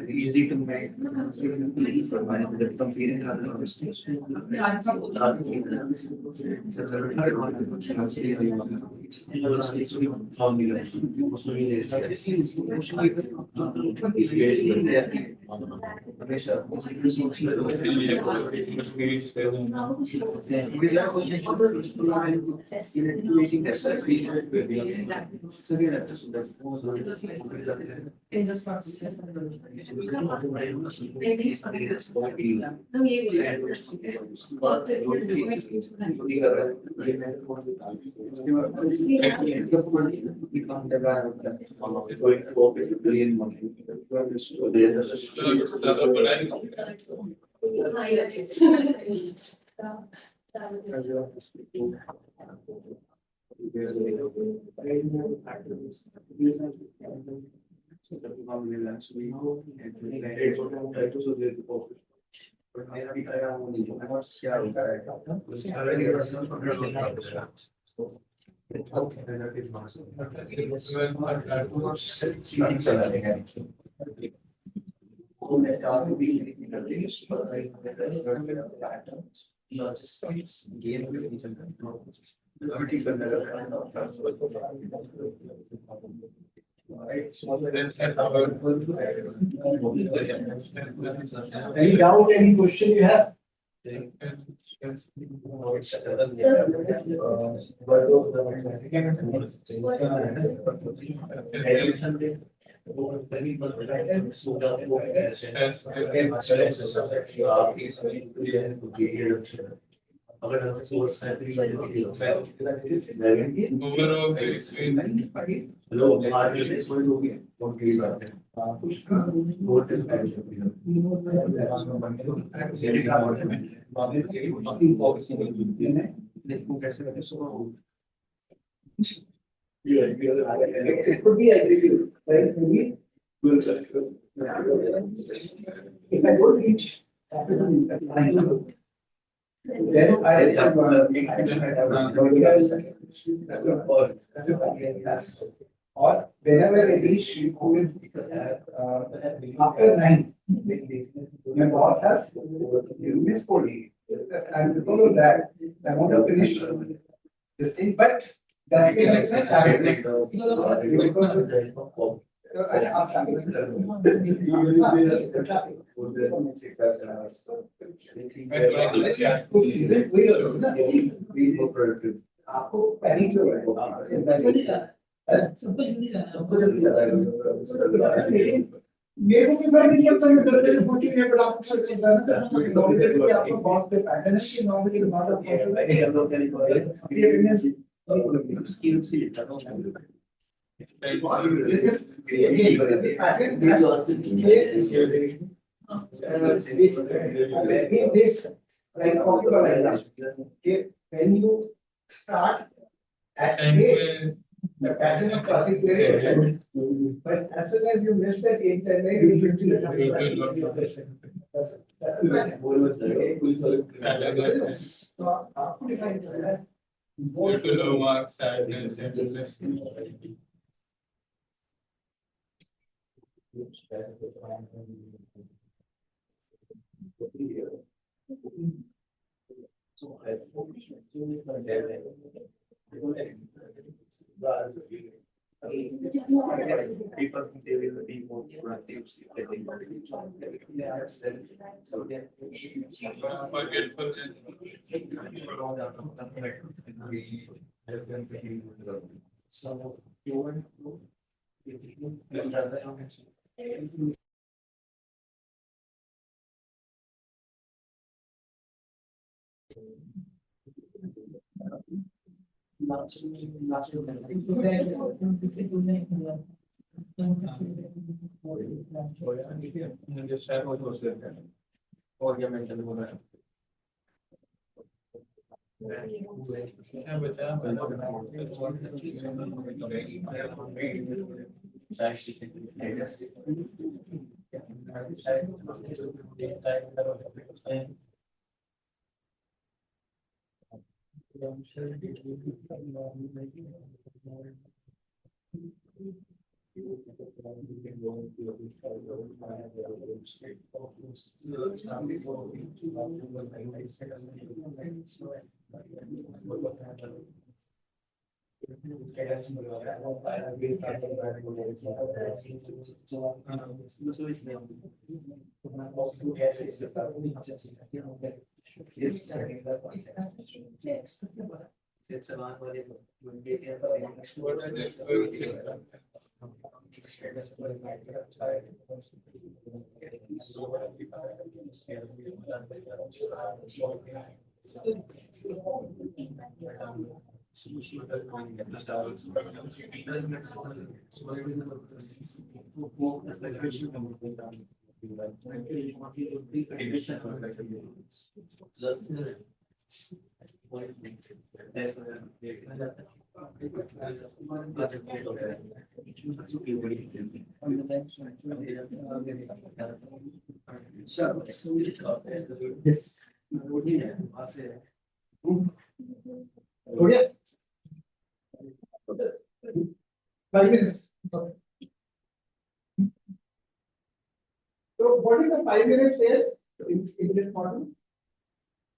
Easy to make. In this process. Any doubt, any question you have? It could be aggregate, right? Maybe. If I don't reach capital impact, then I or whenever I reach after 9, my boss has missed 40. And because of that, I want to finish this thing, but that's my target. आपको panic क्यों है? सब कुछ जल्दी जाना है। मेरे को भी बड़ी दिक्कत है, मैं 10 बजे पहुंची है, पर आपको सब चलता है ना, नॉर्मली कोई आपको बहुत पे पैटर्न है कि normally not of skills he when you start at 8, the pattern of classic play, but as soon as you miss that 8, then you will be low marks, sadness, and people think they will be more productive if they think so you want to last just share what was there. Or you mentioned what it's a lot where will be there for the next Yes. Oh yeah. 5 minutes. Okay. So what is the 5 minutes phase in this model?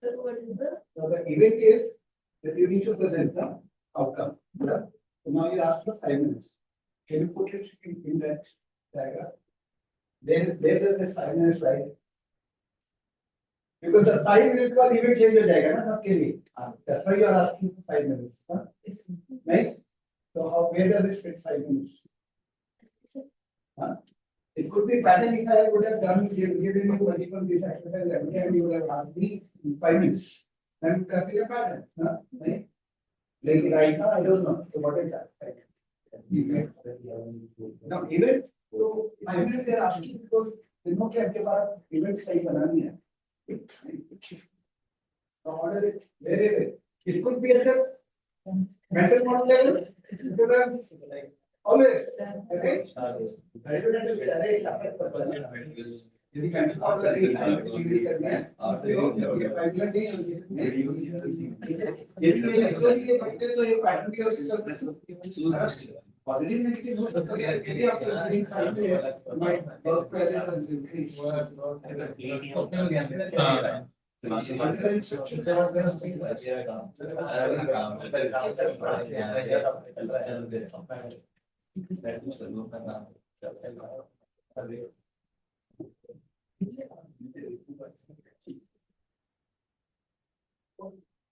What is the? So the event is that you need to present the outcome. Yeah. So now you ask for 5 minutes. Can you put it in that diagram? Then this 5 minutes right? Because the 5 minutes was event change हो जाएगा ना सबके लिए. That's why you are asking for 5 minutes. Huh? Right? So how where does it fit 5 minutes? Huh? It could be pattern if I would have done given you multiple these exercises every time you would have asked me in 5 minutes. Then it could be a pattern. Huh? Right? Like right now I don't know. So what is that? Right? Now event so 5 minutes they are asking because they know कि आपके पास event सही बनानी है. Order it wherever. It could be at the mental model level, Always. Okay. यदि मैं actually ये करते तो ये पैटर्न की पॉजिटिव नेगेटिव हो सकता है यदि आप रीडिंग साइड में वर्क पहले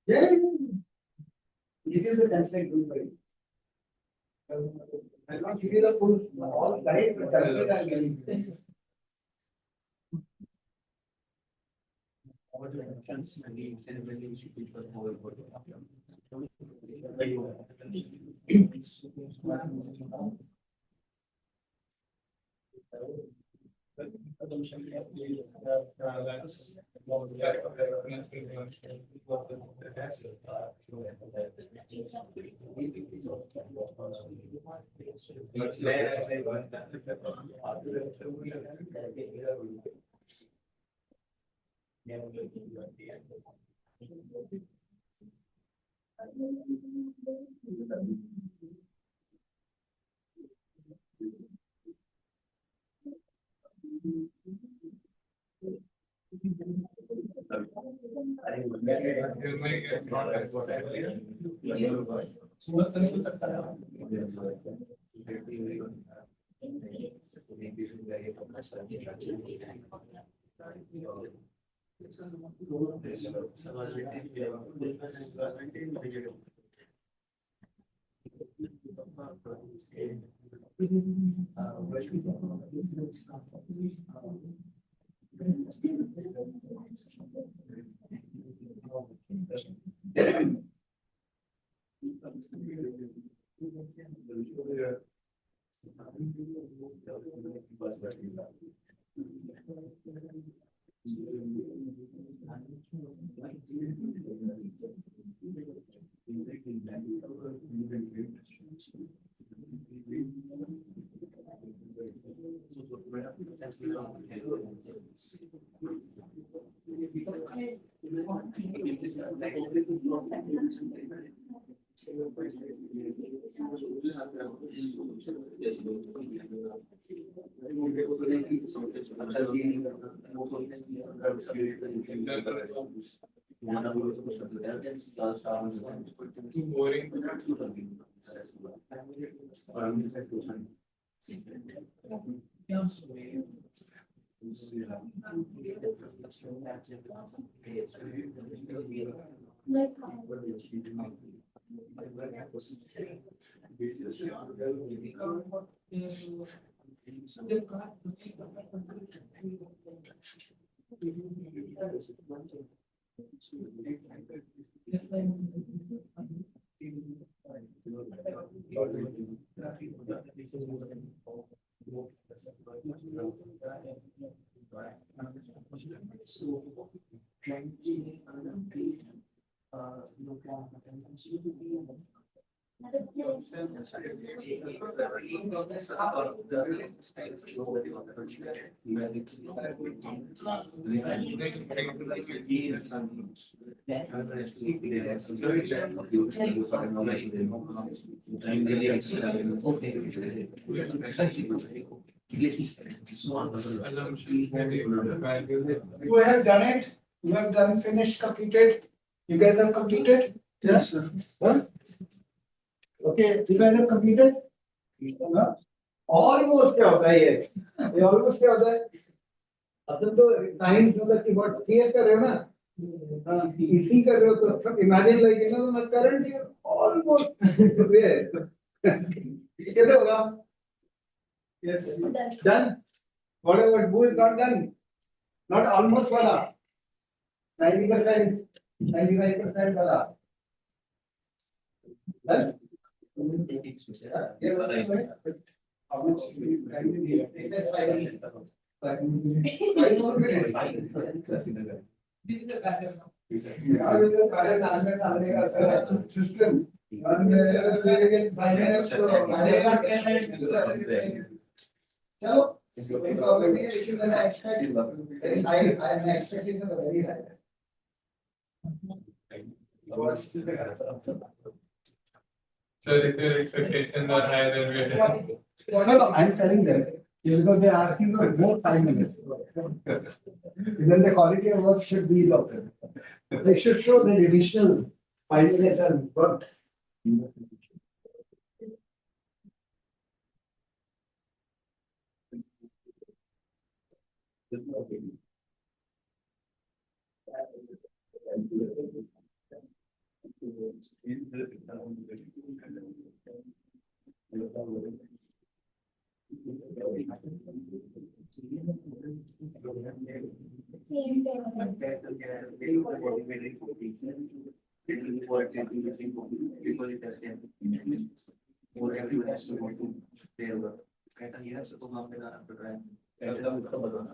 Yeah, it is a template group. I can't give you the full all guide, but template I'm giving you. You have done it. You have done, finished, completed. You guys have completed? Yes, sir. Huh? Okay, you guys have completed? Huh? Almost क्या होता है ये almost क्या होता है अब तो science मतलब कि बहुत क्लियर कर रहे हो ना इसी कर रहे हो तो सब इमेजिन लाइक यू नो तो मैं करंट इज ऑलमोस्ट देयर कितने होगा yes done whatever who is not done not almost वाला 90% 95% वाला done how much time you need? It is 5 minutes. 5 more minutes. Yeah, with the current answer डालने का system चलो कोई प्रॉब्लम नहीं है लेकिन मैंने expect very high I am expecting very high So if your expectations are higher than we are. no I'm telling them because they're asking for more 5 minutes then the quality of work should be lower they should show the additional 5 minutes and work Or everyone has to go to their work. कहता ये है सबको काम पे जाना पड़ रहा है कहता है उसका बताना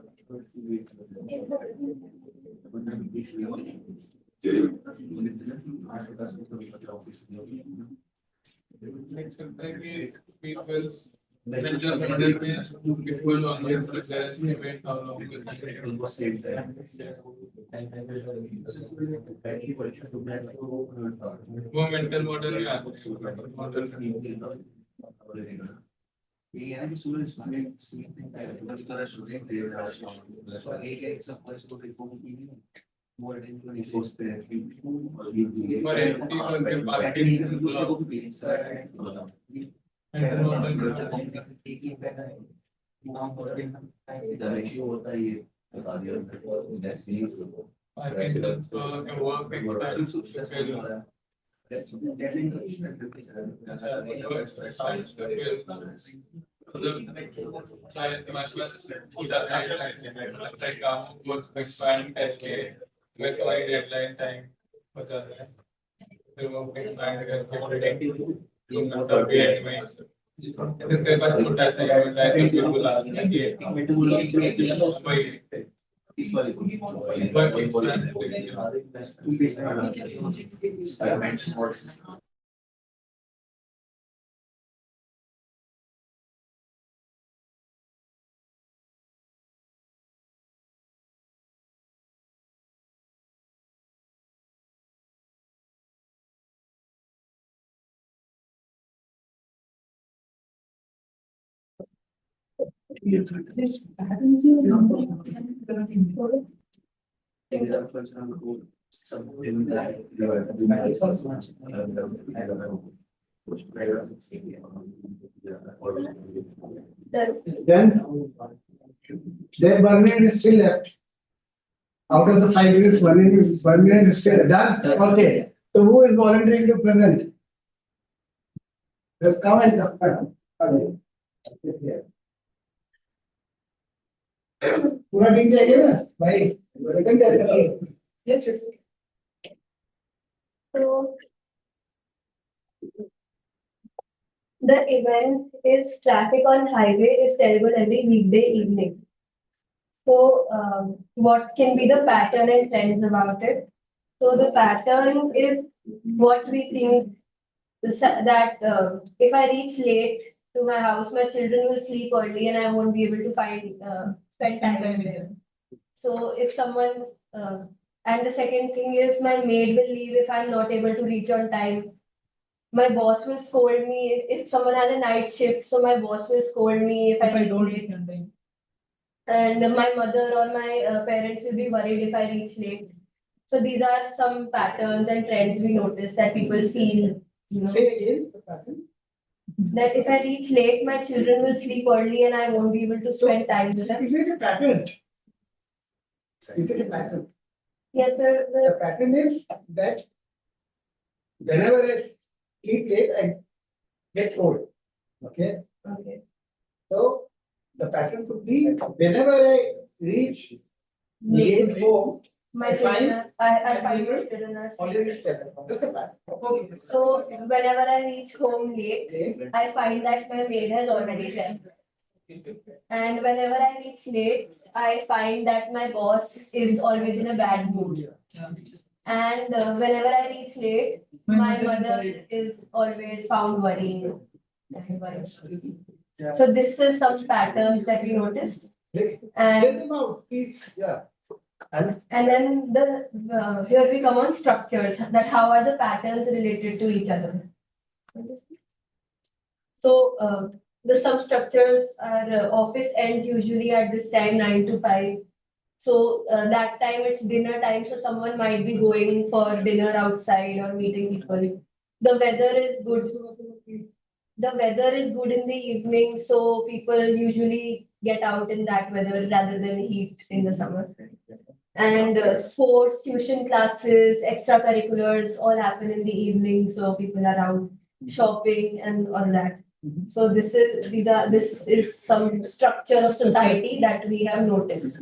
People's mental model में people on their presence event how long will it was saved there. वो mental model में आता है ये है कि सूरज स्टूडेंट सीखते हैं तो तरह स्टूडेंट दे रहा है एक एक सब पर इसको रिपोर्ट की नहीं more attention resource पे पर एंटी करके पार्टी लोगों को भी mental model एक ही पैदा है नाम डायरेक्टली होता है ये बता दिया जैसे participants can work in time with wide deadline time बता रहे हैं फिर वो अपने client करके इसके पास छोटा सा इवेंट है तो फिर बुला लेंगे इस वाले को then their 1 minute is still left. Out of the 5 minutes, 1 minute is still done. Okay. So who is volunteering to present? Just come and come. पूरा टीम चाहिए ना भाई Yes, yes. So the event is traffic on highway is terrible every weekday evening. So what can be the pattern and trends about it? So the pattern is what we think that if I reach late to my house, my children will sleep early and I won't be able to spend time with them. So if someone and the second thing is my maid will leave if I'm not able to reach on time. My boss will scold me if someone has a night shift. So my boss will scold me if I don't reach late. reach on time. And my mother or my parents will be worried if I reach late. So these are some patterns and trends we notice that people feel. Say again the pattern. That if I reach late, my children will sleep early and I won't be able to spend time with them. Is it a pattern? Is it a pattern? Yes, sir. The pattern is that whenever I sleep late, I get old. Okay. Okay. So the pattern could be whenever I reach late home, My I find- children, I find my children are already sleeping. stepped. That's the pattern. So whenever I reach home late, Okay. I find that my maid has already left. And whenever I reach late, I find that my boss is always in a bad mood. And whenever I reach late, my mother is always found worrying. And worrying. So this is some patterns that we noticed. Let And them out, please, yeah. And then here we come on structures, that how are the patterns related to each other. So the substructures are office ends usually at this time 9 to 5. So that time it's dinner time, so someone might be going for dinner outside or meeting people. The weather is good. The weather is good in the evening, so people usually get out in that weather rather than heat in the summer. And sports, tuition classes, extracurriculars all happen in the evening, so people are out shopping and all that. So this is some structure of society that we have noticed.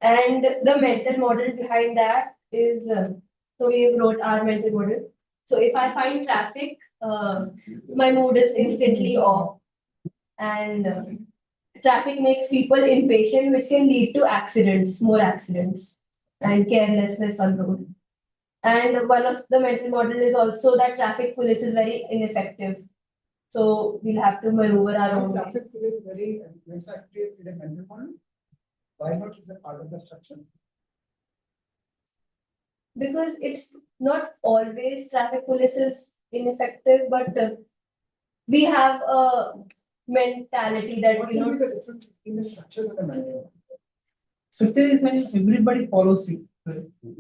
And the mental model behind that is, so we wrote our mental model. So if I find traffic, my mood is instantly off. And traffic makes people impatient, which can lead to accidents, more accidents, and carelessness on road. And one of the mental model is also that traffic police is very ineffective. So we'll have to maneuver our own way. traffic is very effective in a mental model. Why not is a part of the structure? Because it's not always traffic police is ineffective, but we have a mentality that, What you will know, be the difference in the structure of the manual? Structure is when everybody follows it.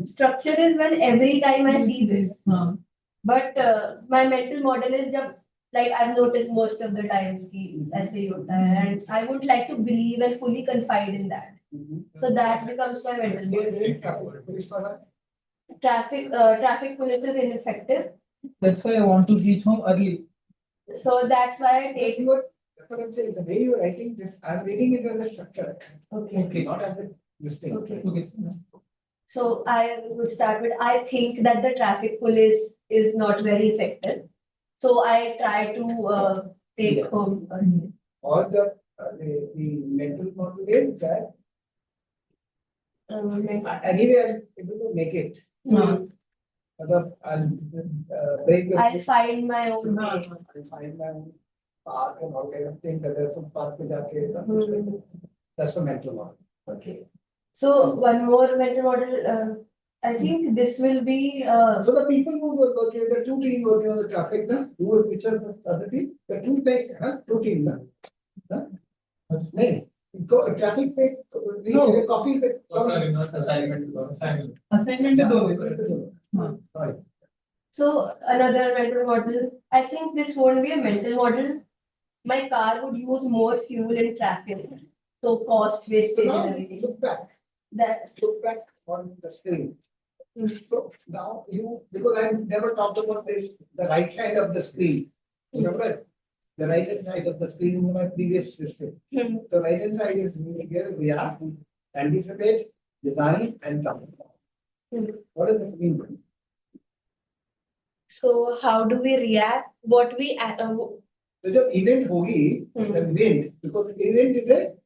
structure is when every time I see this. हाँ. But my mental model is जब, like I've noticed most of the time कि ऐसे ही होता है, and I would like to believe and fully confide in that. So that becomes my mental model. Traffic police is ineffective. That's why I want to reach home early. So that's why I take. That's what I'm saying, the way you are writing this, I'm reading it as a structure, Okay. not as a this thing. Okay. Okay. So I would start with, I think that the traffic police is not very effective. So I try to take home early. Or the mental model is that anyway, I'm able to make it. I'll break the. I'll find my own way. I'll find my own path and all kind of things, that there's some path to that. That's the mental model. Okay. So one more mental model, I think this will be, So the people who were working, the two teams working on the traffic, na, who was which was the other team? The two types, two teams. No, traffic पे No. coffee पे. Sorry, not assignment. Assignment से दो होगा. हाँ. Sorry. so another mental model, I think this won't be a mental model. My car would use more fuel in traffic. So cost So wastage now and everything. look back on the screen. So now because I never talked about this, the right side of the screen. Remember? The right hand side of the screen in my previous system. The right hand side is here, react, anticipate, design, and transform. What does this mean? So how do we react? What we So the event hogi, the event, because event is the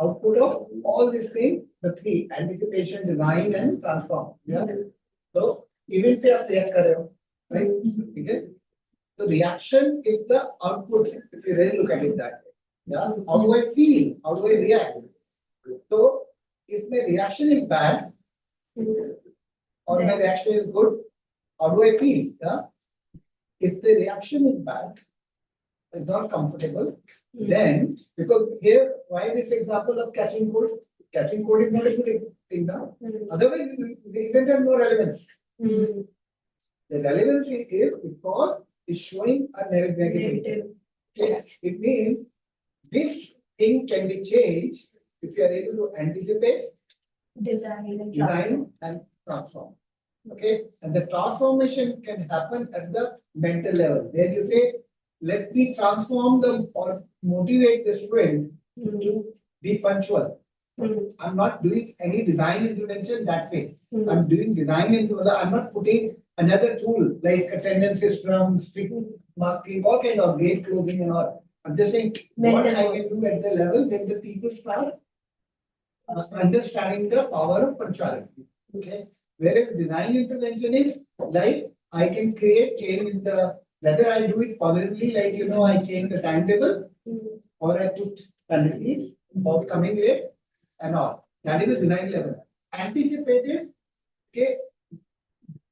output of all these things, the three: anticipation, design, and transform. Yeah. So event पे आप react कर रहे हो, right? Okay. The reaction is the output. If you really look at it that way, yeah. How do I feel? How do I react? So if my reaction is bad, or my reaction is good, how do I feel? Yeah. If the reaction is bad, is not comfortable, then because here, why this example of catching code? Catching code is not a good thing now. Otherwise, the event has no relevance. The relevance is because it's showing a negative. Okay. It means this thing can be changed if you are able to anticipate, design, and transform. Okay, and the transformation can happen at the mental level. There you say, let me transform them or motivate the student to be punctual. I'm not doing any design intervention that way. I'm doing design intervention. I'm not putting another tool like attendance system, strict marking, all kind of gate closing and all. I'm just saying what I can do at the level when the people start understanding the power of punctuality. Okay. Whereas design intervention is like I can create change in the, whether I do it positively, like I change the timetable or I put penalties for coming late and all. That is the design level. Anticipative, okay,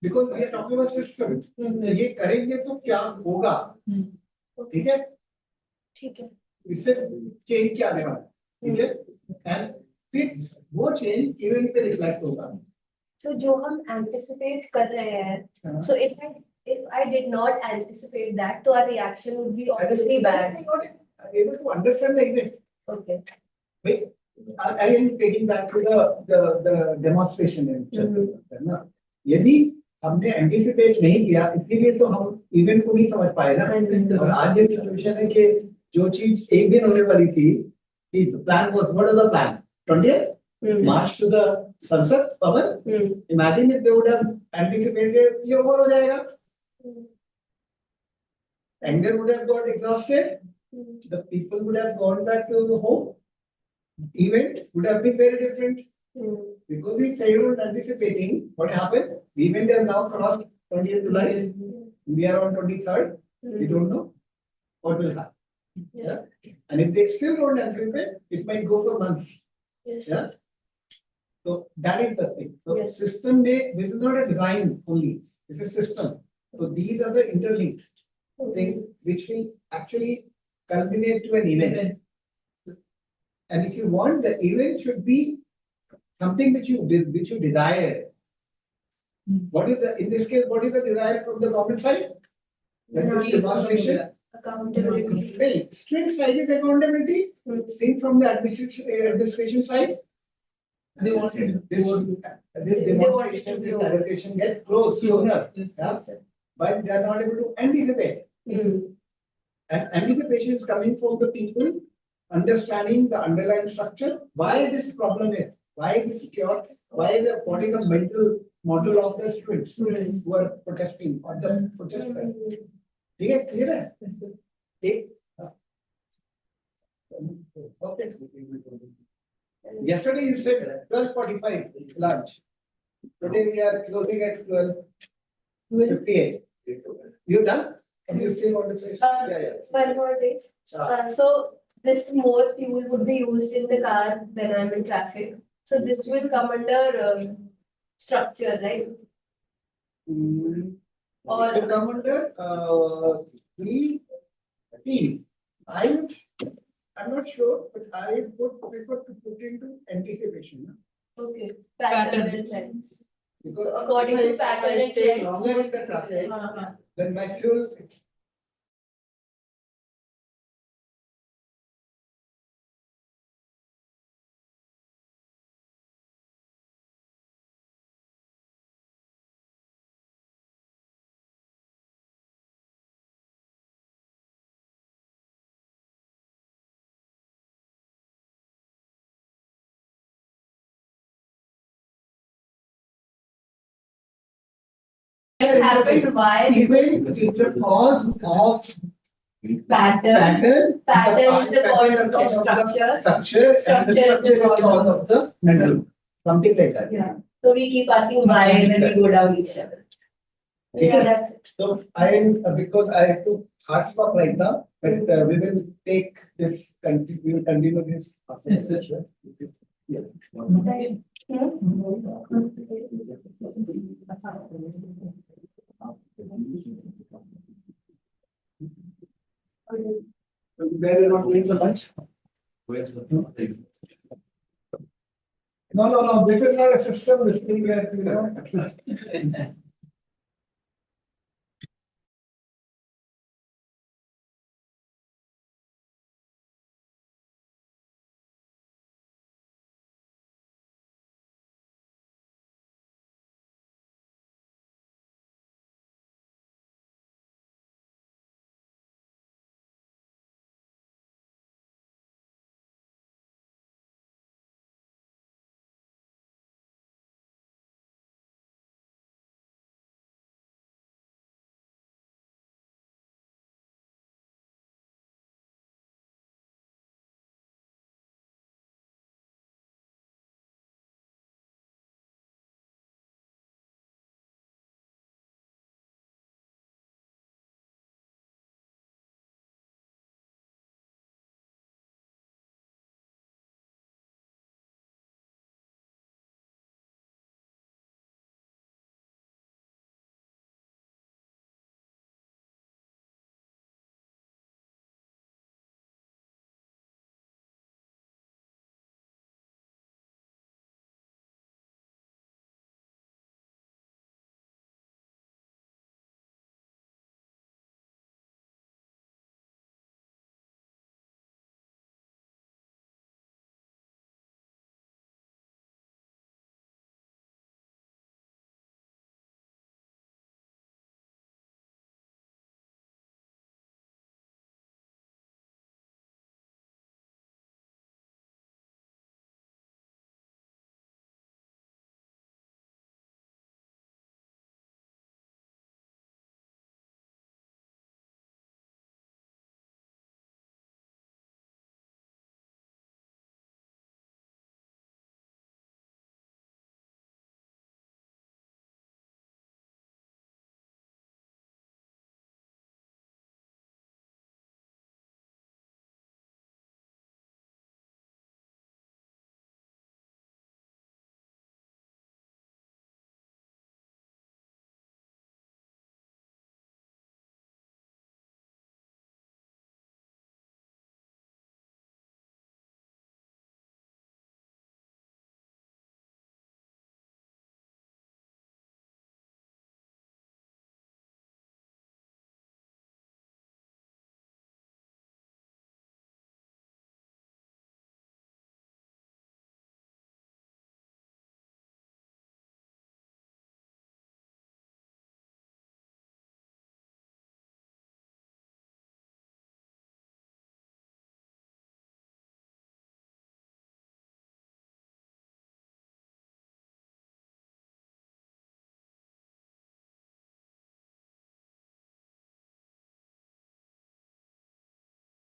because we are talking about system. ये करेंगे तो क्या होगा? ठीक है? ठीक है. इससे चेंज क्या आने वाला है? ठीक है? And फिर वो चेंज इवेंट पे रिफ्लेक्ट होगा. So जो हम anticipate कर रहे हैं, so if I did not anticipate that, तो our reaction would be obviously bad. Able to understand the event. Okay. Wait, I am taking back to the demonstration है ना? यदि हमने एंटिसिपेट नहीं किया, इसीलिए तो हम इवेंट को नहीं समझ पाए ना. और आज ये सिचुएशन है कि जो चीज एक दिन होने वाली थी, plan was what is the plan? 20th March to the sunset power. Imagine if they would have anticipated ये ओवर हो जाएगा. Anger would have got exhausted. The people would have gone back to the home. Event would have been very different. Because we failed anticipating what happened. The event has now crossed 20th July. We are on 23rd. We don't know what will happen. Yeah. And if they still don't anticipate, it might go for months. Yes. Yeah. So that is the thing. So Yes. system this is not a design only. It's a system. So these are the interlinked things which will actually culminate to an event. And if you want, the event should be something which you desire. What is in this case, what is the desire from the government side? That is demonstration. Accountability. Hey, strict side is accountability. Think from the administration side. They want this demonstration, this allocation get closed sooner. Yeah? But they are not able to anticipate. And anticipation is coming from the people understanding the underlying structure, why this problem is, why this cure, what is the mental model of the students who are protesting or the protesters. Clear है? एक okay. Yesterday you said 12:45 lunch. Today we are closing at 12:58. You done? Or you still want to say? One more thing. So this more fuel would be used in the car when I'm in traffic. So this will come under structure, right? Or it will come under I'm not sure, but I would prefer to put into anticipation. Okay. Pattern and trends. Because According to if pattern I and stay trend. longer in the traffic, then my fuel Happened why? even if the cause of Pattern is the cause of the structure. structure and the Structure is the structure is cause cause of the mental, something like that. Yeah. So we keep asking why and then we go down each level. Okay. Yeah, that's it. So I am because I have to hard stop right now, but we will take this. We will continue this. After Yes, sir. Yeah. Where you not doing the lunch? No. This is not a system. This is where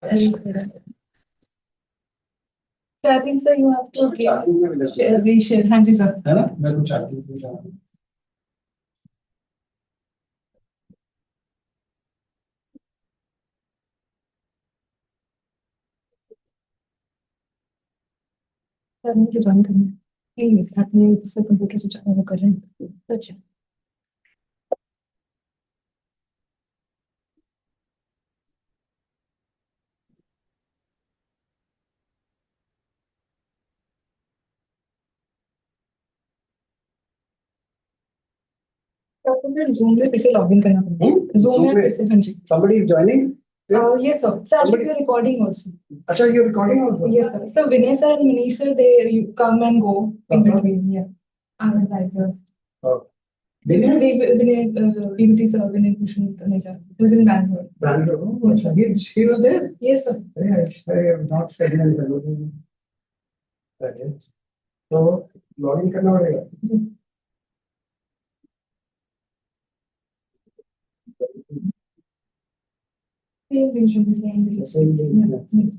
So I think, sir, you have to again charting में मिला reshare. हाँ जी sir. है ना मैं कुछ charting में जा रहा हूँ सर मुझे ज्वाइन करना है प्लीज अपने से कंप्यूटर से वो कर रहे हैं अच्छा तो आपको फिर जूम में फिर से लॉग इन करना पड़ेगा जूम में फिर से हाँ जी somebody is joining yes sir sir I should be recording also अच्छा you're recording also yes sir so Vinay sir and Manish sir they you come and go in between yeah I'm advisors Vinay Vinay PBT sir Vinay Bhushan Tanay sir he was in Bangalore Bangalore अच्छा he was there yes sir I have not studied in Bangalore okay तो login करना पड़ेगा same thing should be same Same thing, yeah yes.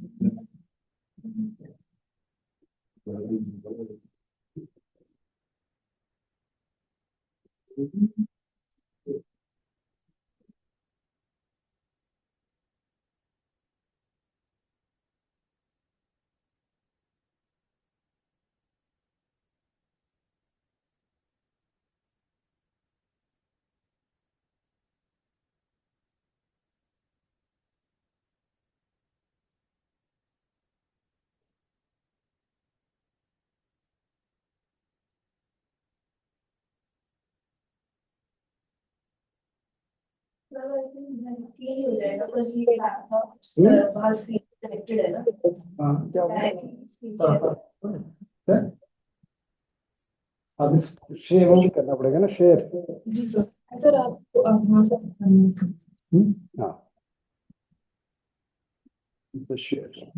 Clear हो जाएगा बस ये laptop वहाँ screen connected है ना हाँ क्या डायरेक्टली अब शेयर भी करना पड़ेगा ना शेयर जी सर सर आप वहाँ से हाँ तो शेयर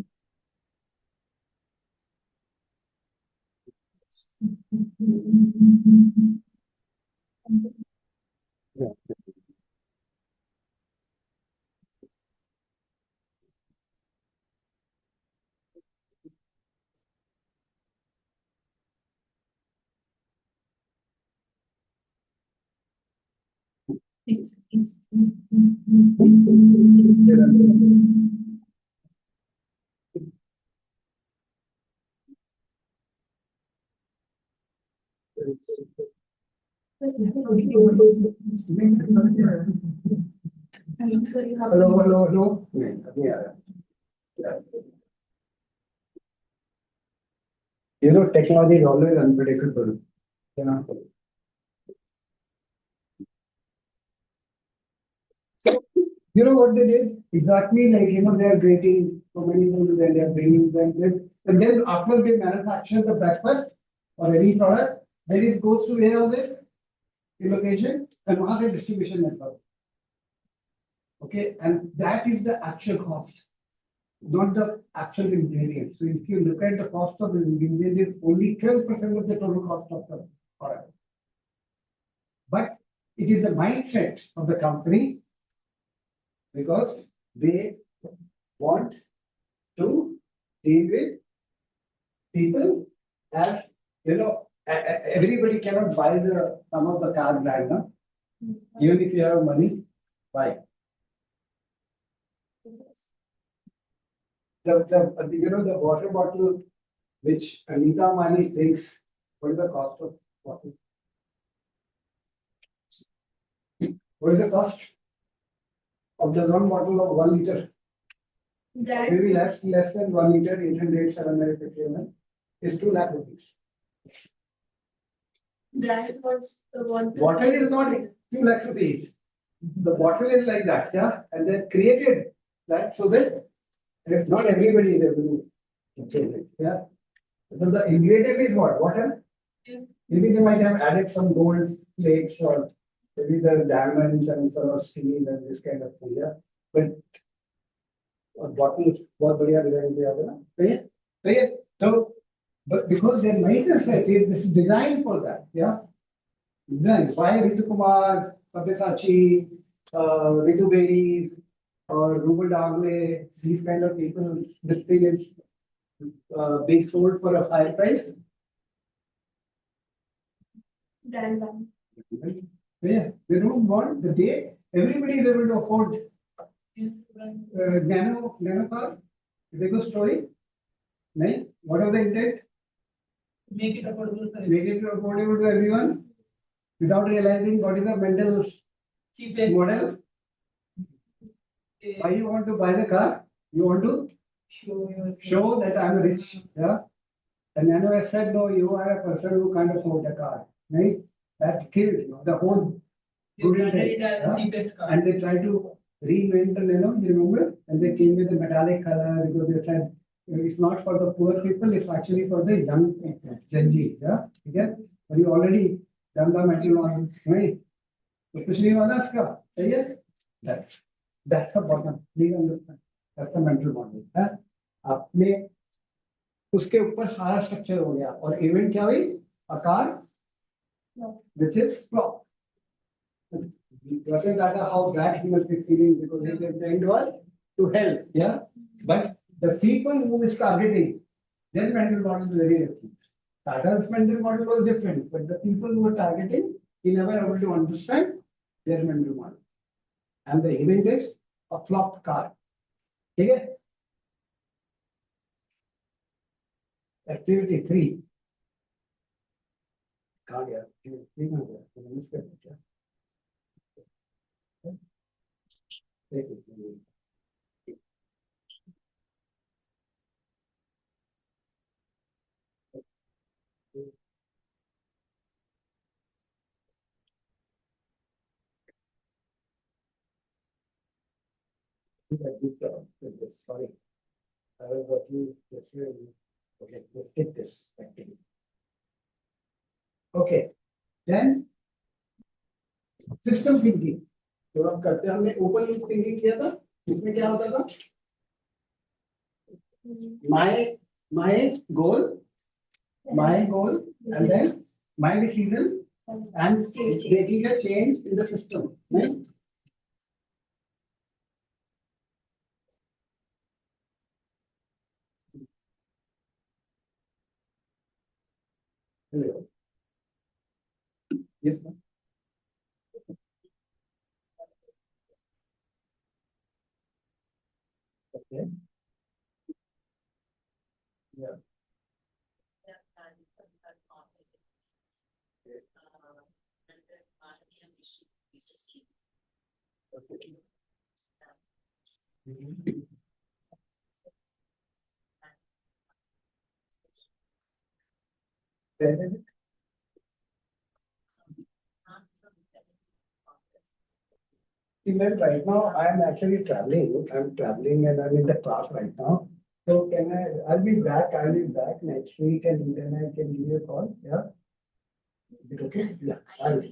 हेलो हेलो हेलो नहीं अभी आ रहा you know technology is always unpredictable you know so you know what they did exactly like you know they are creating so many things and they are bringing them this and then after they manufacture the breakfast or any product then it goes to warehouses in location and वहाँ से distribution network okay and that is the actual cost not the actual ingredient. So if you look at the cost of the ingredient, it's only 12% of the total cost of the product. But it is the mindset of the company because they want to deal with people as you know. Everybody cannot buy the some of the car brand, no? Even if you have money, buy. The you know the water bottle which Anita Mani thinks, what is the cost of water? What is the cost of the one bottle of 1 liter? Maybe less than 1 liter, 800, 750 ml is 2 lakh rupees. Brand what's the one Water is not 2 lakh rupees. The bottle is like that, yeah, and they created that so that not everybody is able to change it, yeah. So the ingredient is what? Water? Maybe they might have added some gold flakes or maybe the diamonds and some of steel and this kind of thing, yeah. But a bottle बहुत बढ़िया design किया हुआ है ना, सही है. So, but because their mindset is this is designed for that, yeah. Design. Why Ritu Kumar, Sabyasachi, Ritu Berry, or Ruben Dagle, these kind of people, this thing is being sold for a higher price. Brand one. Yeah, they don't want the day everybody is able to afford nano car. Big story. No, what are the intent? Make it affordable for Make it affordable to everyone without realizing what is the mental cheapest model. Why you want to buy the car? You want to show that I'm rich. Yeah. And Nano has said, no, you are a person who can't afford a car. Right? That killed the whole good intent. Yeah? cheapest car. And they try to reinvent the Nano, you remember? And they came with a metallic color because they said it's not for the poor people, it's actually for the young people, Gen Z. Yeah. Okay? But you already done the metal one, right? So कुछ नहीं वाला इसका, सही है? That's the bottom. Please understand. That's the mental model. है? आपने उसके ऊपर सारा स्ट्रक्चर हो गया और इवेंट क्या हुई? आकार, which is flop. It doesn't matter how bad he must be feeling because his intent was to help. Yeah, but the people who is targeting, their mental model is very different. Tata's mental model was different, but the people who were targeting, he never able to understand their mental model. And the event is a flopped car. Okay? Activity 3. कहाँ गया? ठीक हो गया, मैंने miss कर दिया। एक minute. Sorry, I was working yesterday. Okay, let's take this activity. Okay, then system thinking. जो हम करते हैं, हमने ओपन लूप थिंकिंग किया था, इसमें क्या होता था? My goal, and then my decision, and making a change in the system, right? Hello. Yes, ma'am. Okay. Yeah. Okay. Then, see, ma'am, right now I'm actually traveling. I'm traveling and I'm in the class right now. So can I'll be back next week and then I can give you a call. Yeah. Is it okay? Yeah. I will.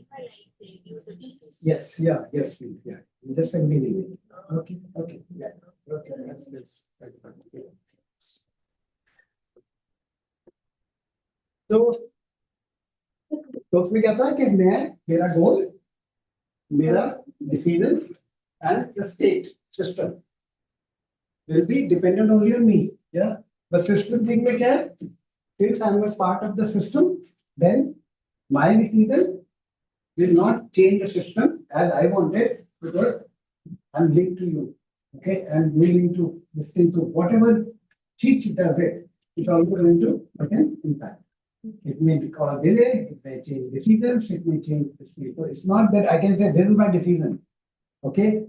Yes, yeah, yes, please. Yeah. Just send me the email. Okay, okay, yeah. Okay, that's fine. Yeah. तो उसमें क्या था कि मेरा गोल, मेरा decision and the state system will be dependent only on me. Yeah. But system thing में क्या है? Since I am a part of the system, then my decision will not change the system as I wanted because I'm linked to you. Okay, I'm willing to listen to whatever she does it. It's also going to impact. It may be called delay, it may change decisions, it may change the speed. So it's not that I can say this is my decision. Okay,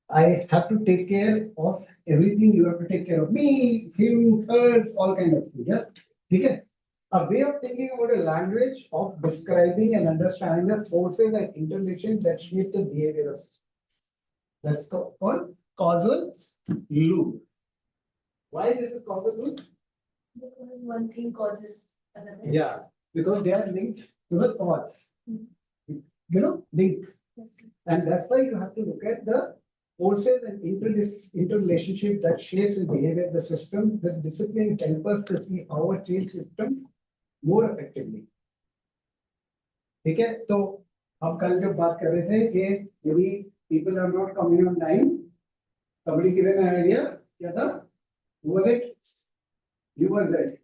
I have to take care of everything. You have to take care of me, him, her, all kind of things. Yeah. Okay. A way of thinking about a language of describing and understanding the forces and interrelations that shape the behavior of system. That's called causal loop. Why this is causal loop? Because one thing causes another. Yeah, because they are linked to the cause. You know, link. And that's why you have to look at the forces and interrelationship that shapes the behavior of the system. The discipline helps us to see how a change system more effectively. ठीक है, तो हम कल जब बात कर रहे थे कि यदि people are not coming on time, Somebody given an idea? क्या था? Who was it? You were there.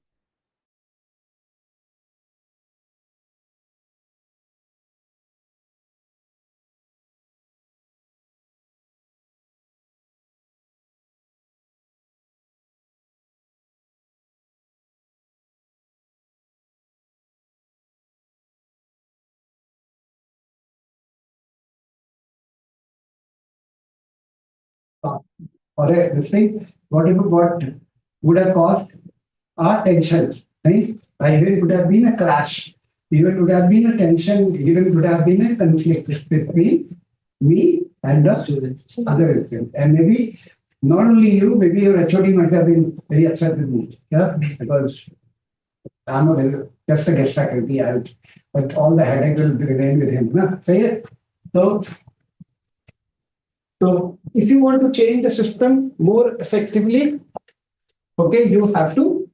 Or this thing, what would have caused a tension, right? Even would have been a clash, even would have been a tension, even would have been a conflict between me and the students, other students. And maybe not only you, maybe your HOD might have been very upset with me, yeah, because I'm not just a guest faculty, but all the headache will remain with him. Na? Say it. So if you want to change the system more effectively, okay, you have to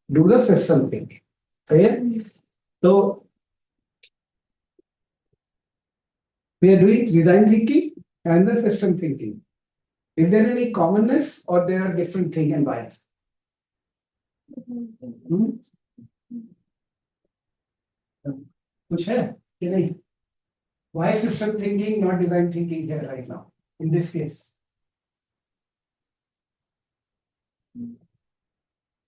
do the system thinking. Okay? So we are doing design thinking and the system thinking. Is there any commonness or there are different thing and bias? कुछ है कि नहीं? Why system thinking, not design thinking here right now in this case?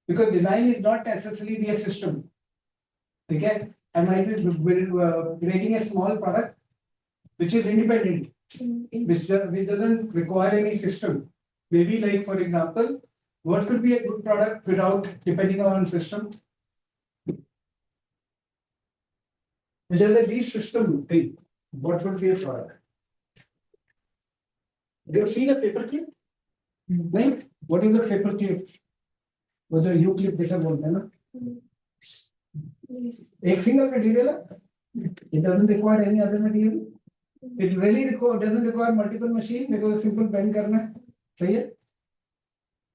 Because design is not necessarily be a system. Okay, I might be creating a small product which is independent, which doesn't require any system. Maybe like for example, what could be a good product without depending on system? Which is the least system thing. What would be a product? You have seen a paper clip? Right? What is a paper clip? वो जो U clip जैसा बोलते हैं ना? एक single material है? It doesn't require any other material. It really doesn't require multiple machine because simple bend करना है. सही है?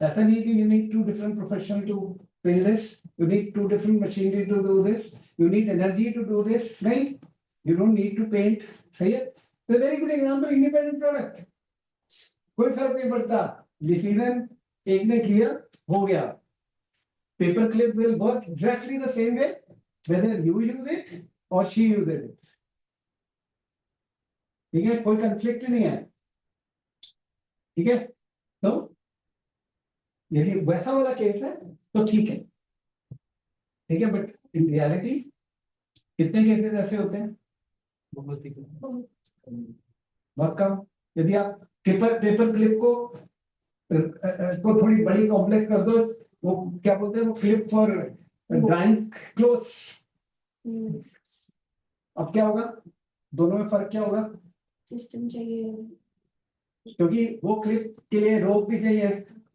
ऐसा नहीं कि you need two different professionals to build this. You need two different machinery to do this. You need energy to do this. नहीं? You don't need to paint. सही है? So very good example, independent product. कोई फर्क नहीं पड़ता. Decision एक ने किया, हो गया. Paper clip will work exactly the same way whether you use it or she uses it. ठीक है, कोई conflict नहीं है. ठीक है, तो यदि वैसा वाला केस है तो ठीक है. ठीक है, बट इन रियलिटी कितने केसेस ऐसे होते हैं? बहुत कम. यदि आप पेपर क्लिप को थोड़ी बड़ी कॉम्प्लेक्स कर दो, वो क्या बोलते हैं, वो क्लिप फॉर ड्राइंग क्लोथ. अब क्या होगा, दोनों में फर्क क्या होगा? सिस्टम चाहिए, क्योंकि वो क्लिप के लिए रोप भी चाहिए,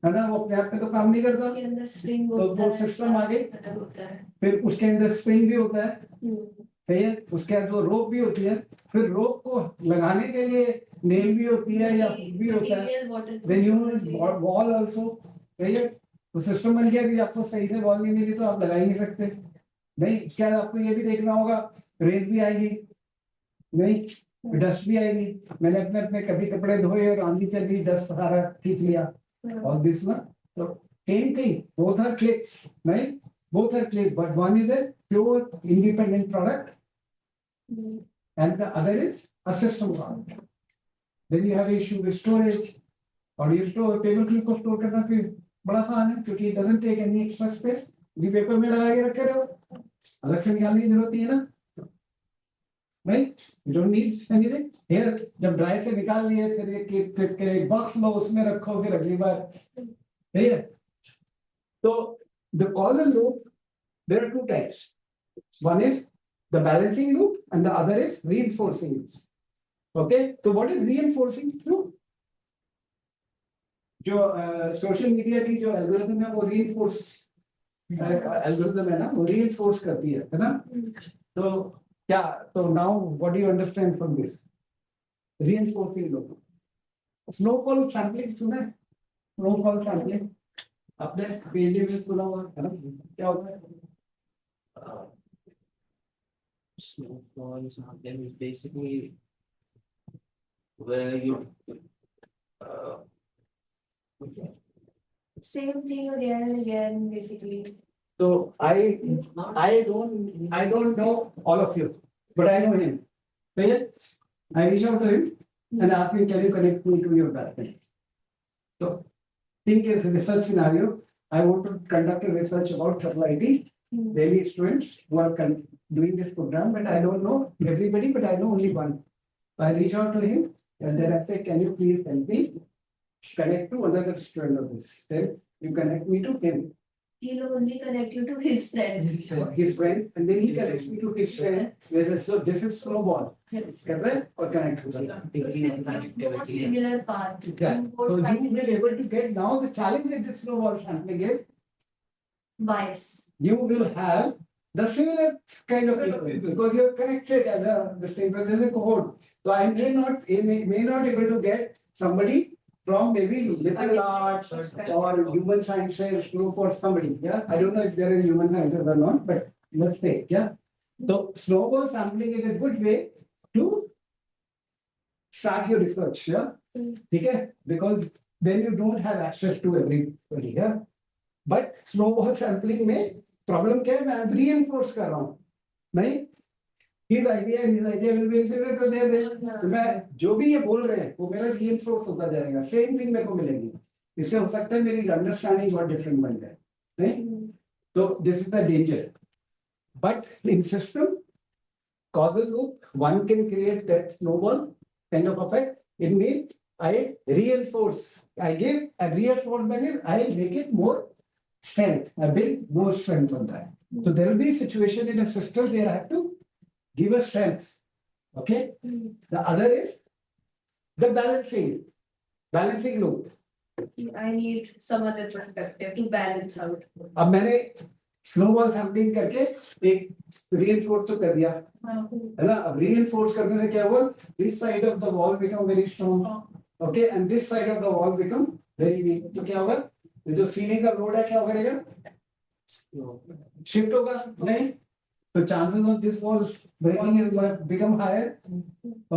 है ना? वो अपने आप में तो काम नहीं करता, उसके अंदर स्प्रिंग तो होता वो है, सिस्टम आगे, होता है. फिर उसके अंदर स्प्रिंग भी होता है. सही है, उसके अंदर जो रोप भी होती है, फिर रोप को लगाने के लिए नेल भी होती है या हुक भी होता है. Then you wall also. सही है, तो सिस्टम बन गया कि आपको सही से वॉल नहीं मिली तो आप लगा ही नहीं सकते. नहीं, क्या आपको ये भी देखना होगा, रेत भी आएगी, नहीं डस्ट भी आएगी. मैंने अपने अपने कभी कपड़े धोए और आंधी चली, डस्ट सारा खींच लिया. और दिस वन, तो same thing, both are clips, right? Both are clips, but one is a pure independent product and the other is a system product. Then you have issue with storage. और ये store paper clip को store करना फिर बड़ा आसान है, क्योंकि it doesn't take any extra space. ये पेपर में लगा के रखे रहो, अलग से निकालने की जरूरत नहीं है ना. Right? You don't need anything. Here, जब ड्राई से निकाल लिए, फिर एक बॉक्स लो, उसमें रखो, फिर अगली बार. सही है. So the causal loop, there are two types. One is the balancing loop and the other is reinforcing loop. Okay, so what is reinforcing loop? जो सोशल मीडिया की जो एल्गोरिथम है वो reinforce एल्गोरिथम है ना, वो reinforce करती है ना. तो क्या, तो now what do you understand from this? Reinforcing loop. Snowfall sampling सुना है? Snowfall sampling आपने पीएचडी में सुना होगा, है ना? क्या होता है? Snowfall sampling is basically where you Same thing again and again, basically. So I don't know all of you, but I know him. Right? I reach out to him and ask him, can you connect me to your batchmate? So think is a research scenario. I want to conduct a research about IT, Delhi students who are doing this program, but I don't know everybody, but I know only one. I reach out to him and then I say, can you please help me connect to another student of this? Then you connect me to him. He'll only connect you to his friends. His friend, and then he connects me to his friend. So this is snowball. Correct or connect to them. Go similar path. Yeah. So you will be able to get now the challenge with this snowball sampling is bias. you will have the similar kind of people because you're connected as the same person as a cohort. So I may not able to get somebody from maybe liberal arts or human sciences group or somebody. Yeah, I don't know if they're in human sciences or not, but let's take. Yeah. So snowball sampling is a good way to start your research. Yeah. Okay. Because then you don't have access to everybody. Yeah. But snowball sampling में problem क्या है मैं reinforce कर रहा हूँ नहीं his idea will be similar because they are there so मैं जो भी ये बोल रहे हैं वो मेरा reinforce होता जाएगा same thing मेरे को मिलेगी इससे हो सकता है मेरी understanding बहुत different बन जाए नहीं so this is the danger but in system causal loop one can create that snowball kind of effect it means I reinforce I give a reinforcement I make it more strength, I build more strength on that. So there will be a situation in a system where I have to give a strength. Okay. The other is the balancing loop. I need some other perspective to balance out. अब मैंने snowball sampling करके एक reinforce तो कर दिया है ना अब reinforce करने से क्या हुआ this side of the wall become very strong okay and this side of the wall become very weak तो क्या होगा जो सीलिंग का लोड है क्या करेगा शिफ्ट होगा नहीं तो chances of this wall breaking is become higher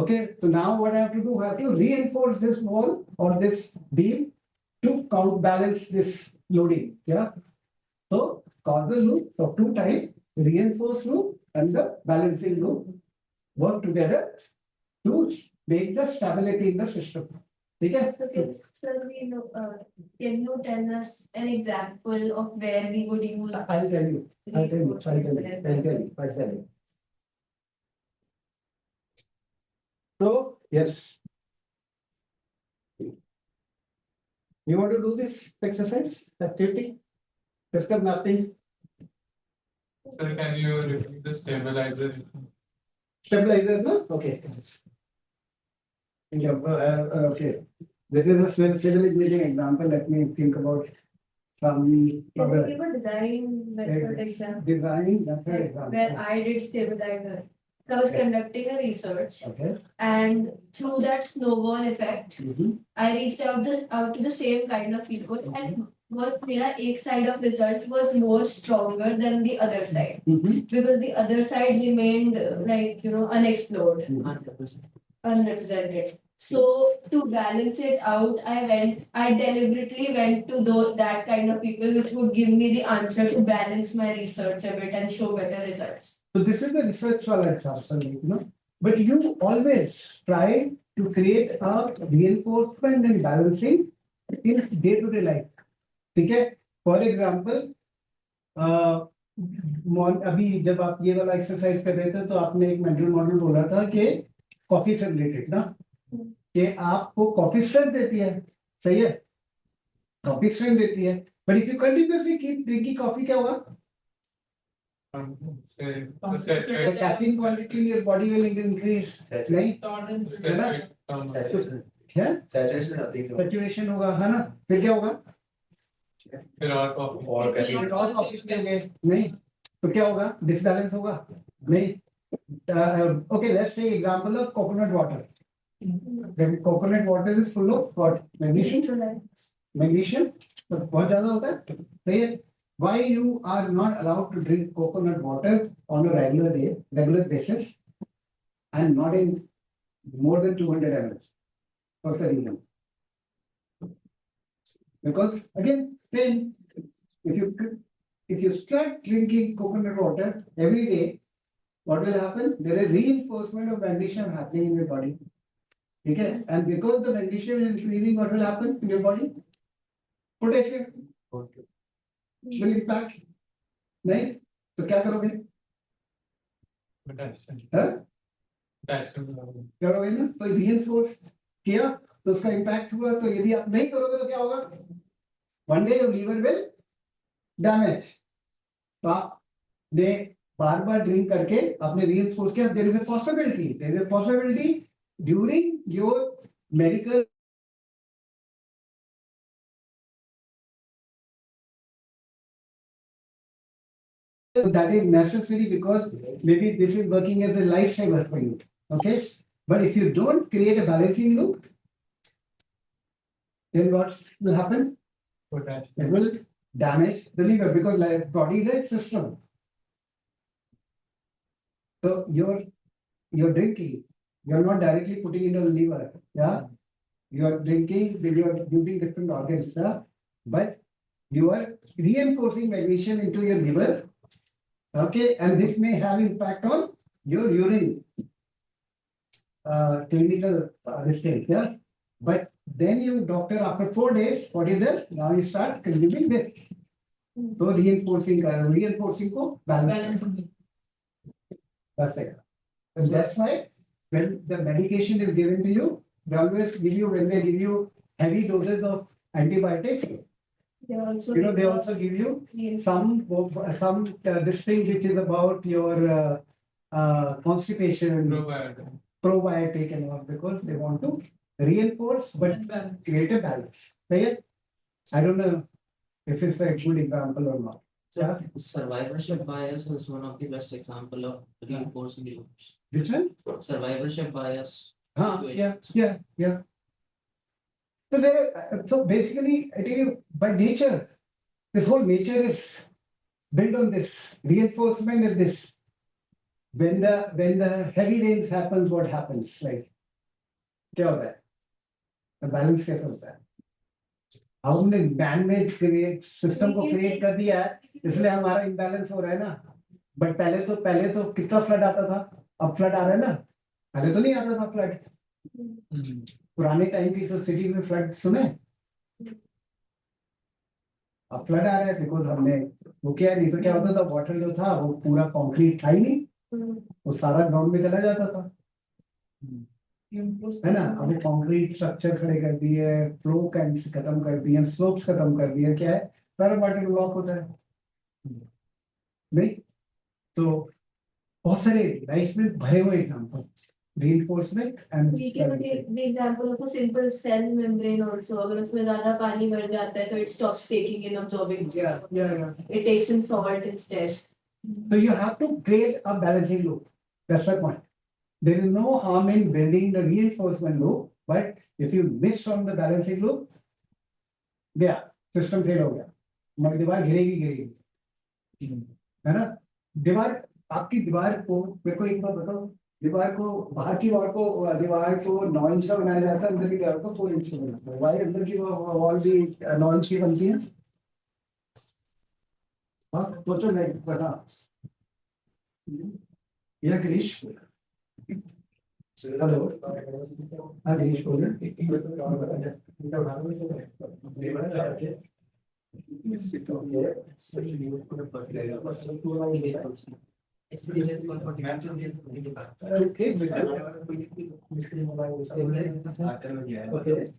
okay so now what I have to do I have to reinforce this wall or this beam to counterbalance this loading yeah so causal loop of two types reinforced loop and the balancing loop work together to make the stability in the system ठीक है Sir, can you tell us an example of where we would use? I'll tell you. So, yes. You want to do this exercise, activity? System mapping, Sir, can you repeat the stabilizer? stabilizer, no? Okay. Yeah, okay. This is a stabilization example. Let me think about some Can you other give a design method example design method example. where I did stabilizer? I was conducting a research Okay. and through that snowball effect, Mhm. I reached out to the same kind of people and what मेरा एक side of result was more stronger than the other side Mhm. because the other side remained unexplored, unrepresented. So to balance it out, I deliberately went to that kind of people which would give me the answer to balance my research a bit and show better results. So this is the research example, but you always try to create a reinforcement and balancing in day-to-day life. ठीक है? For example, अभी जब आप ये वाला exercise कर रहे थे तो आपने एक मेंटल मॉडल बोला था कि कॉफी से रिलेटेड ना कि आपको कॉफी स्ट्रेंथ देती है सही है कॉफी स्ट्रेंथ देती है but if you continuously keep drinking coffee क्या होगा the caffeine quantity in your body will increase नहीं है ना क्या saturation होगा है ना फिर क्या होगा और नहीं तो क्या होगा डिसबैलेंस होगा नहीं okay let's take example of coconut water when coconut water is full of what magnesium तो बहुत ज्यादा होता है सही है why you are not allowed to drink coconut water on a regular basis and not in more than 200 ml what's the reason Because again, then if you start drinking coconut water every day, what will happen? There is reinforcement of magnesium happening in your body. Okay, and because the magnesium is increasing, what will happen in your body? Potassium will impact. नहीं तो क्या करोगे? हाँ? करोगे ना? तो reinforce किया तो उसका impact हुआ तो यदि आप नहीं करोगे तो क्या होगा? One day your liver will damage. तो आपने बार ड्रिंक करके आपने reinforce किया. There is a possibility. There is a possibility during your medical that is necessary because maybe this is working as a lifesaver for you. Okay, but if you don't create a balancing loop, then what will happen? It will damage the liver because like body is a system. So you're drinking, you're not directly putting into the liver. Yeah, you are drinking, you are using different organs. Yeah? But you are reinforcing magnesium into your liver. Okay, and this may have impact on your urine clinical result. Yeah, but then you doctor after 4 days, what is there? Now you start consuming this. So reinforcing को balance. That's it. And that's why when the medication is given to you, they always give you when they give you heavy doses of antibiotics. They also They also give you some this thing which is about your constipation, probiotic and all because they want to reinforce but create a balance. Right? I don't know if it's a good example or not. So survivorship bias is one of the best example of reinforcing loops. Which one? Survivorship bias. Yeah. So basically, I tell you, by nature, this whole nature is built on this reinforcement is this. When the heavy rains happens, what happens? Like, क्या होता है? The balance कैसे होता है? हमने man-made create system को create कर दिया है, इसलिए हमारा imbalance हो रहा है ना. But पहले तो कितना flood आता था? अब flood आ रहा है ना? पहले तो नहीं आता था flood. पुराने टाइम की सिटी में फ्लड सुने अब फ्लड आ रहा है बिकॉज हमने वो किया नहीं तो क्या होता था वाटर जो था वो पूरा कंक्रीट था ही नहीं वो सारा ग्राउंड में चला जाता था है ना अभी कंक्रीट स्ट्रक्चर खड़े कर दिए फ्लो कैंप्स खत्म कर दिए स्लोप्स खत्म कर दिए क्या है सारा वाटर ब्लॉक होता है नहीं तो बहुत सारे लाइफ में भरे हुए example reinforcement and we can take the example of a simple cell membrane also. अगर उसमें ज़्यादा पानी भर जाता है तो it stops taking in absorbing. yeah. It takes in salt instead. So you have to create a balancing loop. That's the point. There is no harm in building the reinforcement loop, but if you miss on the balancing loop, गया system fail हो गया. हमारी दीवार गिरेगी है ना दीवार आपकी दीवार को मेरे को एक बार बताओ दीवार को बाहर की वॉल को दीवार को 9 इंच का बनाया जाता है अंदर की दीवार को 4 इंच का बनाते हैं वाई अंदर की वॉल भी 9 इंच की बनती है हाँ सोचो मैं बता यह गिरीश हेलो हाँ गिरीश बोलिए Okay.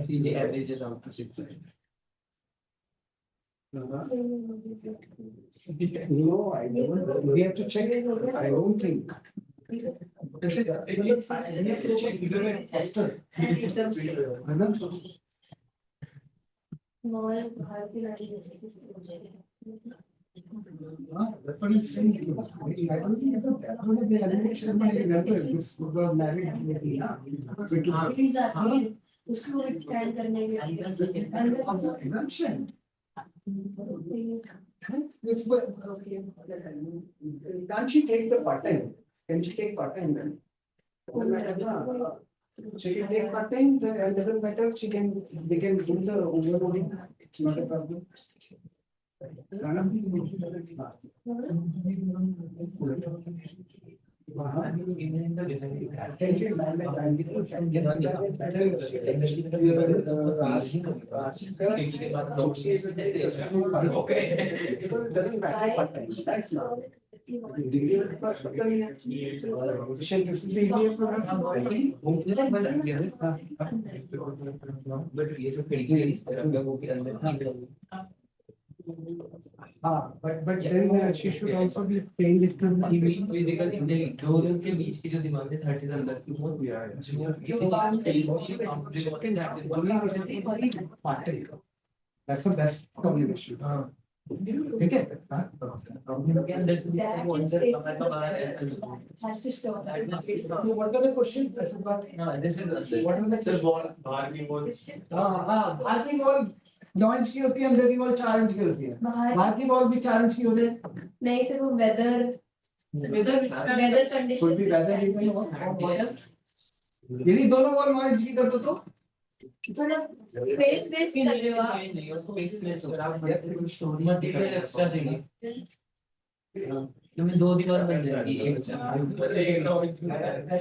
CG averages out to 6. No, I don't. We have to check. I don't think. We have to check. That's what I'm saying. I don't think the animation might remember this was married. उसको extend करने के Exemption. Can't she take the part-time? Can she take part-time then? She can take part time, and doesn't matter, they can do the overloading, it's not a problem. Doesn't matter part time, that's not. Degree with first part time, position is easier for her. But ये जो खिड़की है इस तरह का वो भी अंदर But then she should also be paying it to physical दो रूम के बीच की जो दीवार है 30 अंदर की वो किसी That's the best combination. ठीक है? के अंदर से Has to stop. So what was the question? I forgot. this is What was the Sir, wall, बाहर की walls. बाहर की वॉल 9 इंच की होती है, अंदर की वॉल 4 इंच की होती है। बाहर की वॉल भी 4 इंच की हो जाए। नहीं फिर वो weather condition Could be weather even or water. यदि दोनों वॉल 9 इंच की कर दो तो थोड़ा फेस फेस कर रहे हो आप मटेरियल एक्स्ट्रा चाहिए तुम्हें दो दीवार बन जाएगी एक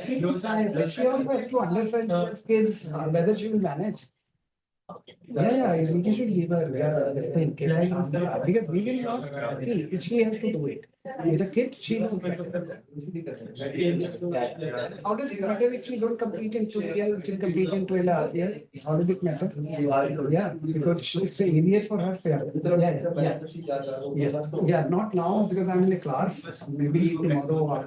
She also has to understand what skills, whether she will manage. Yeah, we should leave her. Because we will not, she has to do it. As a kid, she will. How does it matter if she don't complete in 2 years, she'll complete in 12 hours? Yeah. How does it matter? Yeah, because it's easier for her. Yeah, not now because I'm in a class. Maybe tomorrow or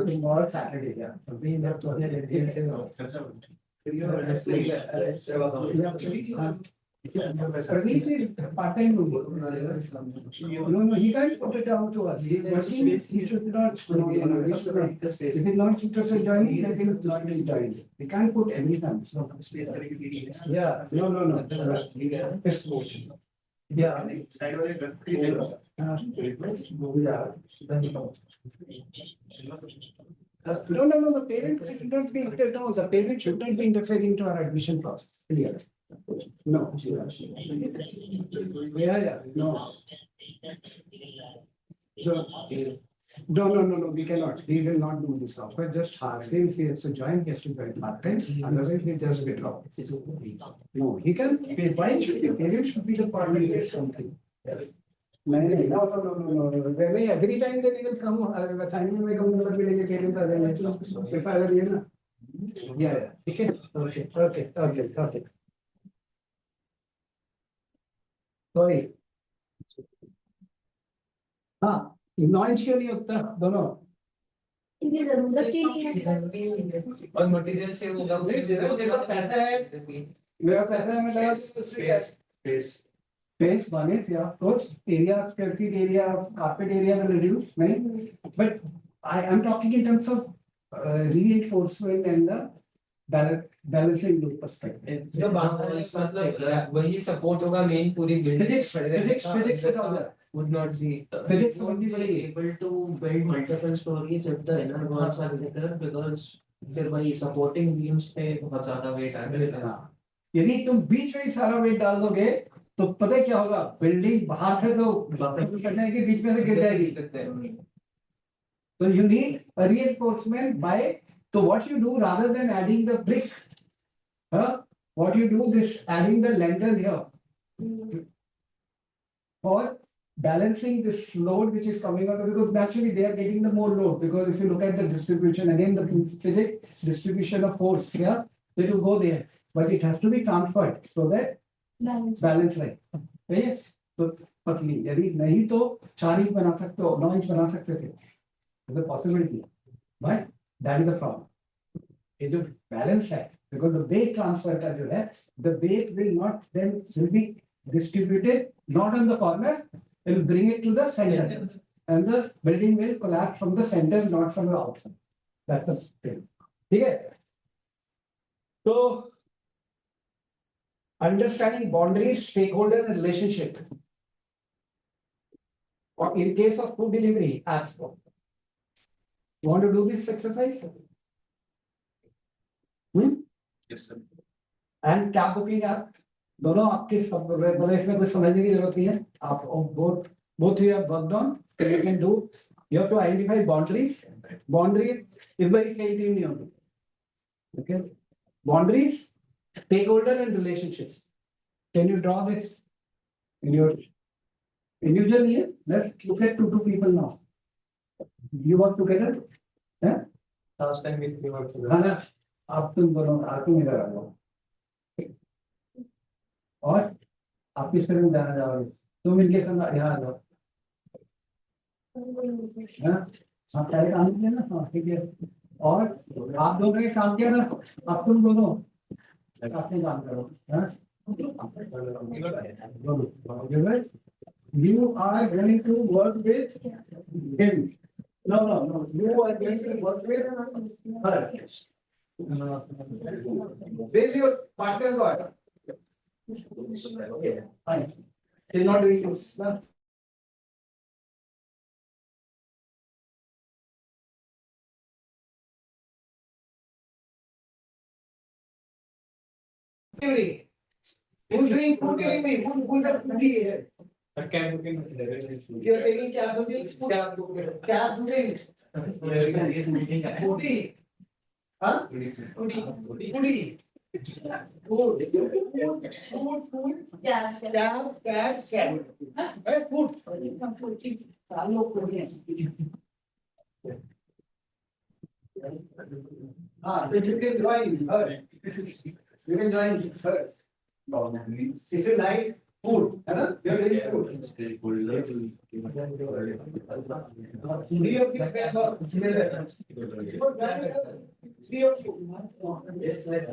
tomorrow Saturday. Yeah. Something in that. Praneeth is part-time. No, he can't put it down to us. He is working. He should not. No, he should not. If he's not interested in joining, then he will not be joined. We can't put any time. Yeah. No. It's yeah. No. The parents should not be no. The parents should not be interfering to our admission process. Clear. No. Yeah. No. No. We cannot. We will not do this offer. Just ask him if he has to join. He has to join part time. Otherwise, he just withdraw. No, he can. Why should the parents should be the party with something? No. Every time that he will come, assignment may come, number will get parents are there. If I were here, na. Yeah. Okay. Sorry. 9 inch क्यों नहीं होता दोनों? ये जरूरत ही नहीं है और material से होगा देखो पैसा है मेरा पैसा है मेरा space one is yeah of course area square feet area of carpet area will reduce right but I am talking in terms of reinforcement and the balancing loop perspective. जो मतलब वही सपोर्ट होगा मेन पूरी Physics would not be Physics won't be able to build multiple stories if the inner walls are thicker because फिर वही supporting beams पे बहुत ज्यादा weight आ जाएगा। यदि तुम बीच में ही सारा वेट डाल दोगे तो पता क्या होगा बिल्डिंग बाहर से तो करने के बीच में से गिर जाएगी तो you need a reinforcement by so what you do rather than adding the brick what you do this adding the lintel here for balancing this load which is coming out because naturally they are getting the more load because if you look at the distribution again the physics distribution of force here it will go there but it has to be transferred so that balance right yes तो पतली यदि नहीं तो 4 inch बना सकते हो 9 inch बना सकते थे the possibility but that is the problem ये जो balance है because the weight transfer का जो है the weight will not then will be distributed not on the corner it will bring it to the center and the building will collapse from the center not from the outside that's the thing ठीक है तो understanding boundaries stakeholders and relationship or in case of food delivery You want to do this exercise? Yes, sir. And cab booking app दोनों आपके सब मतलब इसमें कुछ समझने की जरूरत नहीं है आप both you have worked on you can do you have to identify boundaries is very same only okay boundaries stakeholder and relationships can you draw this in your individual here let's look at two people now you work together yeah Last time we worked together. है ना आप तुम दोनों तुम इधर आ जाओ और आप किस तरह जाना चाहोगे तुम इनके संग यहाँ आ जाओ हाँ आप पहले काम किया ना हाँ ठीक है और आप दोनों ने काम किया ना अब तुम दोनों अपने काम करो हाँ you are going to work with him no you are going to work with her with your partner lawyer okay fine she's not doing this no? Activity. Who's doing food delivery? Who's the foodie here? But can booking delivery. You're taking cab booking? Cab booking. Foodie. Huh? Foodie. Food. Food. Yeah. Cab. Where's food? Follow foodie. You can join her. You can join her. This is like food, है ना? They are very food. Three of you can talk together. Three of you. Yes, let's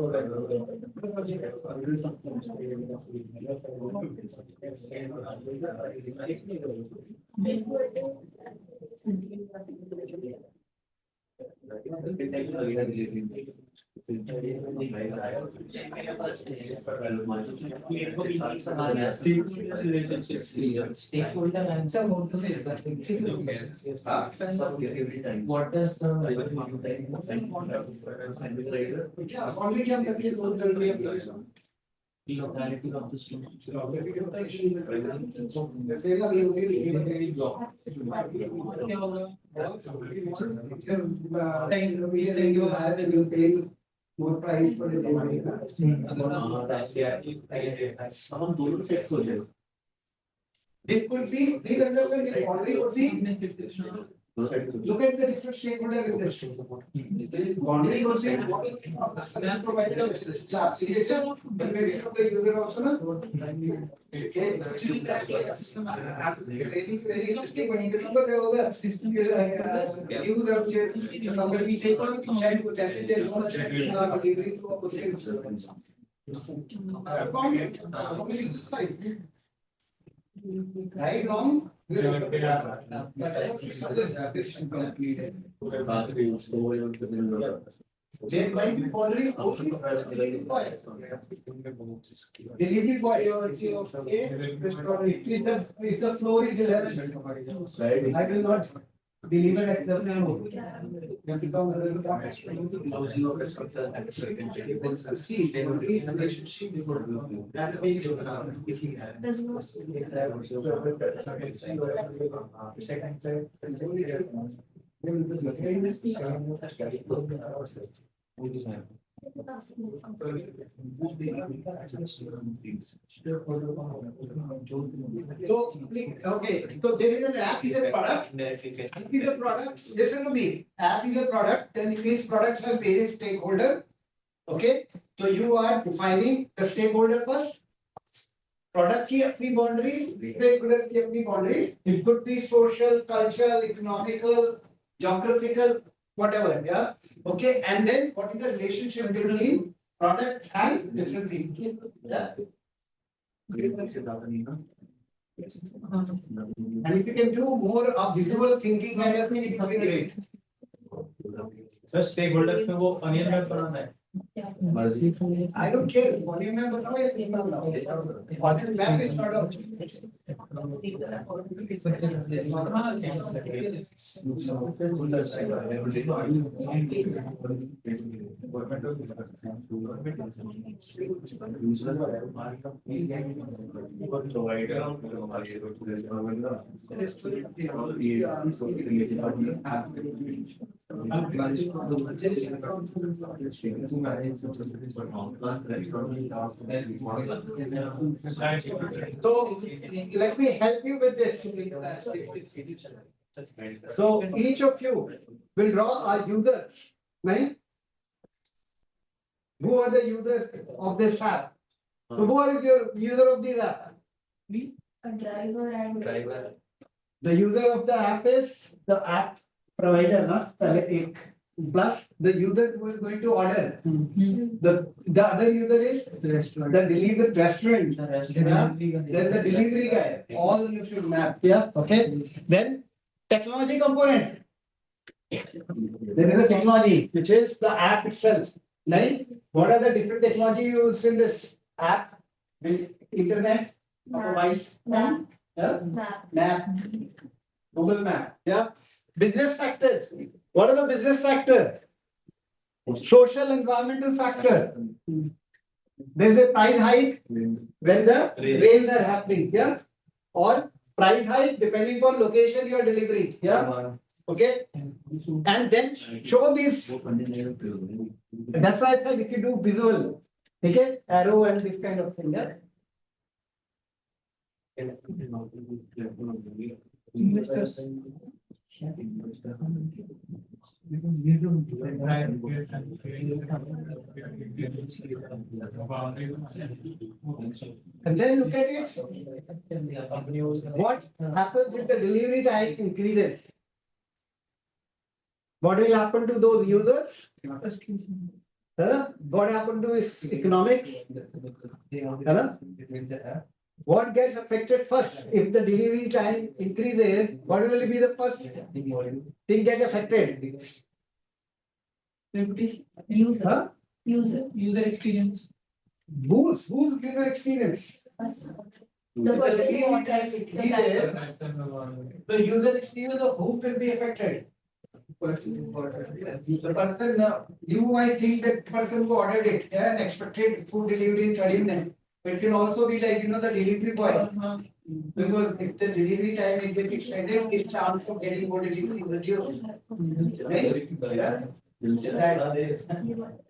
Stakeholder and what does the Yeah, only can that is what will be a place. locality of the student? More price for the delivery. This could be, please understand, this boundary could be, look at the different stakeholder in this. Boundary could be that's provided a system, but maybe from the user also, na? Actually, that's like system. It's very interesting, but you remember there was a system, user, somebody shared with that, they don't share delivery through a postal. Right, wrong? There might be already delivery boy. Delivery boy, if the floor is 11, I will not deliver at the floor. See, there is a relationship before that So, okay, so there is an app is a product. App is a product. Listen to me. App is a product. Then these products have various stakeholder. Okay, so you are defining the stakeholder first. Product की अपनी boundaries, stakeholders की अपनी boundaries. It could be social, cultural, economical, geographical, whatever. Yeah. Okay, and then what is the relationship between product and different things? Yeah. And if you can do more of visible thinking kind of thing, it will be great. Sir, stakeholders में वो onion map बनाना है. I don't care. Volume में बताओ या email बनाओ. Volume map is not a So let me help you with this. So each of you will draw a user, right? Who are the users of this app? So who is your user of this app? A driver and. Driver. The user of the app is the app provider, not plus the user who is going to order. The other user is Restaurant. the delivery restaurant. The Yeah. Then the delivery guy. All you should map. Yeah. Okay. Then technology component. There is a technology which is the app itself. Right? What are the different technology used in this app? The internet, mobile phone, yeah? Map, Google Map. Yeah. Business factors. What are the business factors? Social environmental factor. There is a price hike when the rains are happening. Yeah. Or price hike depending on location you are delivering. Yeah. Okay. And then show these. That's why I said if you do visual, okay, arrow and this kind of thing. Yeah. Investors. And then look at it. What happens if the delivery time increases? What will happen to those users? What happened to its economics? What gets affected first? If the delivery time increases, what will be the first thing get affected? User. Huh? User experience. Whose user experience? The person who Delivery orders time the increases, the user experience of whom will be affected? The person, you might think that person who ordered it, yeah, and expected food delivery in 30 minutes. It can also be like, the delivery boy. Because if the delivery time is getting extended, his chance of getting more delivery is reduced. Right? Yeah.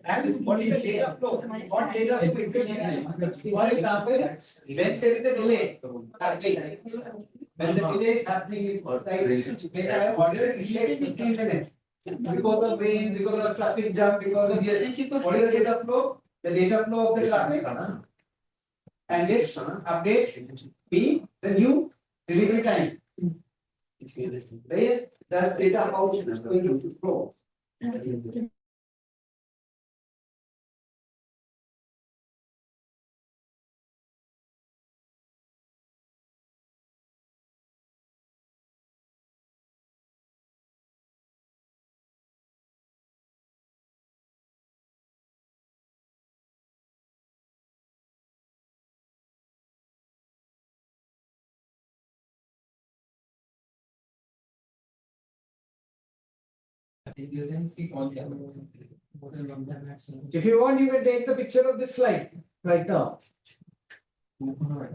And what is the data flow? What data flow is it? For example, when there is a delay happening, when the delay is happening, like I ordered it takes 15 minutes. Because of rain, because of traffic jam, because of this. What is the data flow? The data flow of the traffic. And its update P, the new delivery time. Right? That's data how it's going to flow. If you want, you can take the picture of this slide right now.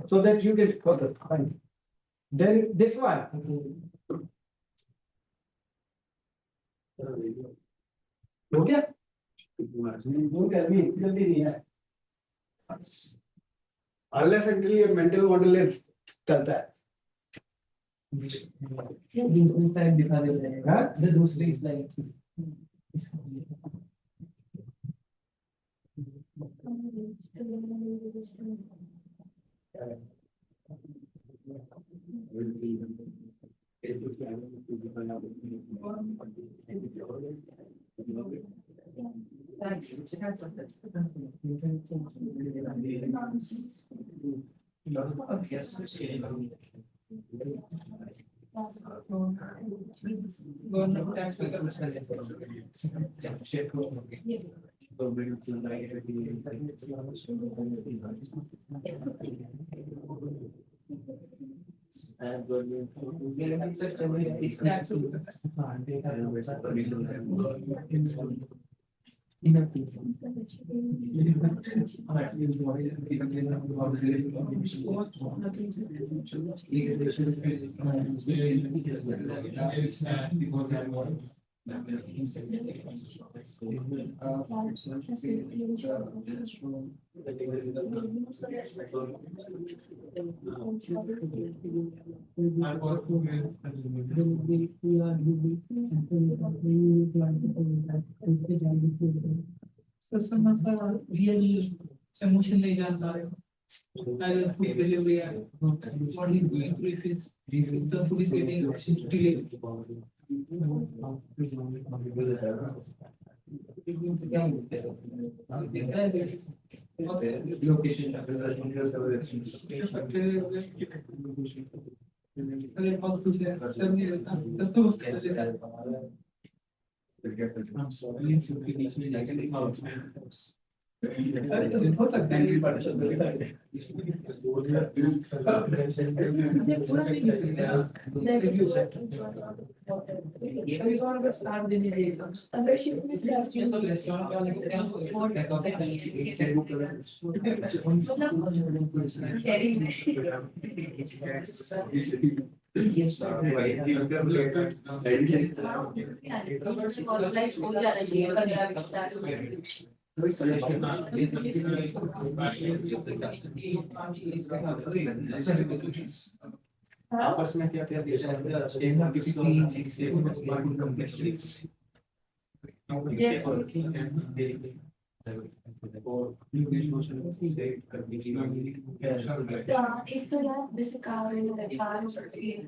So that you can okay, fine. Then this one. हो गया? Don't tell me, जल्दी नहीं है. Unless until your mental model is चलता है. दूसरी side दिखा दे रहे हैं the दूसरी साइड गवर्नमेंट टैक्स पे कर रियल emotion नहीं जान पा रहे हो either food delivery or what is going through if the food is getting delayed. अगर बहुत कुछ है तब नहीं रहता तब तो उसके हो सकता है आपस में क्या क्या देश एक तो यार जैसे car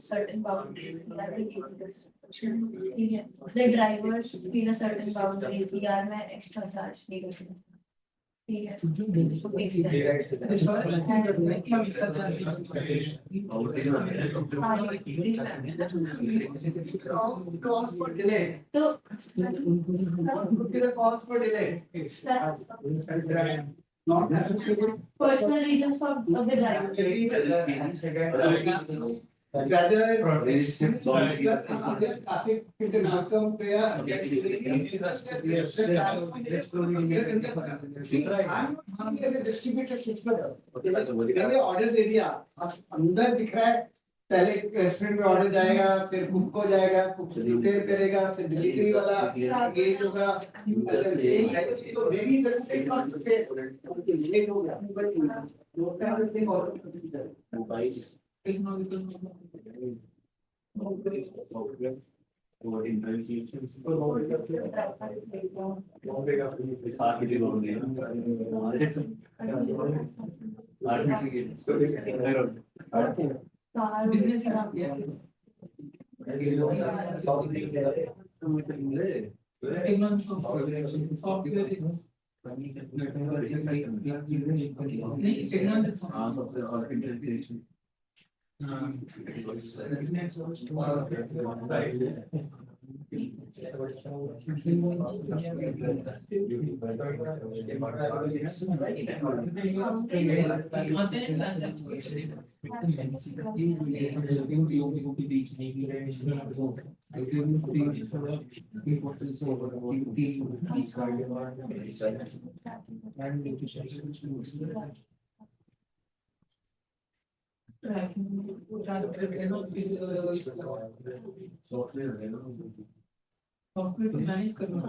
certain boundaries that we give this ठीक है the drivers feel a certain boundary कि यार मैं extra charge नहीं कर सकता ठीक है so Cause for delay. Look at the cause for delay. Not personal reasons of the driver distributed system order दे दिया अंदर दिख रहा है पहले रेस्टोरेंट में ऑर्डर जाएगा फिर कुक को जाएगा कुक प्रिपेयर करेगा फिर डिलीवरी वाला एंगेज होगा तो वेरी लेट हो गया बिजनेस खराब किया सॉफ्टवेयर मैनेज करना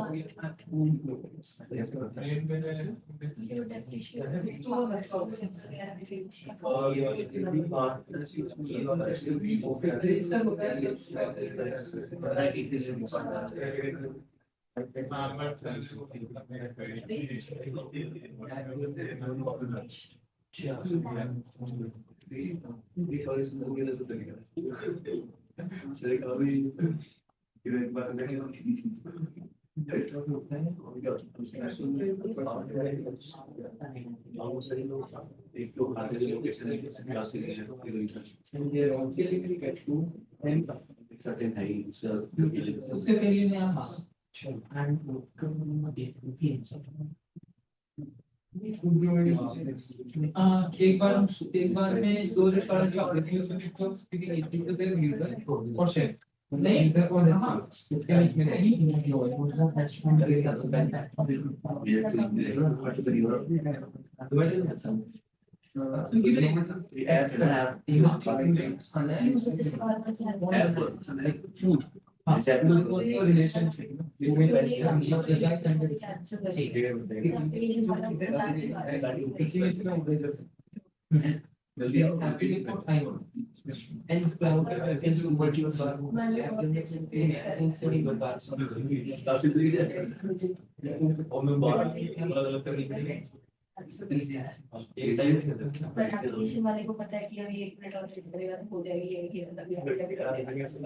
certain heights, उससे पहले मैं एक बार में दो रेस्टोरेंट का रिव्यू को स्पीकिंग एक दूसरे से यूजर और शेयर नहीं इधर को हाँ इसके बीच में एप्लीकेशन वाले को पता है कि अभी 1 मिनट और वेट करेगा तो हो जाएगी ये ड्राइवर भी मार दी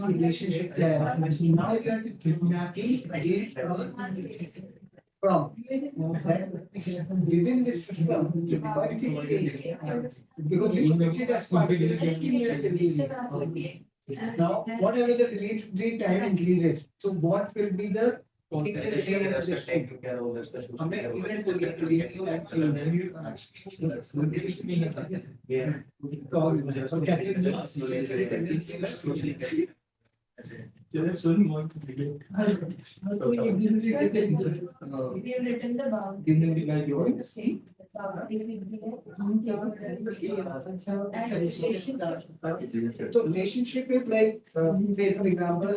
relationship there. Now you are mapping again from within this system, why it changed? Because you put it as part of the now, whatever the delete time increase it, so what will be the thing will change in the system? हमने event को delete and change. So definitely. We have written the boundary. So relationship is like, say for example,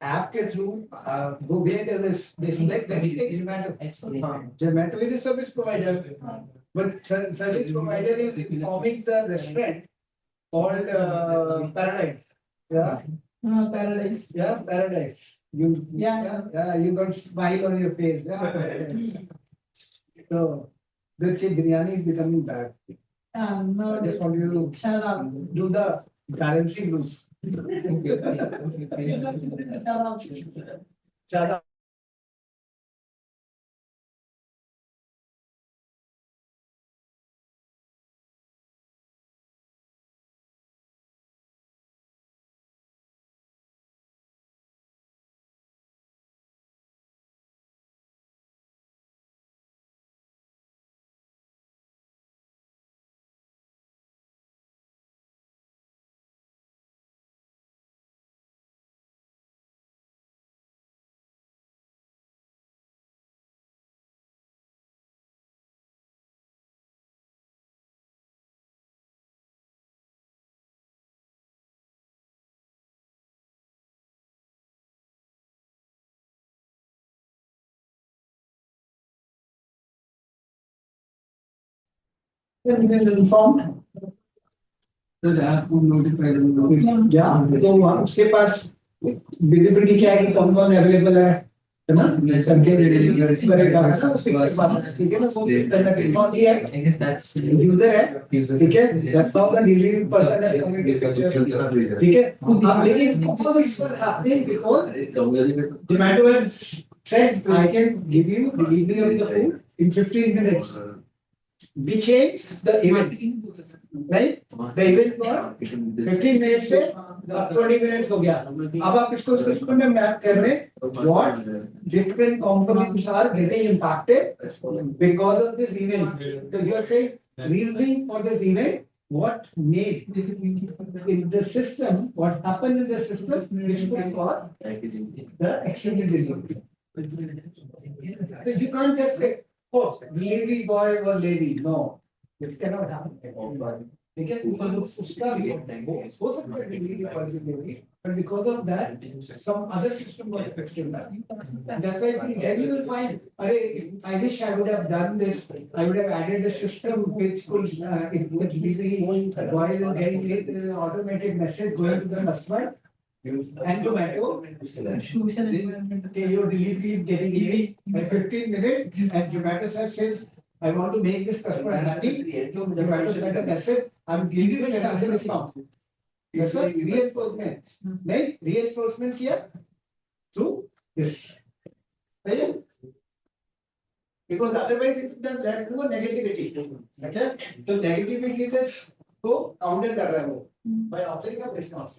app के through, where does this like, let's take Zomato. Zomato is a service provider, but service provider is informing the restaurant called Paradise. Yeah. Paradise. Yeah, Paradise. You got smile on your face. Yeah. So the biryani is becoming bad. No, I just want you to shut up. do the balancing rules. Shut up. Informed. तो उसके पास visibility क्या है कि कौन कौन available है ना करके करेगा ना ठीक है ना वो करना टेक्नोलॉजी है यूजर है ठीक है that's how the delivery person है ठीक है अब लेकिन all this was happening because Zomato had said I can give you delivery of the food in 15 minutes. We changed the event. Right? The event was 15 minutes से 20 minutes हो गया. अब आप इसको सिस्टम में मैप कर रहे हैं. What different components are getting impacted because of this event. So you are saying reasoning for this event. What made in the system? What happened in the system? Which could cause the extended delivery. So you can't just say, oh, delivery boy was lazy. No, this cannot happen. ठीक है उसका हो सकता है delivery boy से delivery, but because of that, some other system got affected. That's why then you will find, I wish I would have done this. I would have added a system which could, if the delivery boy is getting late, there is an automated message going to the customer. And Zomato, your delivery is getting late by 15 minutes, and Zomato says, I want to make this customer happy. So Zomato sent a message, I'm giving you a discount. That's why reinforcement. Right? Reinforcement किया through this. Right? Because otherwise it does led to a negativity. Okay? So negativity को counter कर रहा है वो by offering a discount.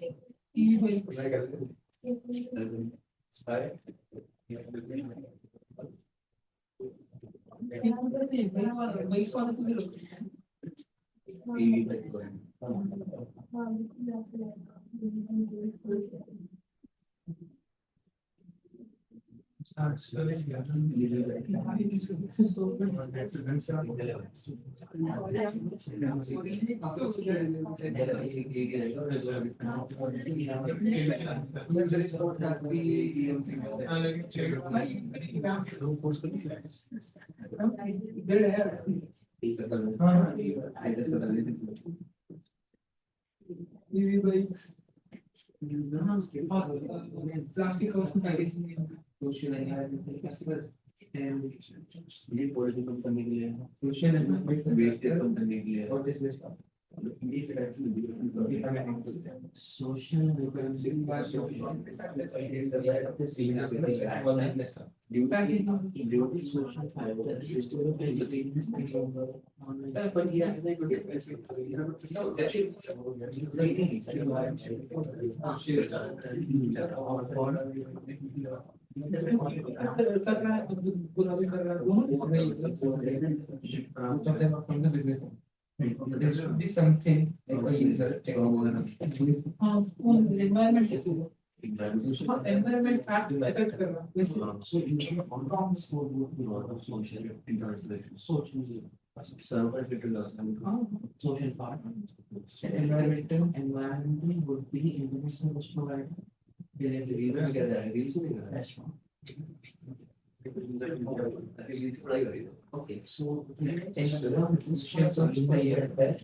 Plastic social and customers and political company, social and company, or business. Social there should be something like a user environment environment fact affect server social part environmental would be international provider. Okay, so this shares of the year that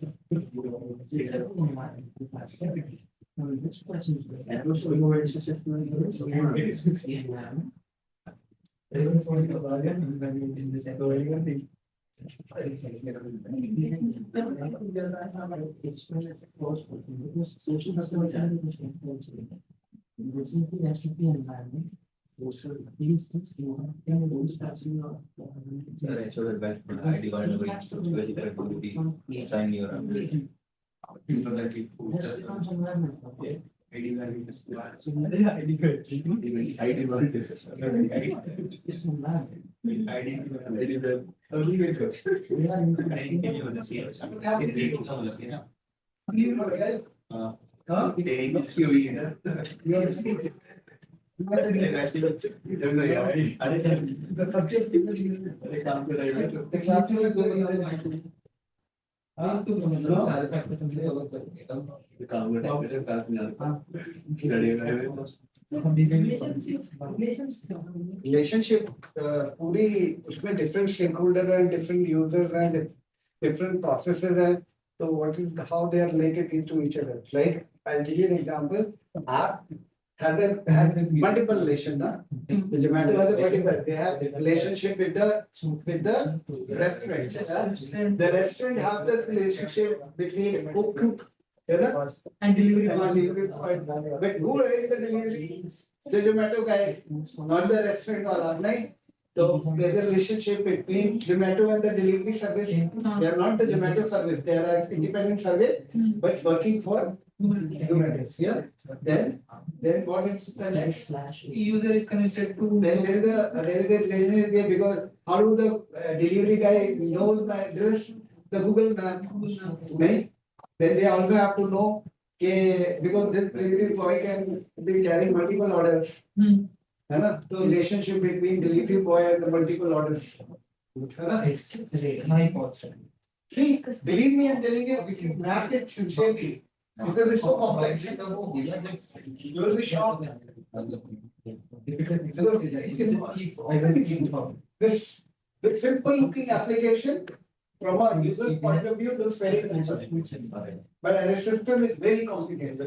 this question and also where it's just environment. So these things you can do starting of assign your the subject relationship पूरी उसमें different stakeholders and different users and different processes हैं So what is how they are related into each other? Like I'll give you an example. App has multiple relations. The Zomato has a particular. They have relationship with the restaurant. The restaurant have this relationship between cook. And delivery And delivery point. But who is the delivery? The Zomato guy, not the restaurant wala, nahi? So there's a relationship between Zomato and the delivery service. They are not the Zomato service, they are an independent service, but working for Zomato. Yeah. Then what is the next? User is connected to. Then there is a relationship here because how do the delivery guy knows my address? The Google Map. Nahi? Then they also have to know because this delivery boy can be carrying multiple orders. है ना? So relationship between delivery boy and the multiple orders. है ना? High cost. See, believe me, I'm telling you, if you map it sincerely, it will be so complex. You will be shocked. This simple looking application from a user point of view looks very simple. But as a system is very complicated.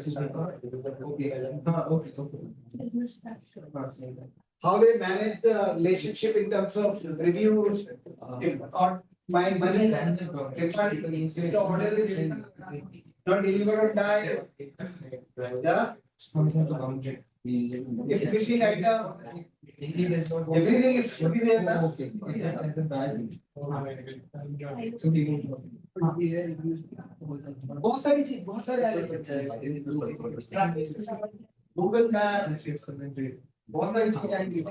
How they manage the relationship in terms of reviews, or my money, if the order is not delivered on time, yeah. If missing item, everything is should be there now. बहुत सारी आएंगी Google map बहुत सारी चीजें आएंगी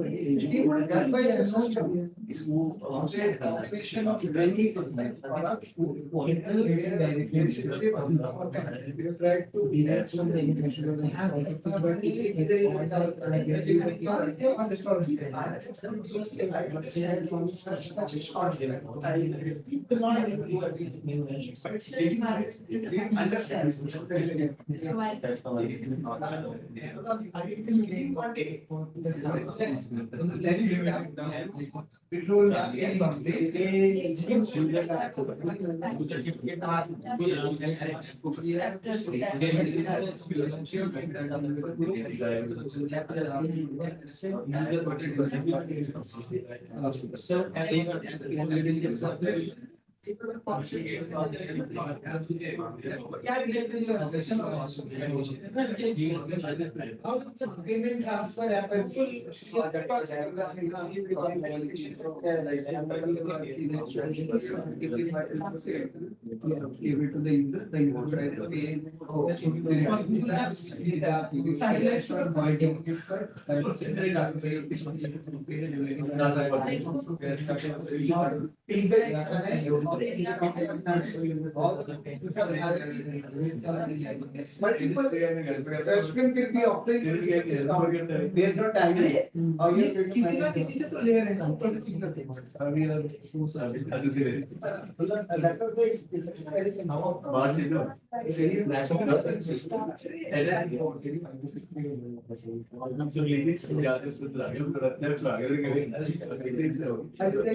That's why it's a system. It's a combination of many products. We have tried to add something. How does the payment transfer happen? Multiple restaurant will be offering discount based on timing. How you are किसी ना किसी से तो ले रहे हैं ऊपर से सिग्नल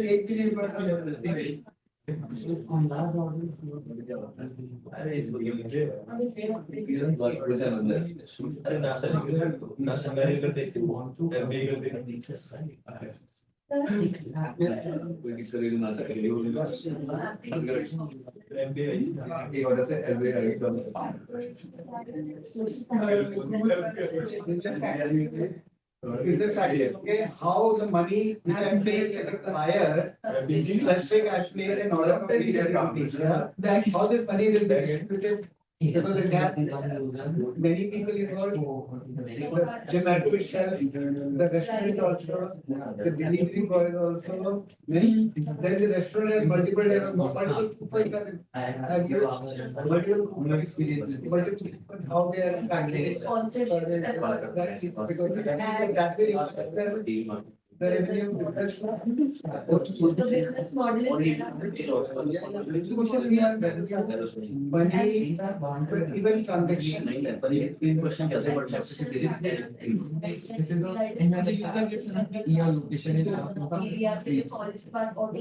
एक के लिए In this idea, okay, how the money which I am paying to the buyer, let's say I place an order for these companies, yeah, how the money will be distributed. Because it has many people involved, the Zomato itself, the restaurant also, the delivery boys also, many. Then the restaurant has multiple multiple how they are packaged. Because that will the revenue business. The business model is. Money, even transaction. area पे college पर और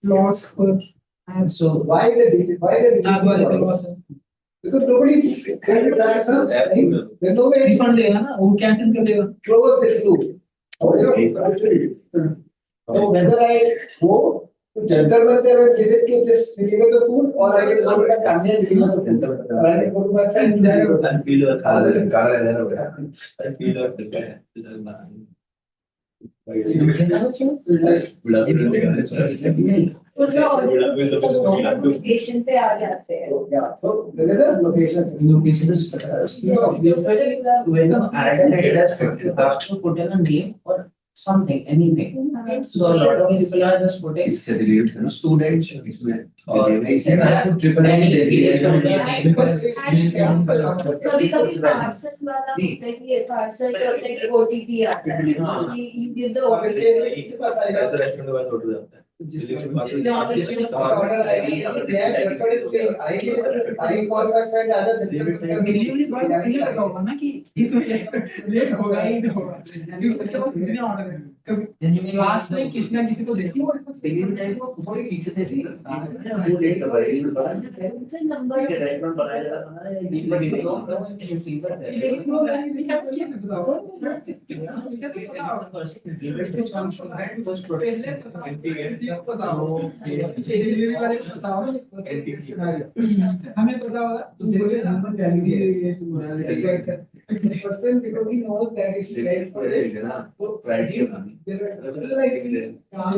Loss for. So why the loss. because nobody can track there's no way Refund देगा ना, वो cancel कर देगा. close this loop. So whether I go to Jantar Mandir and give it to this deliver the food, or I can go to my family and deliver the food, or I can go to my friend and deliver the Location पे आ जाते हैं. food. Yeah, so there is a location. When you add a data structure, you have to put in a name or something, anything. So a lot of people are just putting students or any place of their name. कभी कभी parcel वाला होता है कि ये parcel होता है कि OTP आता है. You give the OTP. I call my friend other delivery boy को ये लगा होगा ना कि ये तो लेट होगा ही तो होगा क्योंकि उसके पास इतने ऑर्डर हैं कभी लास्ट में किसी ना किसी को देखी वो डिलीवरी टाइम को थोड़ी पीछे से थी वो लेट कर रही है नंबर रेस्टोरेंट बनाया जा रहा है डिलीवरी रिसीवर है डिलीवरी वाला भी है क्या बताओ उसका तो पता होगा फर्स्ट प्रोटेक्ट बताओ डिलीवरी वाले को बताओ हमें पता होगा तुम बोले number person because he knows that it's right for this.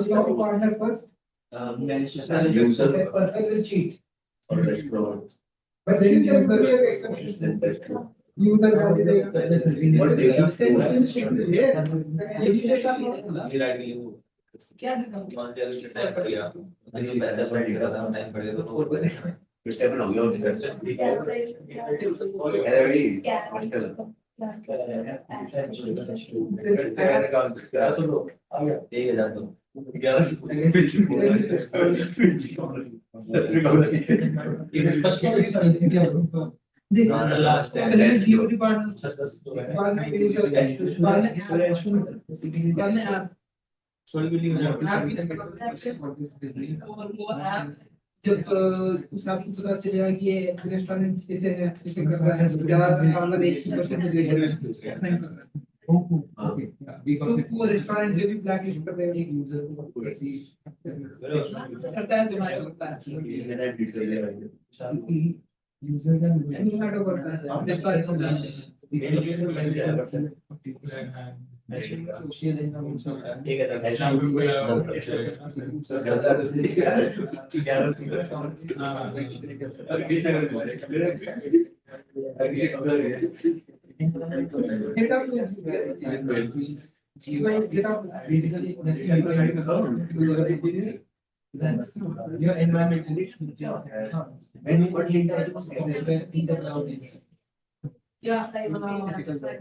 So partner first. That person will cheat. But then there will be an exception. User what is क्या लास्ट डिलीवरी पार्टनर जब उसका आपको पता चलेगा कि ये रेस्टोरेंट इसे कर रहा है ज्यादा ऑर्डर 1% दे रहा है साइन कर रहा है तो वो रेस्टोरेंट जो भी ब्लैक लिस्ट कर देगा एक यूजर को करता है जोमेटो करता है यूजर का जोमेटो करता है सोशल ठीक है That's your environment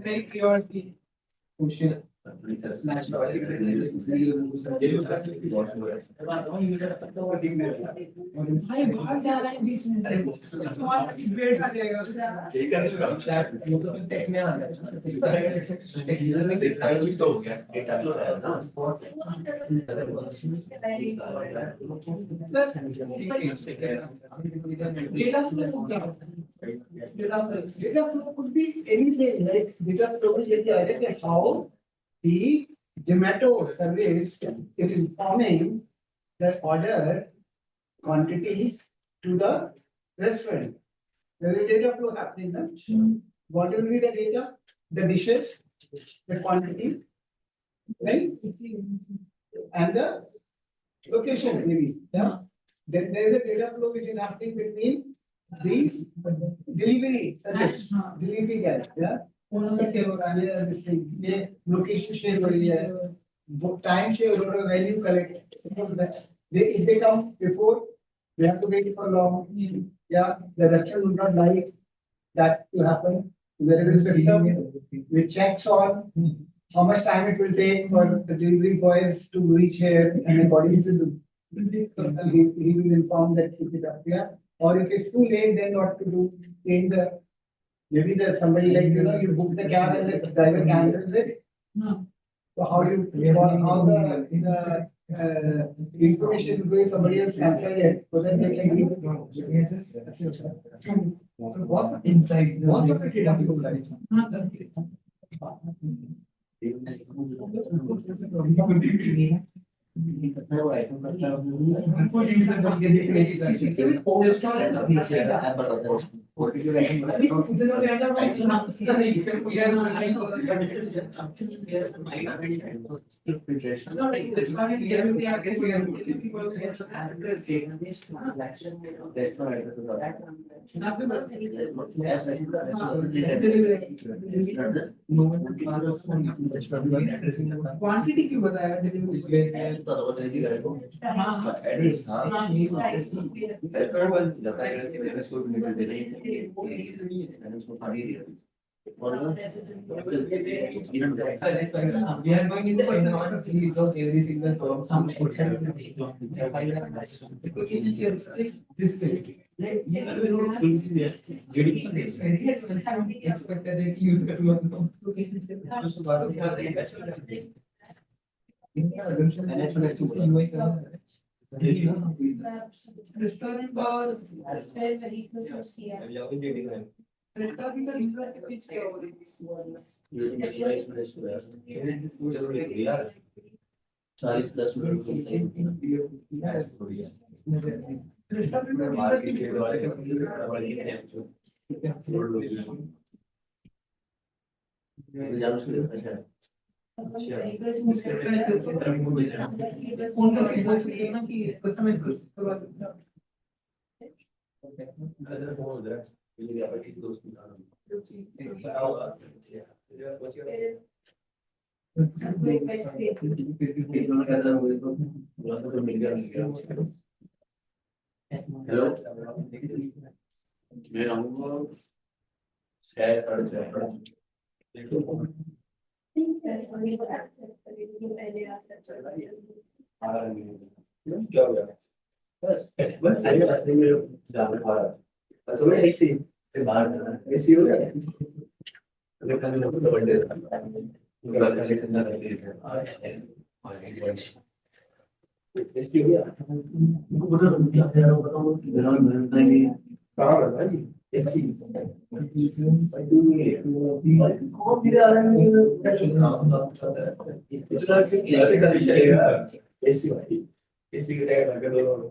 very priority social slash भाई बहुत ज्यादा है बीच में तुम्हारा डिबेट आ जाएगा टेक में आ तो हो गया डेटा फ्लो है ना data flow could be anything like data storage area how the Zomato service is informing the order quantity to the restaurant. There is data flow happening. What will be the data? The dishes, the quantity, right? And the location maybe, yeah. Then there is a data flow which is happening between the delivery service, delivery guy, yeah. Yeah, this thing, yeah, location share हो रही है, वो time share हो रहा है, value collect. They if they come before, they have to wait for long. Yeah, the restaurant would not like that to happen. There is a system which checks on how much time it will take for the delivery boys to reach here, and according to the he will inform that keep it up, yeah. Or if it's too late, then what to do? Change the maybe there's somebody like you book the cab and the driver cancels it. So how you how the information is going somebody else cancelled it so that they can leave. So what inside what are the data flow like? Quantity क्यों बताया We are going in the series of every single term. This expected that use it restaurant or very close to बस सही बात है मेरे जाने वाला बस वो ऐसे बाहर ऐसे हो गया अगर कभी लोग तो बंदे उनका लड़का लेकर ना रहे हैं ऐसे हो गया उनको पता नहीं क्या है वो बताओ कि घर में मिलता ही नहीं कहाँ है भाई ऐसी कौन भी आ रहा है इतना क्या करेगा ऐसी भाई ऐसी करेगा अगर दोनों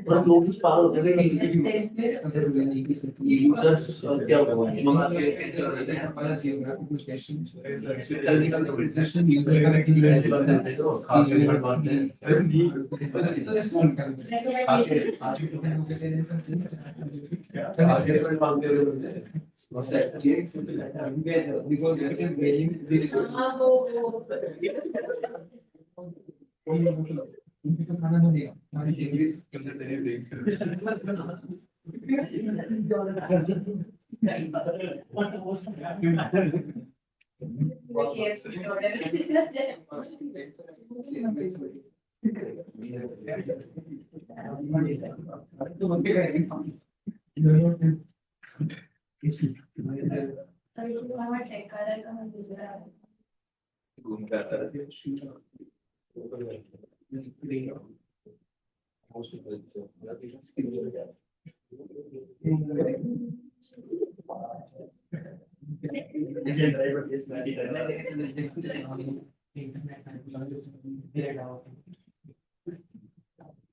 और लोग उस पागल होते हैं यूजर्स क्या होगा मंगा के कैसे होते हैं हमारा जियोग्राफिक लोकेशन यूजर का ऐसे बात करते हैं तो खाते हैं बात है तो रिस्पॉन्ड करते हैं आज के मांगते हैं because it is very खाना बनेगा हमारी English computer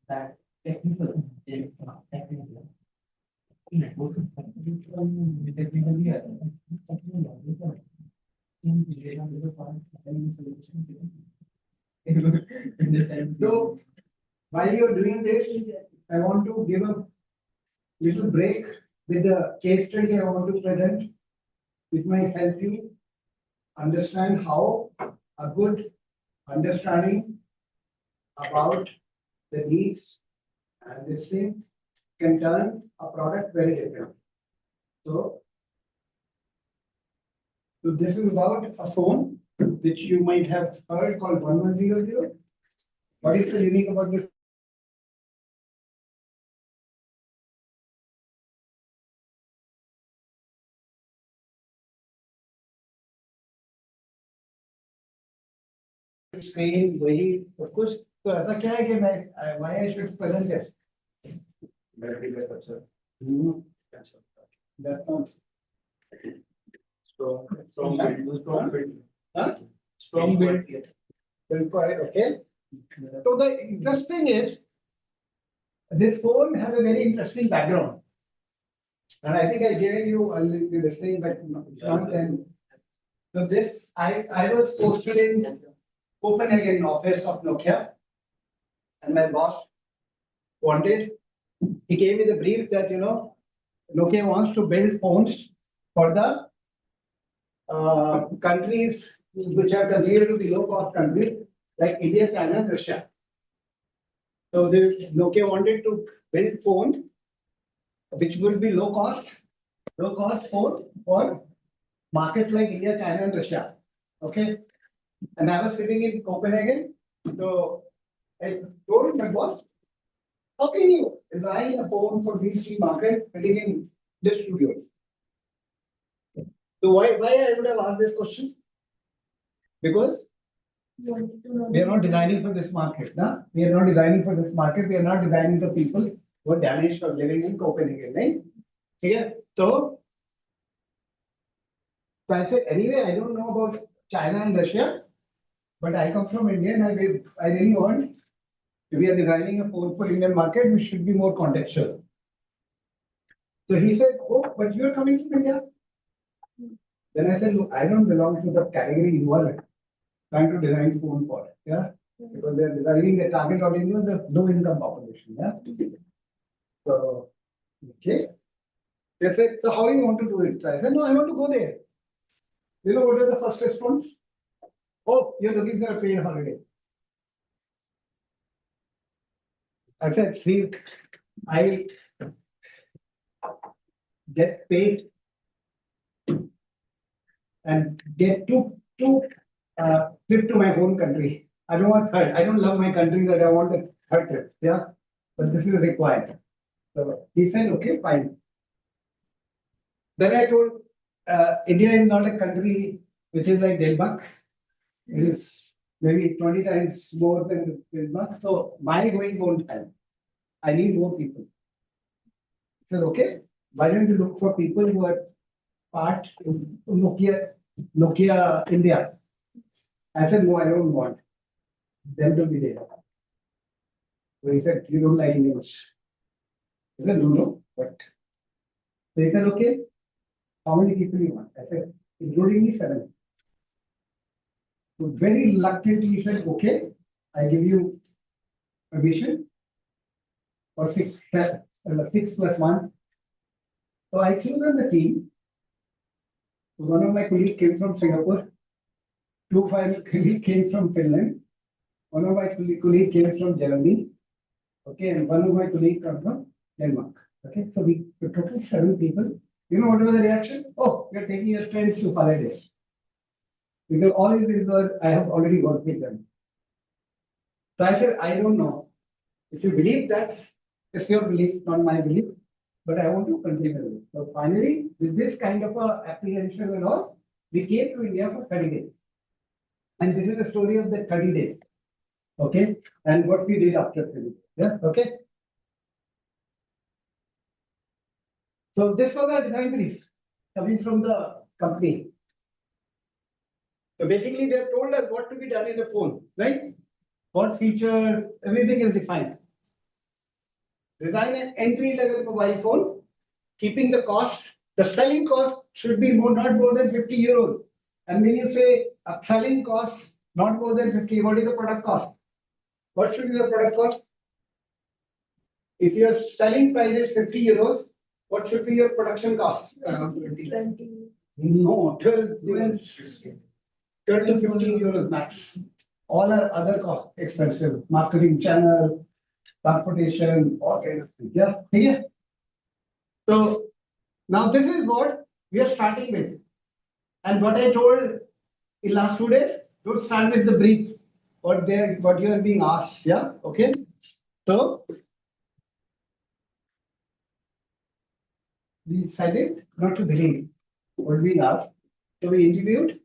That technical, So while you're doing this, I want to give a little break with the case study I want to present, which might help you understand how a good understanding about the needs and this thing can turn a product very different. So this is about a phone which you might have heard called 1100. What is so unique about this? Screen, वही सब कुछ तो ऐसा क्या है कि मैं why I should present it? That's not strong build. huh? Strong build. Okay. So the interesting is this phone has a very interesting background. And I think I gave you a little this thing, but not then. So this I was posted in Copenhagen office of Nokia, and my boss wanted. He gave me the brief that Nokia wants to build phones for the countries which are considered to be low cost countries like India, China, and Russia. So Nokia wanted to build phone which would be low cost phone for markets like India, China, and Russia. Okay. And I was sitting in Copenhagen. So I told my boss, how can you design a phone for these three markets sitting in this studio? So why I would have asked this question? Because we are not designing for this market. No? We are not designing for this market. We are not designing for people who are Danish or living in Copenhagen. Right? Okay. So I said, anyway, I don't know about China and Russia, but I come from India and I really want, if we are designing a phone for Indian market, we should be more contextual. So he said, oh, but you're coming from India. Then I said, look, I don't belong to the category you are trying to design phone for. Yeah. Because they're designing the target audience, the low income population. Yeah. So, okay. They said, so how do you want to do it? So I said, no, I want to go there. You know what was the first response? Oh, you're looking for a paid holiday. I said, see, I get paid and get to trip to my own country. I don't want third. I don't love my country that I want a third trip. Yeah, but this is required. So he said, okay, fine. Then I told India is not a country which is like Denmark. It is maybe 20 times more than Denmark. So my going won't help. I need more people. He said, okay, why don't you look for people who are part of Nokia India? I said, no, I don't want them to be there. So he said, you don't like news. I said, no, but they said, okay, how many people you want? I said, including me, 7. So very reluctantly he said, okay, I give you permission for 6 plus 1. So I chosen the team. So one of my colleagues came from Singapore. 2 of my colleagues came from Finland. One of my colleagues came from Germany. Okay, and one of my colleagues come from Denmark. Okay, so we total 7 people. You know what was the reaction? Oh, you're taking your friends to holidays. Because all of these were, I have already worked with them. So I said, I don't know. If you believe that, it's your belief, not my belief. But I want to continue. So finally, with this kind of a apprehension and all, we came to India for 30 days. And this is the story of the 30 days. Okay, and what we did after 30 days. Yeah, okay. So this was a design brief coming from the company. So basically they have told us what to be done in the phone, right? What feature, everything is defined. Design an entry-level mobile phone, keeping the cost, the selling cost should be not more than 50 euros. And when you say a selling cost not more than 50, what is the product cost? What should be the product cost? If your selling price is 50 euros, what should be your production cost? 20. No, 12, even 12 to 15 euros max. All are other costs, expensive, marketing channel, transportation, all kind of things. Yeah, yeah. So now this is what we are starting with. And what I told in last 2 days, don't start with the brief, what you are being asked. Yeah, okay. So we decided not to believe what we asked. So we interviewed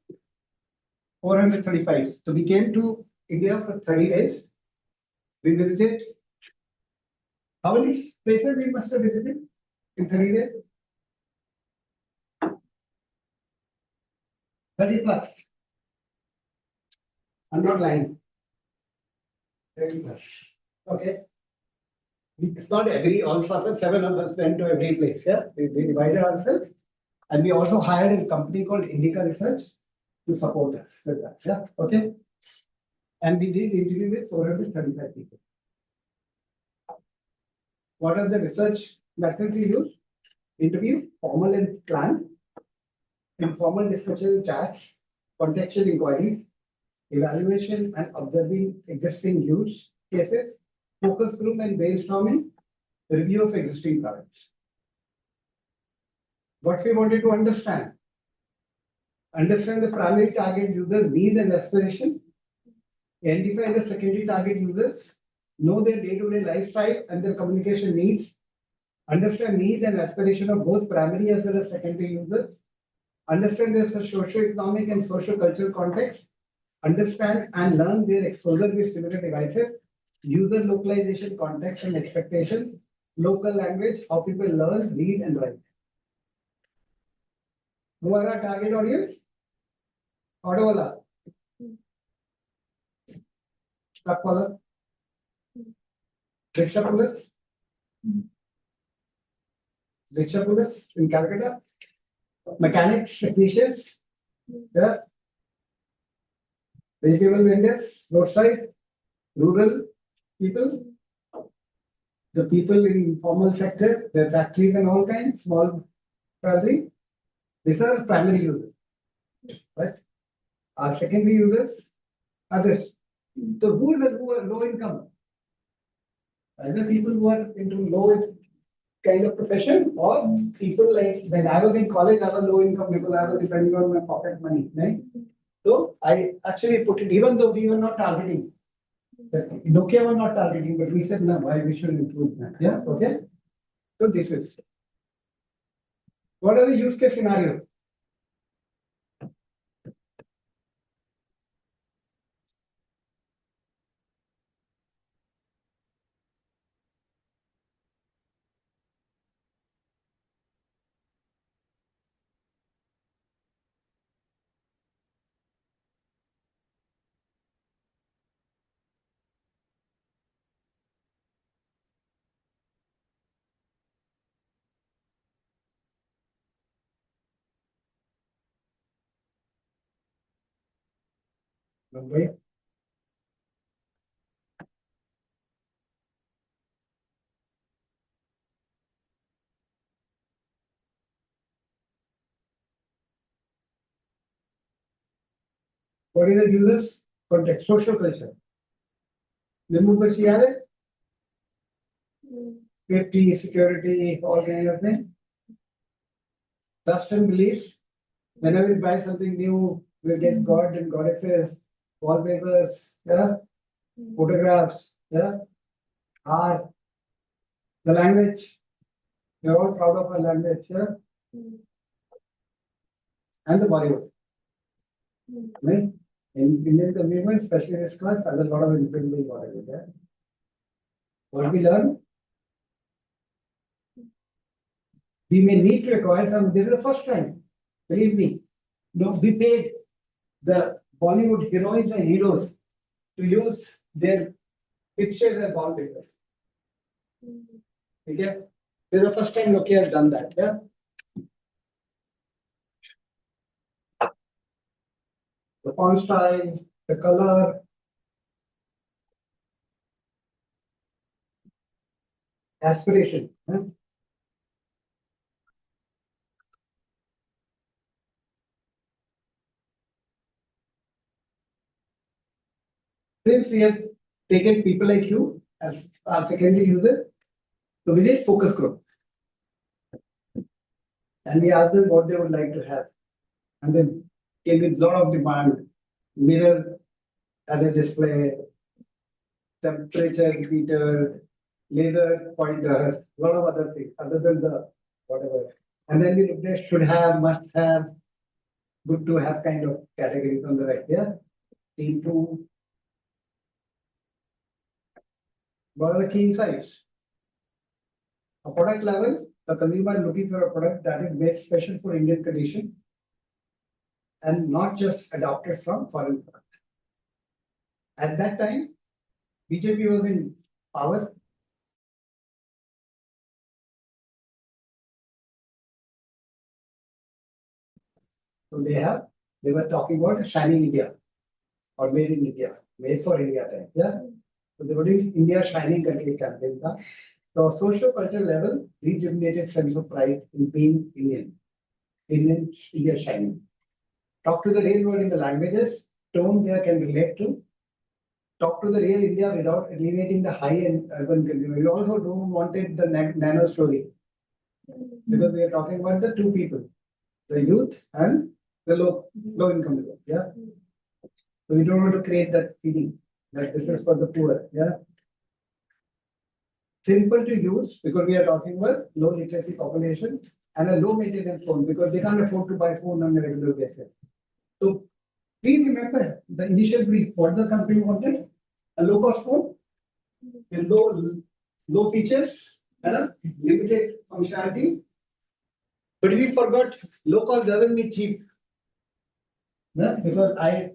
435. So we came to India for 30 days. We visited, how many places we must have visited in 30 days? 30 plus. I'm not lying. 30 plus. Okay. It's not agree, all of us, 7 of us went to every place. Yeah, we divided ourselves. And we also hired a company called Indica Research to support us with that. Yeah, okay. And we did interview with 435 people. What are the research methods we use? Interview, formal and planned, informal discussion chats, contextual inquiries, evaluation and observing existing use cases, focus group and brainstorming, review of existing products. What we wanted to understand the primary target user needs and aspiration, identify the secondary target users, know their day-to-day lifestyle and their communication needs, understand needs and aspiration of both primary as well as secondary users, understand their socio-economic and socio-cultural context, understand and learn their exposure with similar devices, user localization, context and expectation, local language, how people learn, read and write. Who are our target audience? Auto wala, truck wala, rickshaw pullers, in Calcutta, mechanics, technicians, yeah, vegetable vendors, roadside, rural people, the people in formal sector, there's factories and all kinds, small salary. These are primary users, right? Our secondary users are this. So who is the low income? Either people who are into low kind of profession or people like when I was in college, I was low income because I was depending on my pocket money, right? So I actually put it, even though we were not targeting, Nokia was not targeting, but we said, no, why we should include that. Yeah, okay. So this is what are the use case scenario? Okay. What is the users context? Social culture. Remove the safety, security, all kind of thing. Trust and belief. Whenever we buy something new, we'll get God and goddesses, wallpapers, yeah, photographs, yeah, art, the language. We're all proud of our language, yeah, and the Bollywood. Right? In Indian community, especially in this class, there's a lot of incredible Bollywood, yeah. What we learn? We may need to acquire some. This is the first time. Believe me. No, we paid the Bollywood heroines and heroes to use their pictures as wallpaper. Okay? This is the first time Nokia has done that. Yeah. The font style, the color, aspiration. Huh? Since we have taken people like you as our secondary user, so we did focus group. And we asked them what they would like to have. And then came with a lot of demand, mirror as a display, temperature meter, laser pointer, a lot of other things other than the whatever. And then we looked at should have, must have, good to have kind of categories on the right. Yeah. Team two. What are the key insights? A product level, the consumer is looking for a product that is made special for Indian condition and not just adopted from foreign product. At that time, BJP was in power. So they were talking about shining India or made in India, made for India type. Yeah. So they were doing India shining country campaign. So social cultural level, rejuvenated sense of pride in being Indian. India shining. Talk to the real world in the languages, tone there can relate to. Talk to the real India without alienating the high-end urban consumer. We also don't wanted the nano story because we are talking about the two people, the youth and the low income group. Yeah. So we don't want to create that feeling that this is for the poor. Yeah. Simple to use because we are talking about low literacy population and a low maintenance phone because they can't afford to buy phone on a regular basis. So please remember the initial brief, what the company wanted, a low cost phone with low features and a limited functionality. But we forgot low cost doesn't mean cheap. No? Because I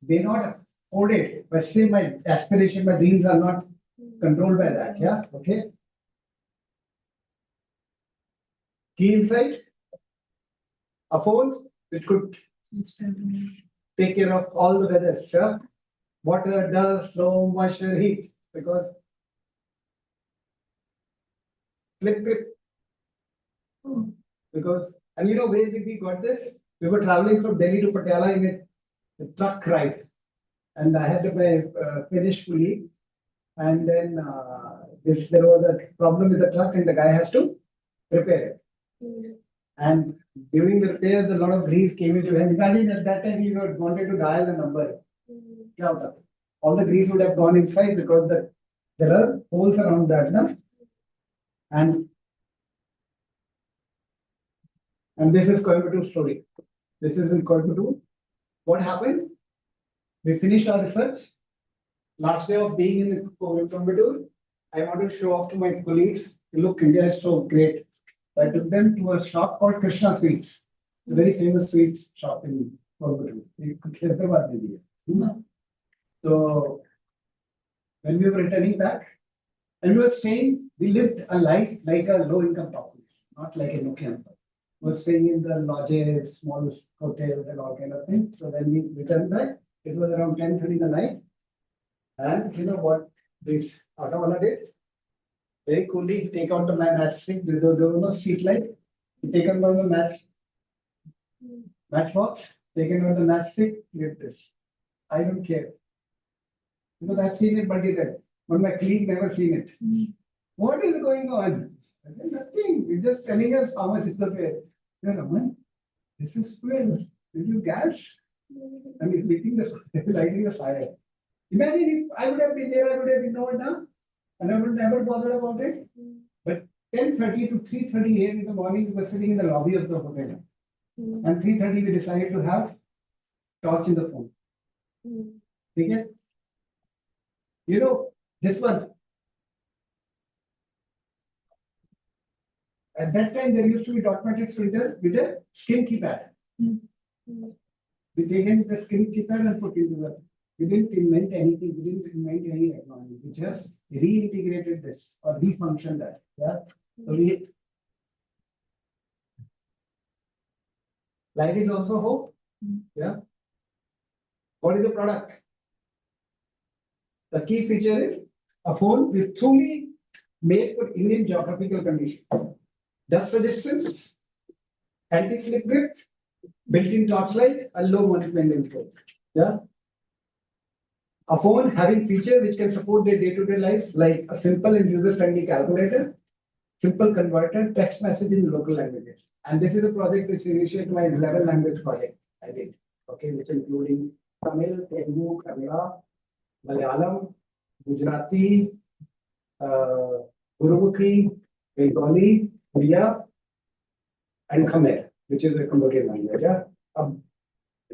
may not afford it, but still my aspiration, my dreams are not controlled by that. Yeah. Okay. Key insight. A phone which could take care of all the weather. Yeah? Water, dust, snow, moisture, heat. Because flip it. Because, and you know where did we got this? We were traveling from Delhi to Patiala in a truck ride. And I had my Finnish colleague. And then there was a problem with the truck and the guy has to repair it. And during the repairs, a lot of grease came into him. Imagine at that time he wanted to dial the number. All the grease would have gone inside because there are holes around that. No? And this is Coimbatore story. This is in Coimbatore. What happened? We finished our research. Last day of being in Coimbatore, I want to show off to my colleagues. Look, India is so great. I took them to a shop called Krishna Sweets, a very famous sweets shop in Coimbatore. So when we were returning back, and we were staying, we lived a life like a low-income population, not like a Nokia. We were staying in the lodges, small hotels, and all kind of things. So when we returned back, it was around 10:30 in the night. And you know what this auto did? Very coolly take out the matchstick. There was no street light. Taken out the matchbox, taken out the matchstick, lit this. I don't care. Because I've seen it multiple times. But my colleague never seen it. What is going on? I said, nothing. He's just telling us how much is the fare. Raman, this is fuel. This is gas. And he's lighting the fire. Imagine if I would have been there, I would have ignored now. And I would never bother about it. But 10:30 to 3:30 a.m. in the morning, we were sitting in the lobby of the hotel. And 3:30 we decided to have torch in the phone. Okay? You know, this one. At that time, there used to be dot matrix printer with a skin keypad. We taken the skin keypad and put into the. We didn't invent anything. We didn't invent any technology. We just reintegrated this or refunctioned that. Yeah. So we. Light is also hope. Yeah. What is the product? The key feature is a phone with truly made for Indian geographical conditions. Dust resistance, anti-slip grip, built-in torchlight, and low maintenance code. Yeah. A phone having features which can support their day-to-day life, like a simple and user-friendly calculator, simple converter, text message in local languages. And this is a project which initiated my 11 language project I did. Okay, which including Tamil, Telugu, Kannada, Malayalam, Gujarati, Urumqi, Bengali, Oriya, and Khmer, which is a Cambodian language. Yeah? And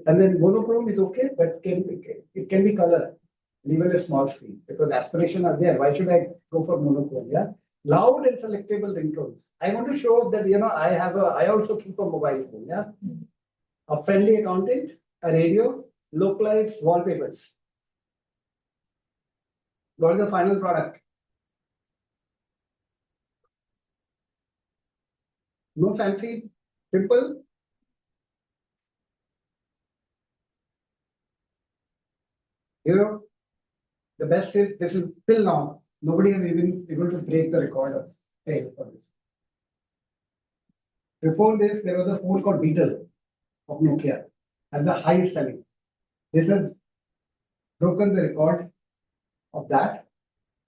then monochrome is okay, but it can be color, even a small screen, because aspirations are there. Why should I go for monochrome? Yeah, loud and selectable ringtones. I want to show that I also keep a mobile phone. Yeah, a friendly accountant, a radio, localized wallpapers. What is the final product? No fancy, simple. The best is this is till now. Nobody has even able to break the record of sale for this. Before this, there was a phone called Beetle of Nokia and the highest selling. This has broken the record of that,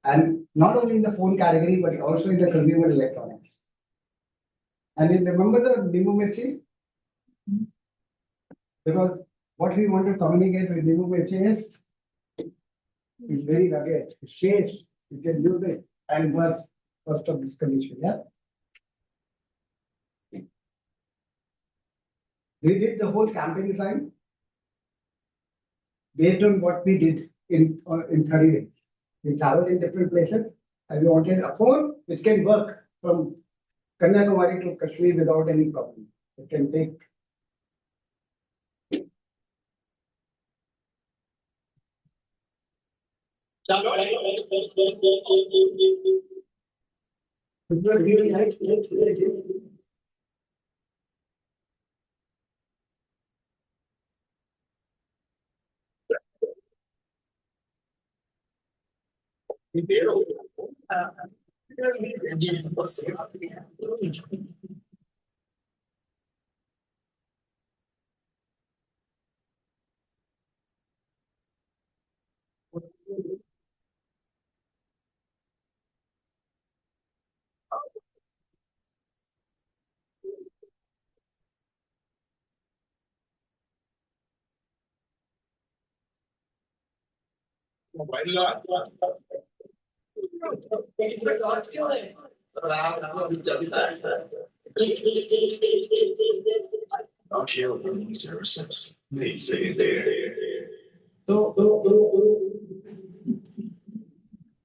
and not only in the phone category, but also in the consumer electronics. And you remember the Nimumechi? Because what we want to communicate with Nimumechi is it's very rugged, it shapes, you can use it, and was first of this condition. Yeah. We did the whole campaign design based on what we did in 30 days. We traveled in different places and we wanted a phone which can work from Kanyakumari to Kashmir without any problem. It can take.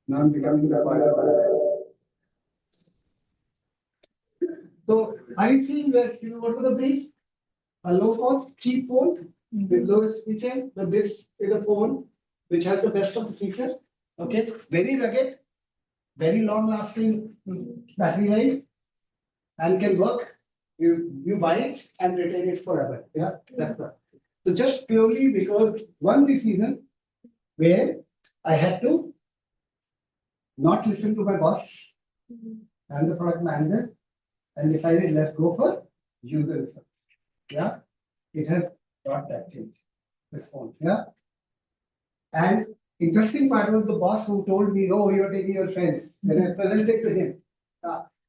Now I'm becoming the father. So are you seeing that what was the brief? A low cost, cheap phone with lowest feature. The best is a phone which has the best of the features. Okay, very rugged, very long lasting battery life, and can work. You buy it and retain it forever. Yeah, that's the. So just purely because one decision where I had to not listen to my boss and the product manager and decided let's go for user research. Yeah, it has got that change. This phone. Yeah, and interesting part was the boss who told me, "Oh, you're taking your friends." When I presented to him,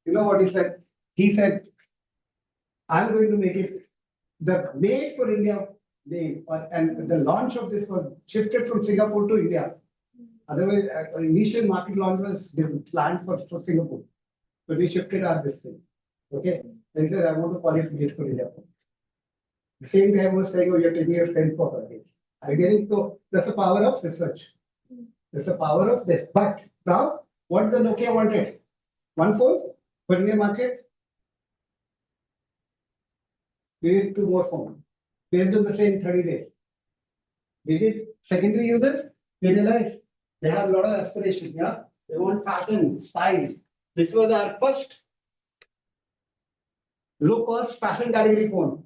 you know what he said? He said, "I'm going to make it the made for India name." And the launch of this was shifted from Singapore to India. Otherwise, initial market launch was planned for Singapore, but we shifted our this thing. Okay, and then I want to call it made for India. The same guy was saying, "Oh, you're taking your friend for her." I get it. So that's the power of research. That's the power of this. But now, what the Nokia wanted? One phone for India market, create 2 more phones. Based on the same 30 days. We did secondary users, we realized they have a lot of aspirations, yeah. They want fashion, style. This was our first low-cost fashion category phone.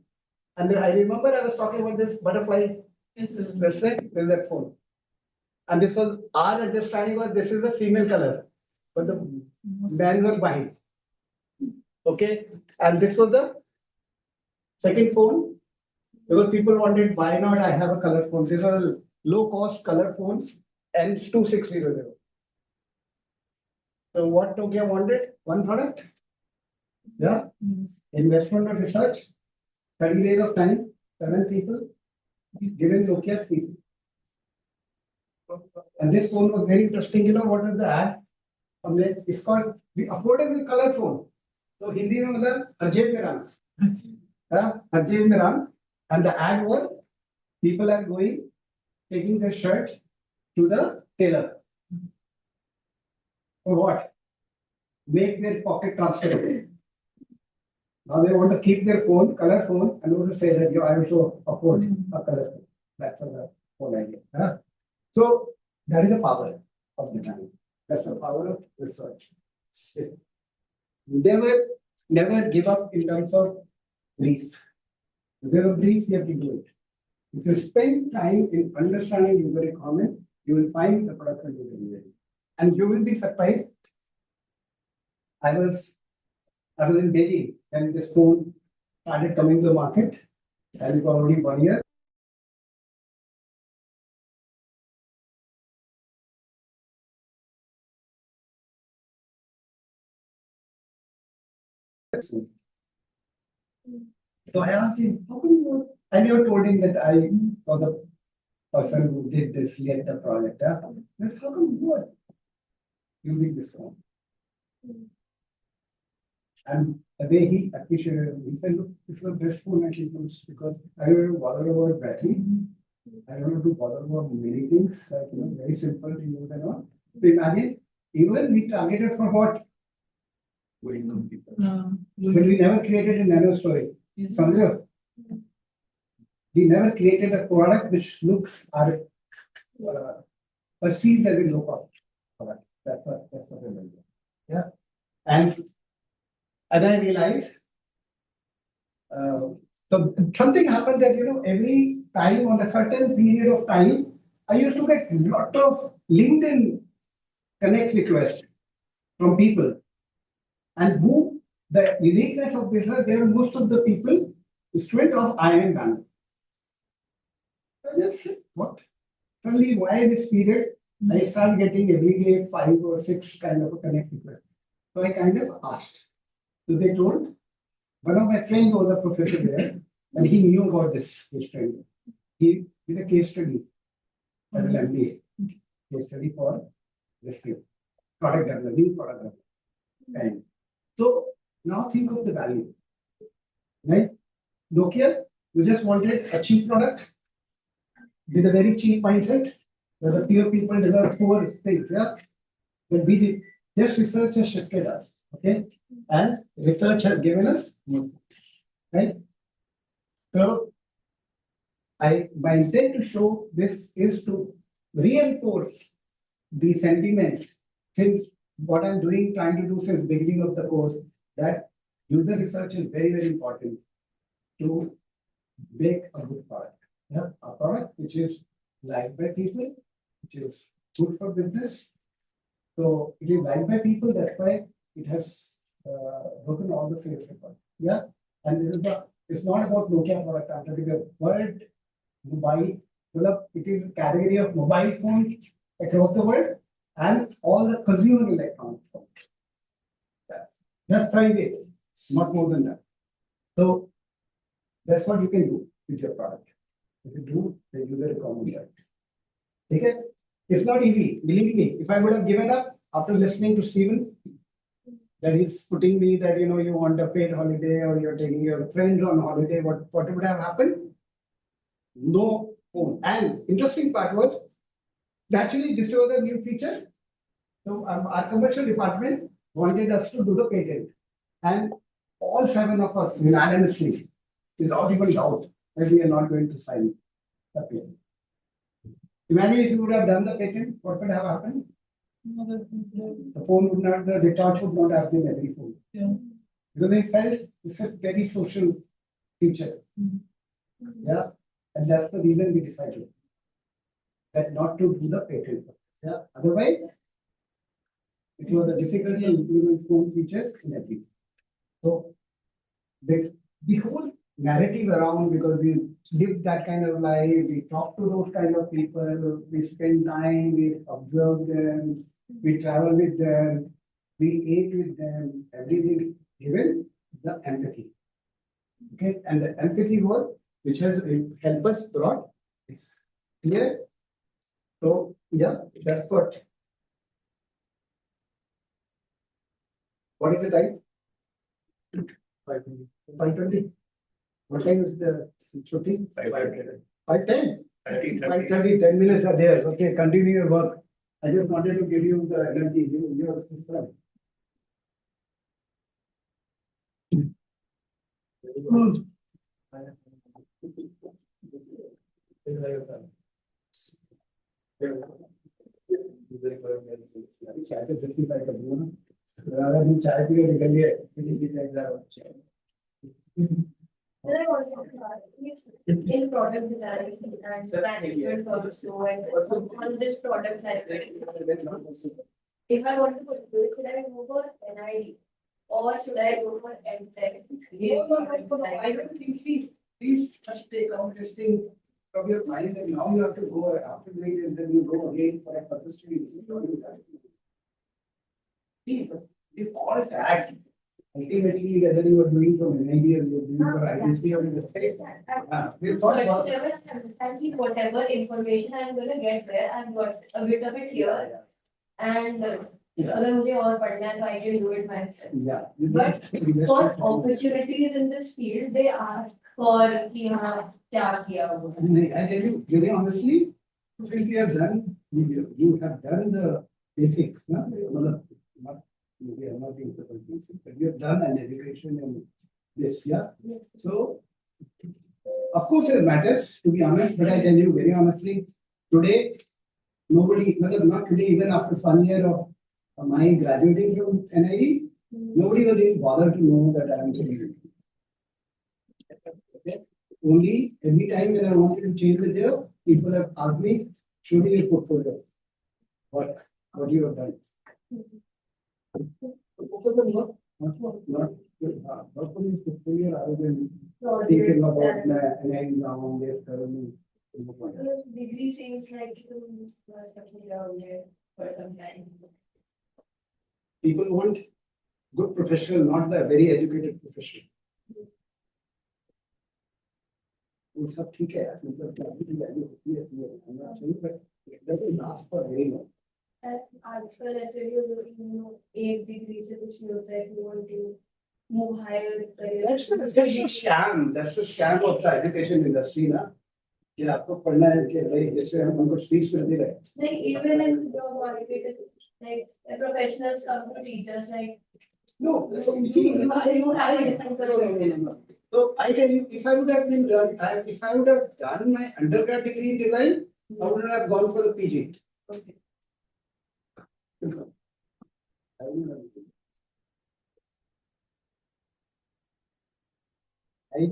And then I remember I was talking about this butterfly. Yes, sir. Let's say this is that phone. And this was our understanding was this is a female color, but the men were buying. Okay, and this was the second phone because people wanted why not I have a color phone. These are low-cost color phones and 2600. So what Nokia wanted? One product. Yeah. Investment of research, 30 days of time, 7 people, given Nokia 3. And this phone was very interesting. You know what is the ad? It's called the affordable color phone. So Hindi में मतलब हर जेब में रंग, हर जेब में रंग. And the ad was people are going, taking the shirt to the tailor. For what? Make their pocket transparent. Now they want to keep their phone, color phone, and want to say that I also afford a color phone. That's the whole idea. So that is the power of design. That's the power of research. Never give up in terms of brief. If you have a brief, you have to do it. If you spend time in understanding user requirement, you will find the product will be delivered. And you will be surprised. I was in Delhi and this phone started coming to the market, and it was already 1 year. So I asked him, how come you know? And you told him that I was the person who did this, led the project. I said, how come you did this one? And the way he appreciated it, he said, look, this is the best phone I can use because I don't have to bother about battery. I don't have to bother about many things, like, very simple to use and all. So imagine, even we targeted for what? But we never created a nano story. Samjho? We never created a product which looks or perceived as a low cost product. That's what we meant. Yeah. And I realized, so something happened that, every time on a certain period of time, I used to get a lot of LinkedIn connect requests from people. And who the uniqueness of this is, they are most of the people student of IIM Bangalore. I just said, what? Suddenly, why this period? I started getting every day 5 or 6 kind of a connect request. So I kind of asked. So they told, one of my friends was a professor there, and he knew about this case study. He did a case study as an MBA, case study for this thing, product development, new product development. And so now think of the value, right? Nokia, you just wanted a cheap product with a very cheap mindset, where the pure people deserve poor things, yeah? But we did, just research has shifted us, okay? And research has given us more, right? So my intent to show this is to reinforce the sentiments, since what I'm doing, trying to do since beginning of the course, that user research is very, very important to make a good product. Yeah, a product which is liked by people, which is good for business. So it is liked by people, that's why it has broken all the sales records. Yeah, and it's not about Nokia product. I'm talking about world mobile. It is a category of mobile phones across the world and all the consumer electronics. That's just 30 days, not more than that. So that's what you can do with your product. If you do, then you will recommend that. Okay? It's not easy. Believe me, if I would have given up after listening to Stephen, that he's putting me that, you want a paid holiday or you're taking your friends on holiday, what would have happened? No phone. And interesting part was, naturally, this was a new feature. So our commercial department wanted us to do the patent. And all 7 of us unanimously without even doubt that we are not going to sign the patent. Imagine if you would have done the patent, what would have happened? The phone would not, the touch would not have been every phone. Yeah. Because they felt it's a very social feature. Yeah, and that's the reason we decided that not to do the patent. Yeah, otherwise, it was a difficult to implement phone features in everything. So the whole narrative around, because we lived that kind of life, we talked to those kind of people, we spend time, we observe them, we travel with them, we ate with them, everything, even the empathy. Okay, and the empathy word, which has helped us brought, is clear. So yeah, that's what. What is the time? 5:20. What time is the shooting? 5:10. 5:30. 10 minutes are there. Okay, continue your work. I just wanted to give you the energy. Your system. चाय तो 55 कर दूंगा ना अगर हम चाय P के निकल गए Then I want to ask, in product design and management also, and on this product life, if I want to do it, should I go for NID or should I go for MTech? I don't think, see, please just take out this thing from your mind and now you have to go after doing it, then you go again for a further study. See, if all tagged, ultimately whether you are doing from NID or you are doing for identity or the space. We'll So talk about level I understand कि whatever information I'm gonna get there, I've got a bit of it here. And अगर मुझे और पढ़ना है तो I can do it myself. Yeah. But for opportunities in this field, they ask for कि हाँ क्या किया हुआ. I tell you very honestly, since you have done, you have done the basics, no? Not, we are not doing the basics, but you have done an education and this, yeah. So, of course, it matters to be honest, but I tell you very honestly, today, nobody, not today, even after 1 year of my graduating from NID, nobody was even bothered to know that I am doing it. Okay? Only every time when I wanted to change the job, people have asked me, show me your portfolio. What you have done. Not for your portfolio rather than thinking about NID now, yes, currently. Degree seems like something around there for some time. People want good professional, not the very educated professional. वो सब ठीक है यार मतलब value होती है I'm not saying but it doesn't last for very long. आजकल ऐसे भी एक डिग्री से कुछ नहीं होता है if you want to move higher career. That's a scam of the education industry ना कि आपको पढ़ना है कि भाई जैसे हम उनको फीस में दे रहे हैं. Like even in job market, like professionals come to teachers like. No, So I tell you, if I would have been done, if I would have done my undergrad degree in design, I would not have gone for the PG. Okay. I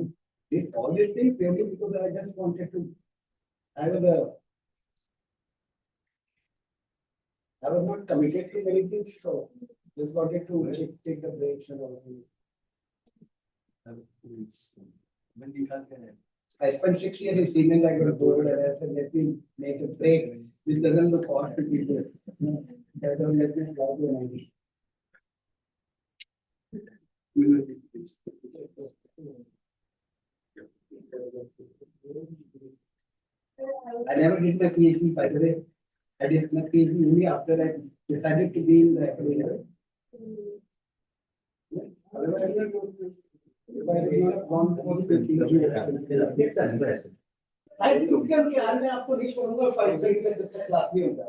did all these things purely because I just wanted to. I was not committed to many things, so just wanted to take the breaks and all. I spent 6 years in Siemens. I got bored and I said, let me make a break. This doesn't look odd to people. That don't let me try to an idea. I never did my PhD, by the way. I did my PhD only after I decided to be in the academia. I took them कि यार मैं आपको नहीं छोड़ूंगा 5:30 तक जब तक class नहीं होता.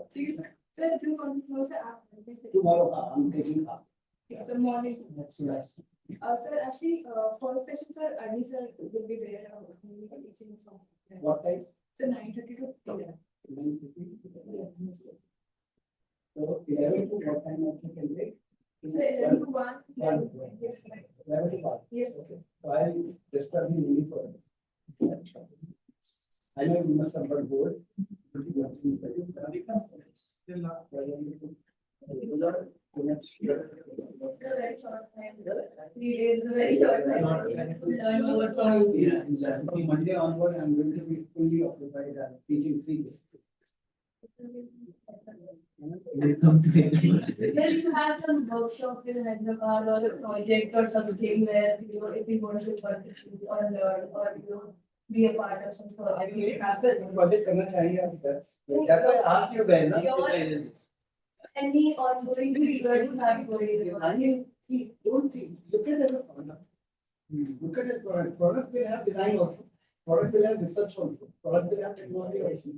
Tomorrow, I'm taking up. Good morning. That's nice. Sir, actually, first session, sir, Adi sir will be there. Teaching some. What time? So 9:30 to 10. So 11 to what time you can take? So 11 to 1. One. Yes, sir. 11 to 1. Yes. Okay. So I'll disturb you really for it. I know you must have got bored. Still not. Very short time. 3 days, is a very short time. To learn more from you. Yeah, exactly. From Monday onward, I'm going to be fully occupied and teaching 3 days. Well, you have some workshop in Hyderabad or a project or something where, if you want to participate or learn or, be a part of some project. Project करना चाहिए आप that's why I asked you guys ना Any ongoing research you have going on. I mean, don't think, look at it as a product. Look at it product. Product will have design also. Product will have research also. Product will have technology also.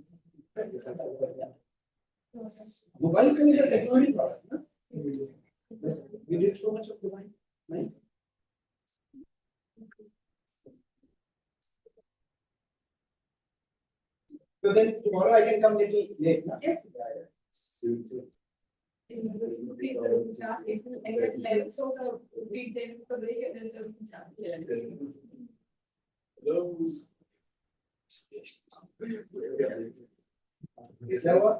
Mobile phone is a technology product. Na? We did so much of design. Right? So then tomorrow I can come little late. Na? Yes. Yeah. So read them the break and then we can start. क्या हुआ?